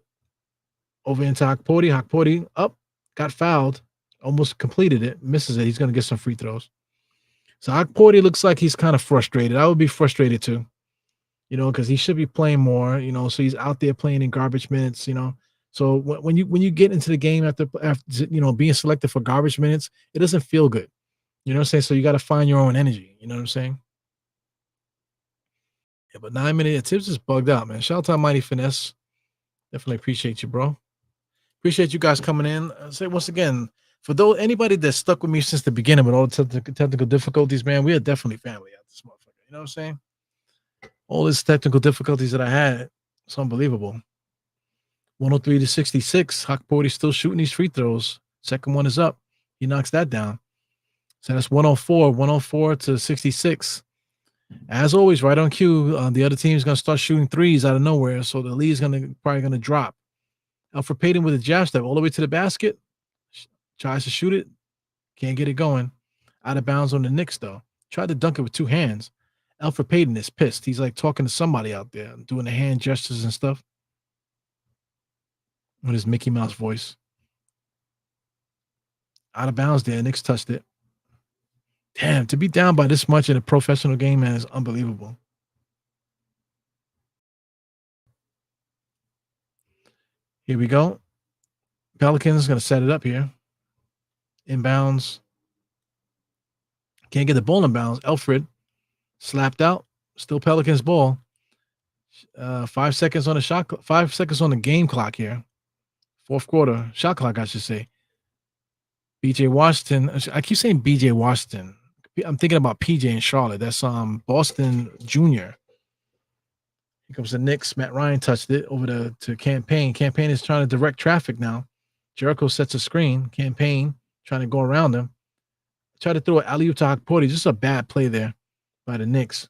over into Hakpoti. Hakpoti up, got fouled, almost completed it, misses it. He's going to get some free throws. So Hakpoti looks like he's kind of frustrated. I would be frustrated too, because he should be playing more, so he's out there playing in garbage minutes. So when you get into the game after being selected for garbage minutes, it doesn't feel good. You know what I'm saying? So you got to find your own energy. You know what I'm saying? Yeah, but 9 minute tips is bugged out, man. Shout out to Mighty Finesse. Definitely appreciate you, bro. Appreciate you guys coming in. I say once again, for anybody that's stuck with me since the beginning with all the technical difficulties, man, we are definitely family out this motherfucker. You know what I'm saying? All these technical difficulties that I had, it's unbelievable. 103 to 66. Hakporty still shooting these free throws. Second one is up. He knocks that down. So that's 104 to 66. As always, right on cue, the other team is going to start shooting threes out of nowhere. So the lead is probably going to drop. Elfrid Payton with a jab step all the way to the basket. Tries to shoot it. Can't get it going. Out of bounds on the Knicks, though. Tried to dunk it with two hands. Elfrid Payton is pissed. He's like talking to somebody out there, doing the hand gestures and stuff with his Mickey Mouse voice. Out of bounds there. Knicks touched it. Damn, to be down by this much in a professional game, man, is unbelievable. Here we go. Pelicans going to set it up here. Inbounds. Can't get the ball in bounds. Elfrid slapped out. Still Pelicans ball. 5 seconds on the shot. 5 seconds on the game clock here. Fourth quarter shot clock, I should say. BJ Washington. I keep saying BJ Washington. I'm thinking about PJ in Charlotte. That's Boston Jr. Here comes the Knicks. Matt Ryan touched it over to Campaign. Campaign is trying to direct traffic now. Jericho sets a screen. Campaign trying to go around him. Try to throw an alley-oop to Hakporty. Just a bad play there by the Knicks.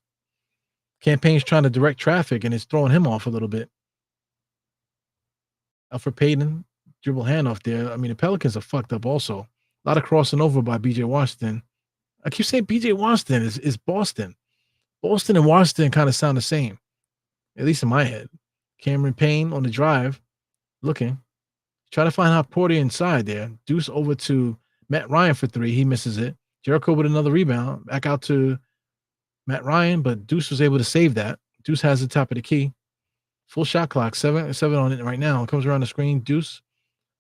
Campaign's trying to direct traffic, and it's throwing him off a little bit. Elfrid Payton, dribble handoff there. I mean, the Pelicans are fucked up also. A lot of crossing over by BJ Washington. I keep saying BJ Washington is Boston. Boston and Washington kind of sound the same, at least in my head. Cameron Payne on the drive, looking. Try to find Hakporty inside there. Deuce over to Matt Ryan for three. He misses it. Jericho with another rebound. Back out to Matt Ryan, but Deuce was able to save that. Deuce has the top of the key. Full shot clock. 7 on it right now. Comes around the screen. Deuce.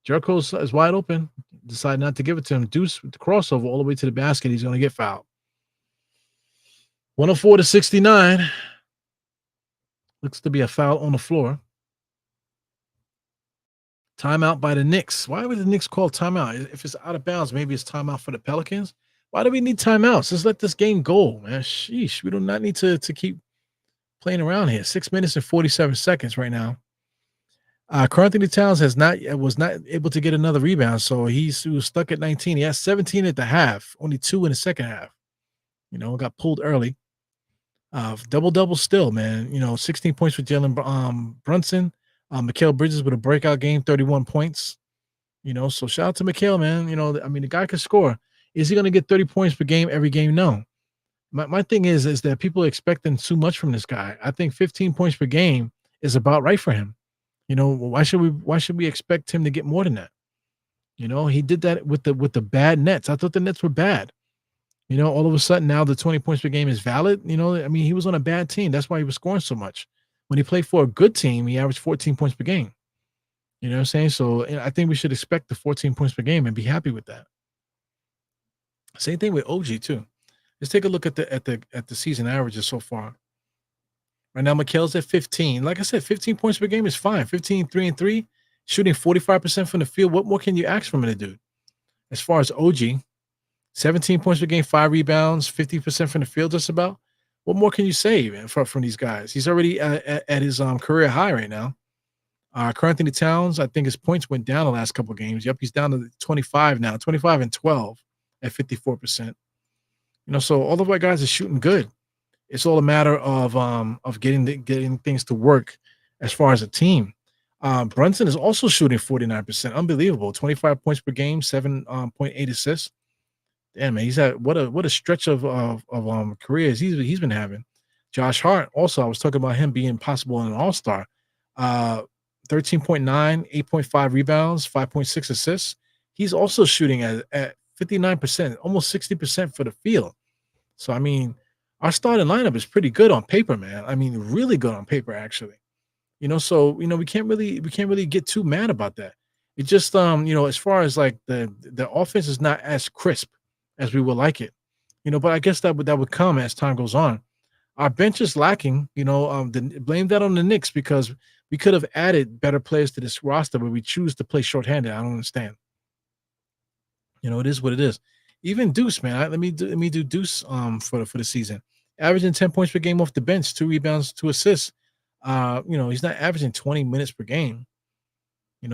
Jericho is wide open. Decided not to give it to him. Deuce with the crossover all the way to the basket. He's going to get fouled. 104 to 69. Looks to be a foul on the floor. Timeout by the Knicks. Why would the Knicks call timeout? If it's out of bounds, maybe it's timeout for the Pelicans. Why do we need timeouts? Let's let this game go, man. Sheesh. We do not need to keep playing around here. 6 minutes and 47 seconds right now. Karl-Anthony Towns was not able to get another rebound, so he was stuck at 19. He has 17 at the half, only 2 in the second half. Got pulled early. Double still, man. 16 points for Jalen Brunson. Mikal Bridges with a breakout game, 31 points. So shout out to Mikal, man. The guy can score. Is he going to get 30 points per game every game? No. My thing is that people are expecting too much from this guy. I think 15 points per game is about right for him. Why should we expect him to get more than that? He did that with the bad Nets. I thought the Nets were bad. All of a sudden now the 20 points per game is valid. He was on a bad team. That's why he was scoring so much. When he played for a good team, he averaged 14 points per game. You know what I'm saying? So I think we should expect the 14 points per game and be happy with that. Same thing with OG too. Let's take a look at the season averages so far. Right now, Mikal's at 15. Like I said, 15 points per game is fine. 15, 3 and 3, shooting 45% from the field. What more can you ask from a dude? As far as OG, 17 points per game, 5 rebounds, 50% from the field, just about. What more can you say, man, from these guys? He's already at his career high right now. Karl-Anthony Towns, I think his points went down the last couple of games. Yep, he's down to 25 now, 25 and 12 at 54%. So all of our guys are shooting good. It's all a matter of getting things to work as far as a team. Brunson is also shooting 49%. Unbelievable. 25 points per game, 7.8 assists. Damn, man, he's had what a stretch of careers he's been having. Josh Hart, also, I was talking about him being possible an all-star. 13.9, 8.5 rebounds, 5.6 assists. He's also shooting at 59%, almost 60% for the field. So I mean, our starting lineup is pretty good on paper, man. I mean, really good on paper, actually. So we can't really get too mad about that. It just as far as like the offense is not as crisp as we would like it. But I guess that would come as time goes on. Our bench is lacking, blame that on the Knicks because we could have added better players to this roster, but we choose to play shorthanded. I don't understand. It is what it is. Even Deuce, man. Let me do Deuce for the season. Averaging 10 points per game off the bench, 2 rebounds, 2 assists. He's not averaging 20 minutes per game.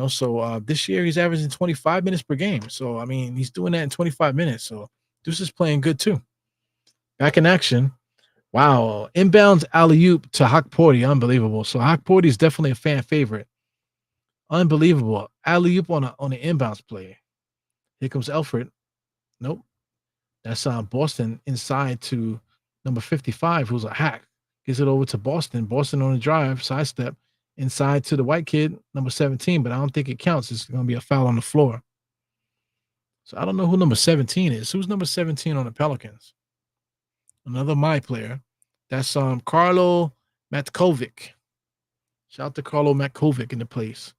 So this year he's averaging 25 minutes per game. So I mean, he's doing that in 25 minutes. So Deuce is playing good too. Back in action. Wow. Inbounds alley-oop to Hakporty. Unbelievable. So Hakporty is definitely a fan favorite. Unbelievable. Alley-oop on an inbounds play. Here comes Elfrid. Nope. That's Boston inside to number 55, who's a hack. Gives it over to Boston. Boston on the drive, sidestep, inside to the white kid, number 17, but I don't think it counts. It's going to be a foul on the floor. So I don't know who number 17 is. Who's number 17 on the Pelicans? Another my player. That's Carlo Matkovic. Shout out to Carlo Matkovic in the place.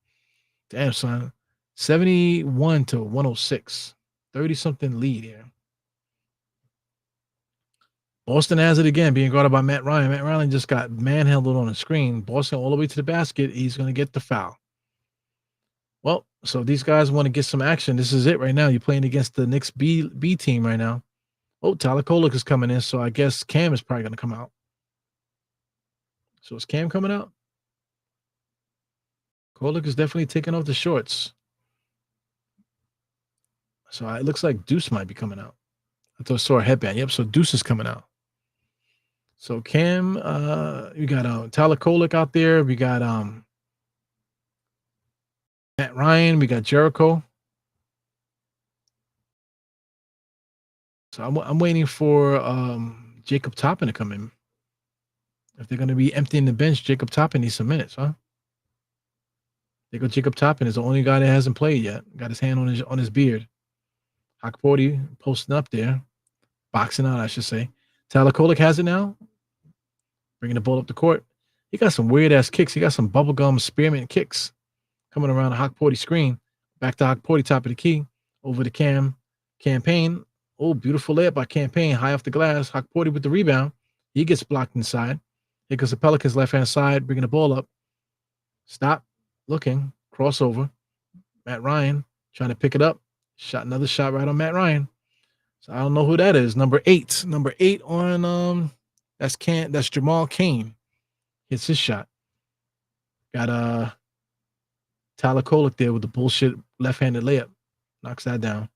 Damn, son. 71 to 106. 30-something lead here. Boston has it again, being guarded by Matt Ryan. Matt Ryan just got manhandled on the screen. Boston all the way to the basket. He's going to get the foul. Well, so these guys want to get some action. This is it right now. You're playing against the Knicks B team right now. Oh, Tyler Kolek is coming in, so I guess Cam is probably going to come out. So is Cam coming out? Kolek is definitely taking off the shorts. So it looks like Deuce might be coming out. I thought I saw a headband. Yep, so Deuce is coming out. So Cam, we got Tyler Kolek out there. We got Matt Ryan. We got Jericho. So I'm waiting for Jacob Toppin to come in. If they're going to be emptying the bench, Jacob Toppin needs some minutes, huh? They go Jacob Toppin is the only guy that hasn't played yet. Got his hand on his beard. Hakporty posting up there. Boxing out, I should say. Tyler Kolek has it now. Bringing the ball up the court. He got some weird-ass kicks. He got some bubblegum spearmint kicks coming around the Hakporty screen. Back to Hakporty, top of the key. Over to Campaign. Oh, beautiful layup by Campaign. High off the glass. Hakporty with the rebound. He gets blocked inside. Here goes the Pelicans left-hand side. Bringing the ball up. Stop. Looking. Crossover. Matt Ryan trying to pick it up. Shot another shot right on Matt Ryan. So I don't know who that is. Number 8. Number 8 on that's Jamal Cain. Hits his shot. Got Tyler Kolek there with the bullshit left-handed layup. Knocks that down.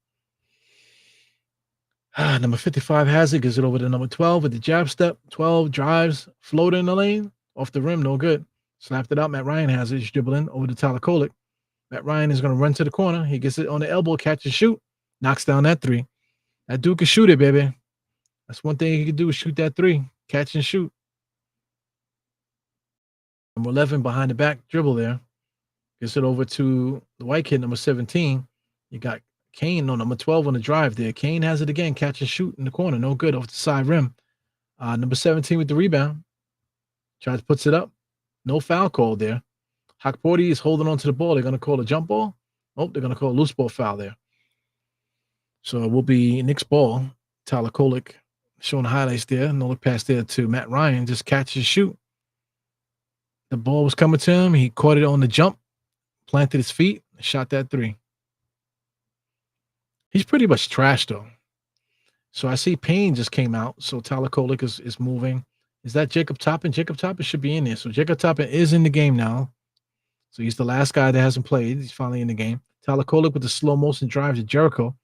Number 55 has it. Gives it over to number 12 with the jab step. 12 drives. Floater in the lane. Off the rim. No good. Slapped it out. Matt Ryan has it. He's dribbling over to Tyler Kolek. Matt Ryan is going to run to the corner. He gets it on the elbow. Catch and shoot. Knocks down that 3. That dude can shoot it, baby. That's one thing he can do is shoot that 3. Catch and shoot. Number 11 behind the back dribble there. Gets it over to the white kid, number 17. You got Kane, number 12 on the drive there. Kane has it again. Catch and shoot in the corner. No good off the side rim. Number 17 with the rebound. Tries puts it up. No foul call there. Hakporty is holding on to the ball. They're going to call a jump ball. Oh, they're going to call a loose ball foul there. So it will be Knicks ball. Tyler Kolek showing the highlights there. No look pass there to Matt Ryan. Just catch and shoot. The ball was coming to him. He caught it on the jump, planted his feet, shot that 3. He's pretty much trash, though. So I see Payton just came out. So Tyler Kolek is moving. Is that Jacob Toppin? Jacob Toppin should be in there. So Jacob Toppin is in the game now. So he's the last guy that hasn't played. He's finally in the game. Tyler Kolek with the slow motion drive to Jericho.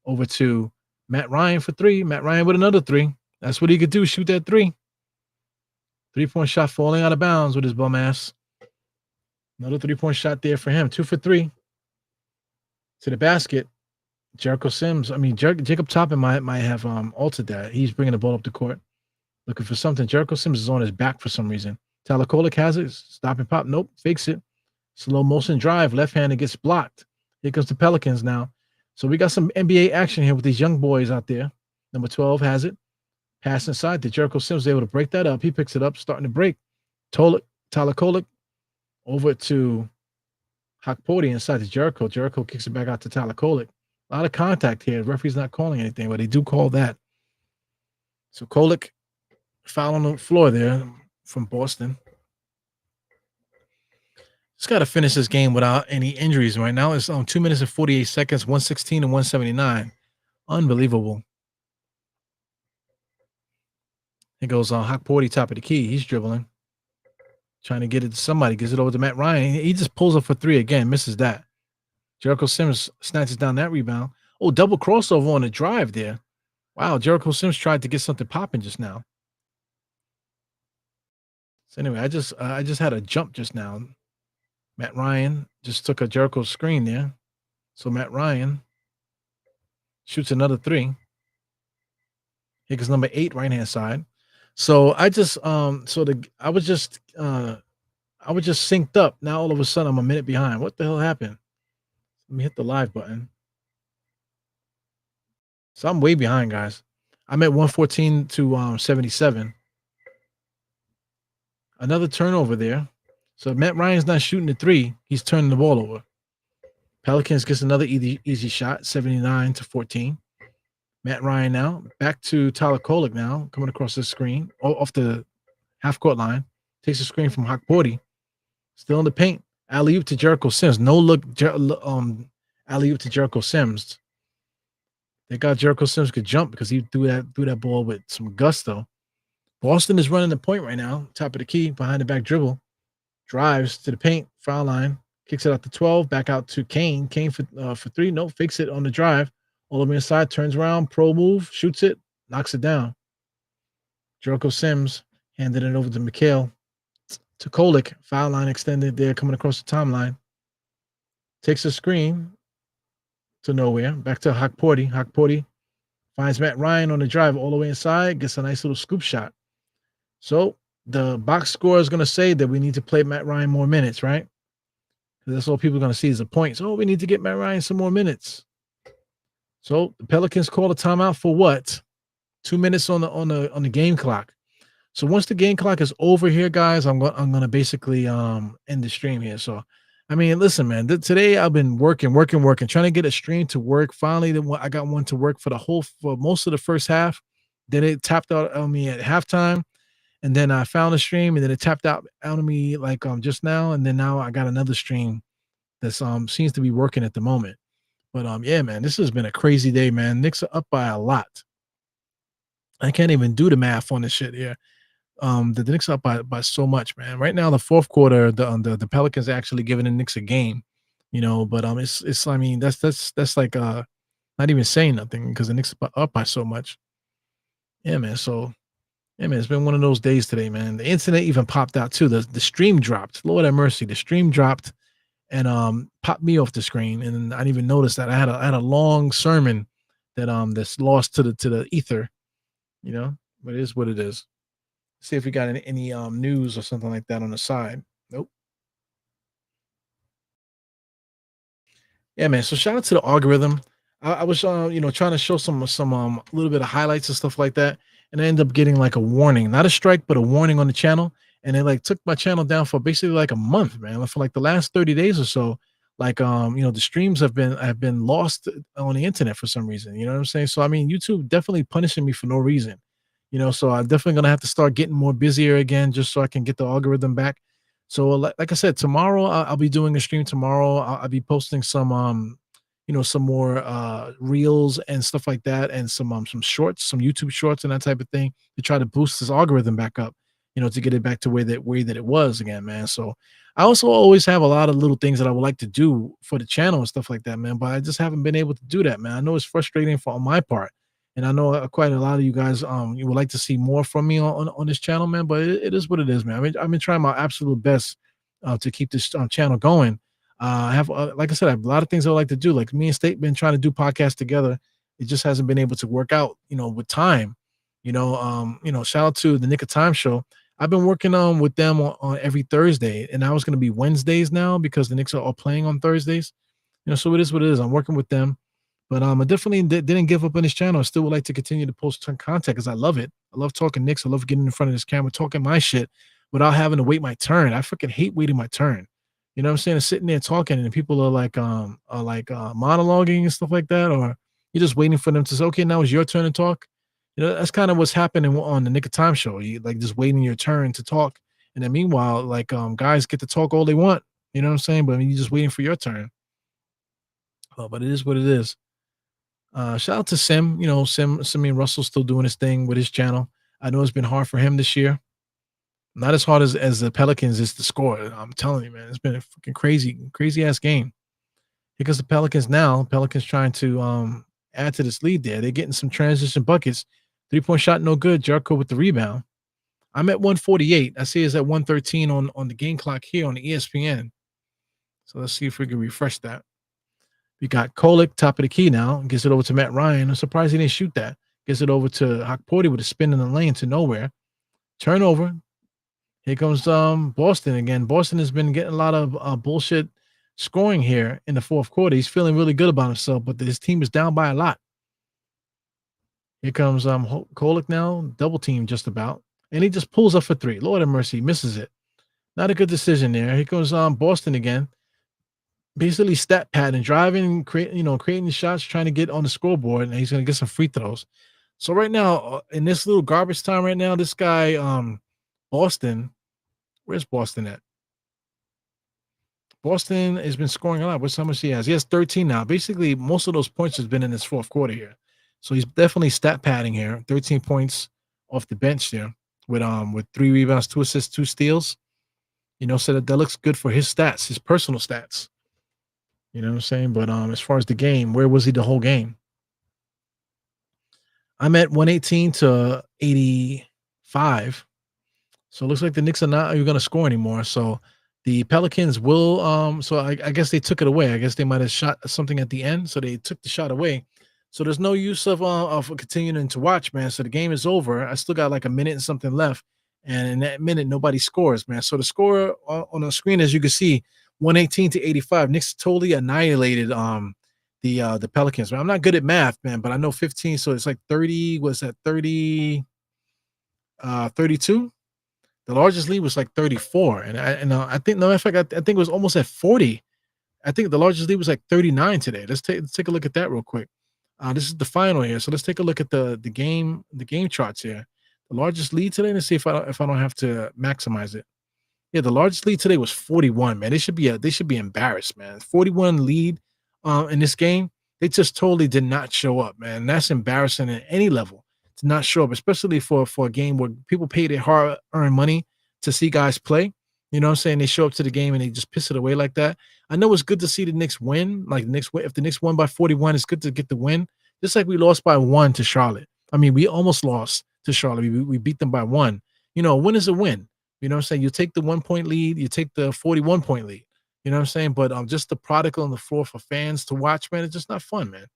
Over to Matt Ryan for 3. Matt Ryan with another 3. That's what he could do, shoot that 3. 3-point shot falling out of bounds with his bum ass. Another 3-point shot there for him. 2 for 3. To the basket. Jacob Toppin might have altered that. He's bringing the ball up the court. Looking for something. Jericho Sims is on his back for some reason. Tyler Kolek has it. Stop and pop. Nope. Fakes it. Slow motion drive, left-handed gets blocked. Here comes the Pelicans now. So we got some NBA action here with these young boys out there. Number 12 has it. Pass inside to Jericho Sims, able to break that up. He picks it up, starting to break. Tyler Kolek over to Hakpodi inside to Jericho. Jericho kicks it back out to Tyler Kolek. A lot of contact here. The referee's not calling anything, but they do call that. So Kolek foul on the floor there from Boston. Just got to finish this game without any injuries right now. It's 2 minutes and 48 seconds, 116 and 179. Unbelievable. It goes on Hakpodi, top of the key. He's dribbling. Trying to get it to somebody. Gives it over to Matt Ryan. He just pulls up for three again. Misses that. Jericho Sims snatches down that rebound. Oh, double crossover on the drive there. Wow, Jericho Sims tried to get something popping just now. So anyway, I just had a jump just now. Matt Ryan just took a Jericho screen there. So Matt Ryan shoots another three. Here goes number 8, right-hand side. So I just I was just synced up. Now all of a sudden I'm a minute behind. What the hell happened? Let me hit the live button. So I'm way behind, guys. I'm at 114 to 77. Another turnover there. So Matt Ryan's not shooting the three. He's turning the ball over. Pelicans gets another easy shot, 79 to 14. Matt Ryan now back to Tyler Kolek now, coming across the screen off the half-court line. Takes a screen from Hakpodi. Still in the paint. Alley-oop to Jericho Sims. No look. Alley-oop to Jericho Sims. They got Jericho Sims could jump because he threw that ball with some gusto. Boston is running the point right now. Top of the key, behind the back dribble. Drives to the paint, foul line. Kicks it out to 12. Back out to Kane. Kane for three. No, fakes it on the drive. All the way inside, turns around, pro move, shoots it, knocks it down. Jericho Sims handed it over to Mikhail. To Kolek, foul line extended there, coming across the timeline. Takes a screen to nowhere. Back to Hakpodi. Hakpodi finds Matt Ryan on the drive all the way inside, gets a nice little scoop shot. So the box score is going to say that we need to play Matt Ryan more minutes, right? Because that's all people are going to see is the points. Oh, we need to get Matt Ryan some more minutes. So the Pelicans call a timeout for what? 2 minutes on the game clock. So once the game clock is over here, guys, I'm gonna basically end the stream here. So, I mean, listen, man. Today I've been working, trying to get a stream to work. Finally, I got one to work for most of the first half. Then it tapped out on me at halftime, and then I found a stream, and then it tapped out on me like just now, and then now I got another stream that seems to be working at the moment. But yeah, man, this has been a crazy day, man. Knicks are up by a lot. I can't even do the math on this shit here. The Knicks are up by so much, man. Right now, the fourth quarter, the Pelicans are actually giving the Knicks a game, But it's I mean that's like not even saying nothing because the Knicks are up by so much. Yeah, man. So yeah, man, it's been one of those days today, man. The internet even popped out too. The stream dropped. Lord have mercy, the stream dropped. And popped me off the screen, and I didn't even notice that I had a long sermon that's lost to the ether, But it is what it is. See if we got any news or something like that on the side. Nope. Yeah, man. So shout out to the algorithm. I was trying to show some a little bit of highlights and stuff like that, and I ended up getting like a warning, not a strike, but a warning on the channel. And they like took my channel down for basically like a month, man. For like the last 30 days or so, like the streams have been lost on the internet for some reason. You know what I'm saying? So I mean, YouTube definitely punishing me for no reason. So I'm definitely gonna have to start getting more busier again just so I can get the algorithm back. So like I said, tomorrow I'll be doing a stream tomorrow. I'll be posting some some more reels and stuff like that, and some shorts, some YouTube shorts and that type of thing to try to boost this algorithm back up. To get it back to the way that it was again, man. So I also always have a lot of little things that I would like to do for the channel and stuff like that, man. But I just haven't been able to do that, man. I know it's frustrating on my part, and I know quite a lot of you guys you would like to see more from me on this channel, man. But it is what it is, man. I mean, I've been trying my absolute best to keep this channel going. I have, like I said, I have a lot of things I would like to do. Like me and State been trying to do podcasts together. It just hasn't been able to work out, with time. Shout out to the Nick of Time show. I've been working on with them on every Thursday, and now it's going to be Wednesdays now because the Knicks are all playing on Thursdays. So it is what it is. I'm working with them, but I definitely didn't give up on this channel. I still would like to continue to post some content because I love it. I love talking Knicks. I love getting in front of this camera, talking my shit without having to wait my turn. I freaking hate waiting my turn. You know what I'm saying? Sitting there talking and people are like monologuing and stuff like that, or you're just waiting for them to say, okay, now it's your turn to talk. That's kind of what's happening on the Nick of Time show. You like just waiting your turn to talk. And then meanwhile, like guys get to talk all they want. You know what I'm saying? But I mean, you're just waiting for your turn. But it is what it is. Shout out to Sim. Simeon Russell still doing his thing with his channel. I know it's been hard for him this year. Not as hard as the Pelicans is to score. I'm telling you, man, it's been a freaking crazy ass game. Because the Pelicans now, Pelicans trying to add to this lead there. They're getting some transition buckets. 3-point shot, no good. Jericho with the rebound. I'm at 148. I see it's at 113 on the game clock here on the ESPN. So let's see if we can refresh that. We got Kolek, top of the key now. Gets it over to Matt Ryan. I'm surprised he didn't shoot that. Gets it over to Hakporti with a spin in the lane to nowhere. Turnover. Here comes Boston again. Boston has been getting a lot of bullshit scoring here in the fourth quarter. He's feeling really good about himself, but his team is down by a lot. Here comes Kolek now, double team just about. And he just pulls up for three. Lord have mercy, misses it. Not a good decision there. Here comes Boston again. Basically stat pad and driving, creating the shots, trying to get on the scoreboard, and he's going to get some free throws. So right now, in this little garbage time right now, this guy, Boston, where's Boston at? Boston has been scoring a lot. What's how much he has? He has 13 now. Basically, most of those points has been in his fourth quarter here. So he's definitely stat padding here. 13 points off the bench there with 3 rebounds, 2 assists, 2 steals. So that looks good for his stats, his personal stats. You know what I'm saying? But as far as the game, where was he the whole game? I'm at 118 to 85. So it looks like the Knicks are not going to score anymore. So the Pelicans will so I guess they took it away. I guess they might have shot something at the end, so they took the shot away. So there's no use of continuing to watch, man. So the game is over. I still got like a minute and something left, and in that minute nobody scores, man. So the score on the screen, as you can see, 118 to 85. Knicks totally annihilated the Pelicans. I'm not good at math, man, but I know 15, so it's like 30. Was that 30? 32. The largest lead was like 34, and I think, no, in fact, I think it was almost at 40. I think the largest lead was like 39 today. Let's take a look at that real quick. This is the final here, so let's take a look at the game charts here. The largest lead today. Let's see if I don't have to maximize it. Yeah, the largest lead today was 41. Man, they should be embarrassed, man. 41 lead in this game. They just totally did not show up, man. That's embarrassing at any level to not show up, especially for a game where people pay their hard-earned money to see guys play. You know what I'm saying? They show up to the game and they just piss it away like that. I know it's good to see the Knicks win. Like if the Knicks won by 41, it's good to get the win. Just like we lost by 1 to Charlotte. I mean, we almost lost to Charlotte. We beat them by 1. A win is a win. You know what I'm saying? You take the 1-point lead, you take the 41-point lead. You know what I'm saying? But just the prodigal on the floor for fans to watch, man, it's just not fun, man.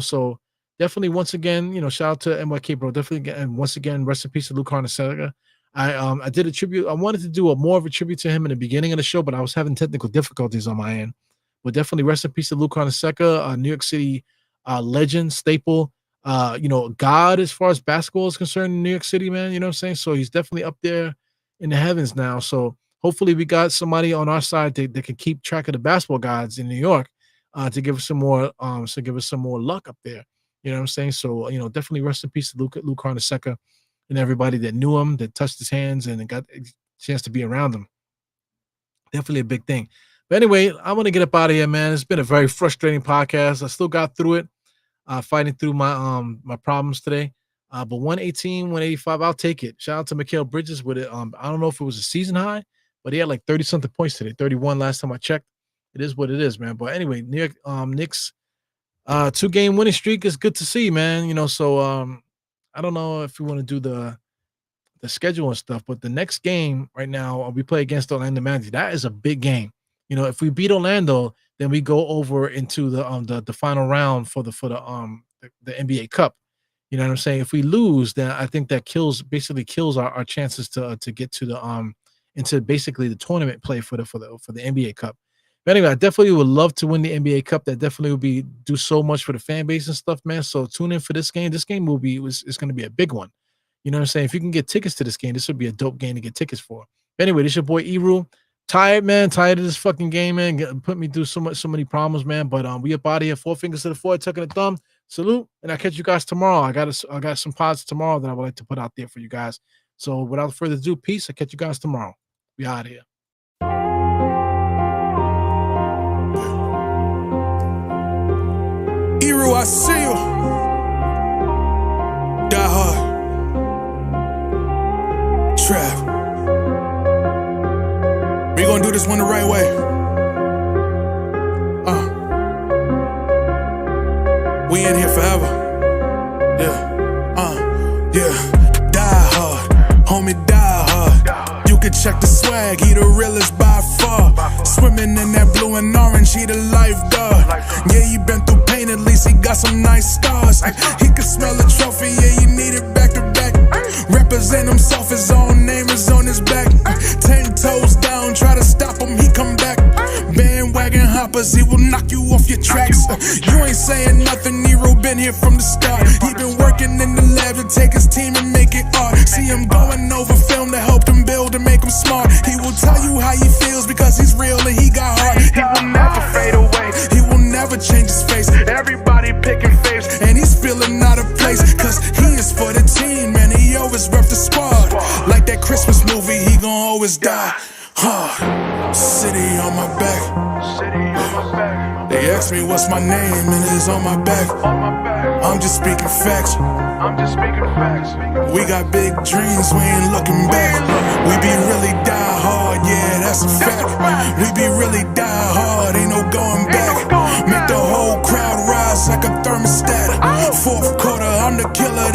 So definitely once again, shout out to NYK, bro. Definitely, and once again, rest in peace to Luke Harnasega. I did a tribute. I wanted to do more of a tribute to him in the beginning of the show, but I was having technical difficulties on my end. But definitely rest in peace to Luke Harnasega, New York City legend, staple, God as far as basketball is concerned in New York City, man. You know what I'm saying? So he's definitely up there in the heavens now. So hopefully we got somebody on our side that can keep track of the basketball gods in New York to give us some more luck up there. You know what I'm saying? So, definitely rest in peace to Luke Harnaseka and everybody that knew him, that touched his hands and got a chance to be around him. Definitely a big thing. But anyway, I'm going to get up out of here, man. It's been a very frustrating podcast. I still got through it, fighting through my problems today. But 118, 185, I'll take it. Shout out to Mikal Bridges with it. I don't know if it was a season high, but he had like 30-something points today. 31 last time I checked. It is what it is, man. But anyway, New York Knicks 2-game winning streak is good to see, man. So I don't know if we want to do the schedule and stuff, but the next game right now we play against Orlando Magic. That is a big game. If we beat Orlando, then we go over into the final round for the NBA Cup. You know what I'm saying? If we lose, then I think that basically kills our chances to get to the into basically the tournament play for the NBA Cup. But anyway, I definitely would love to win the NBA Cup. That definitely would do so much for the fan base and stuff, man. So tune in for this game. This game is going to be a big one. You know what I'm saying? If you can get tickets to this game, this would be a dope game to get tickets for. But anyway, this your boy Eru. Tired, man. Tired of this fucking game, man. Put me through so many problems, man. But we up out of here. 4 fingers to the forehead, tucking the thumb. Salute, and I'll catch you guys tomorrow. I got some pods tomorrow that I would like to put out there for you guys. So without further ado, peace. I'll catch you guys tomorrow. We out of here. Eru, I see you. Die hard. Trap. We gonna do this one the right way. We in here forever. Yeah. Die hard, homie, die hard. You can check the swag, he the realest by far. Swimming in that blue and orange, he the lifeguard. Yeah, he been through pain, at least he got some nice scars. He can smell a trophy, yeah, you need it back to back. Represent himself, his own name is on his back. 10 toes down, try to stop him, he come back. Bandwagon hoppers, he will knock you off your tracks. You ain't saying nothing, Nero been here from the start. He been working in the lab to take his team and make it art. See him going over film to help him build and make him smart. He will tell you how he feels because he's real and he got heart. He will never fade away, he will never change his face. Everybody picking faves, and he's feeling out of place. Cause he is for the team, man, he always rep the squad. Like that Christmas movie, he gon' always die hard. City on my back. They ask me what's my name and it's on my back. I'm just speaking facts. We got big dreams, we ain't looking back. We be really die hard, yeah, that's a fact. We be really die hard, ain't no going back. Make the whole crowd rise like a thermostat. Fourth quarter, I'm the killer.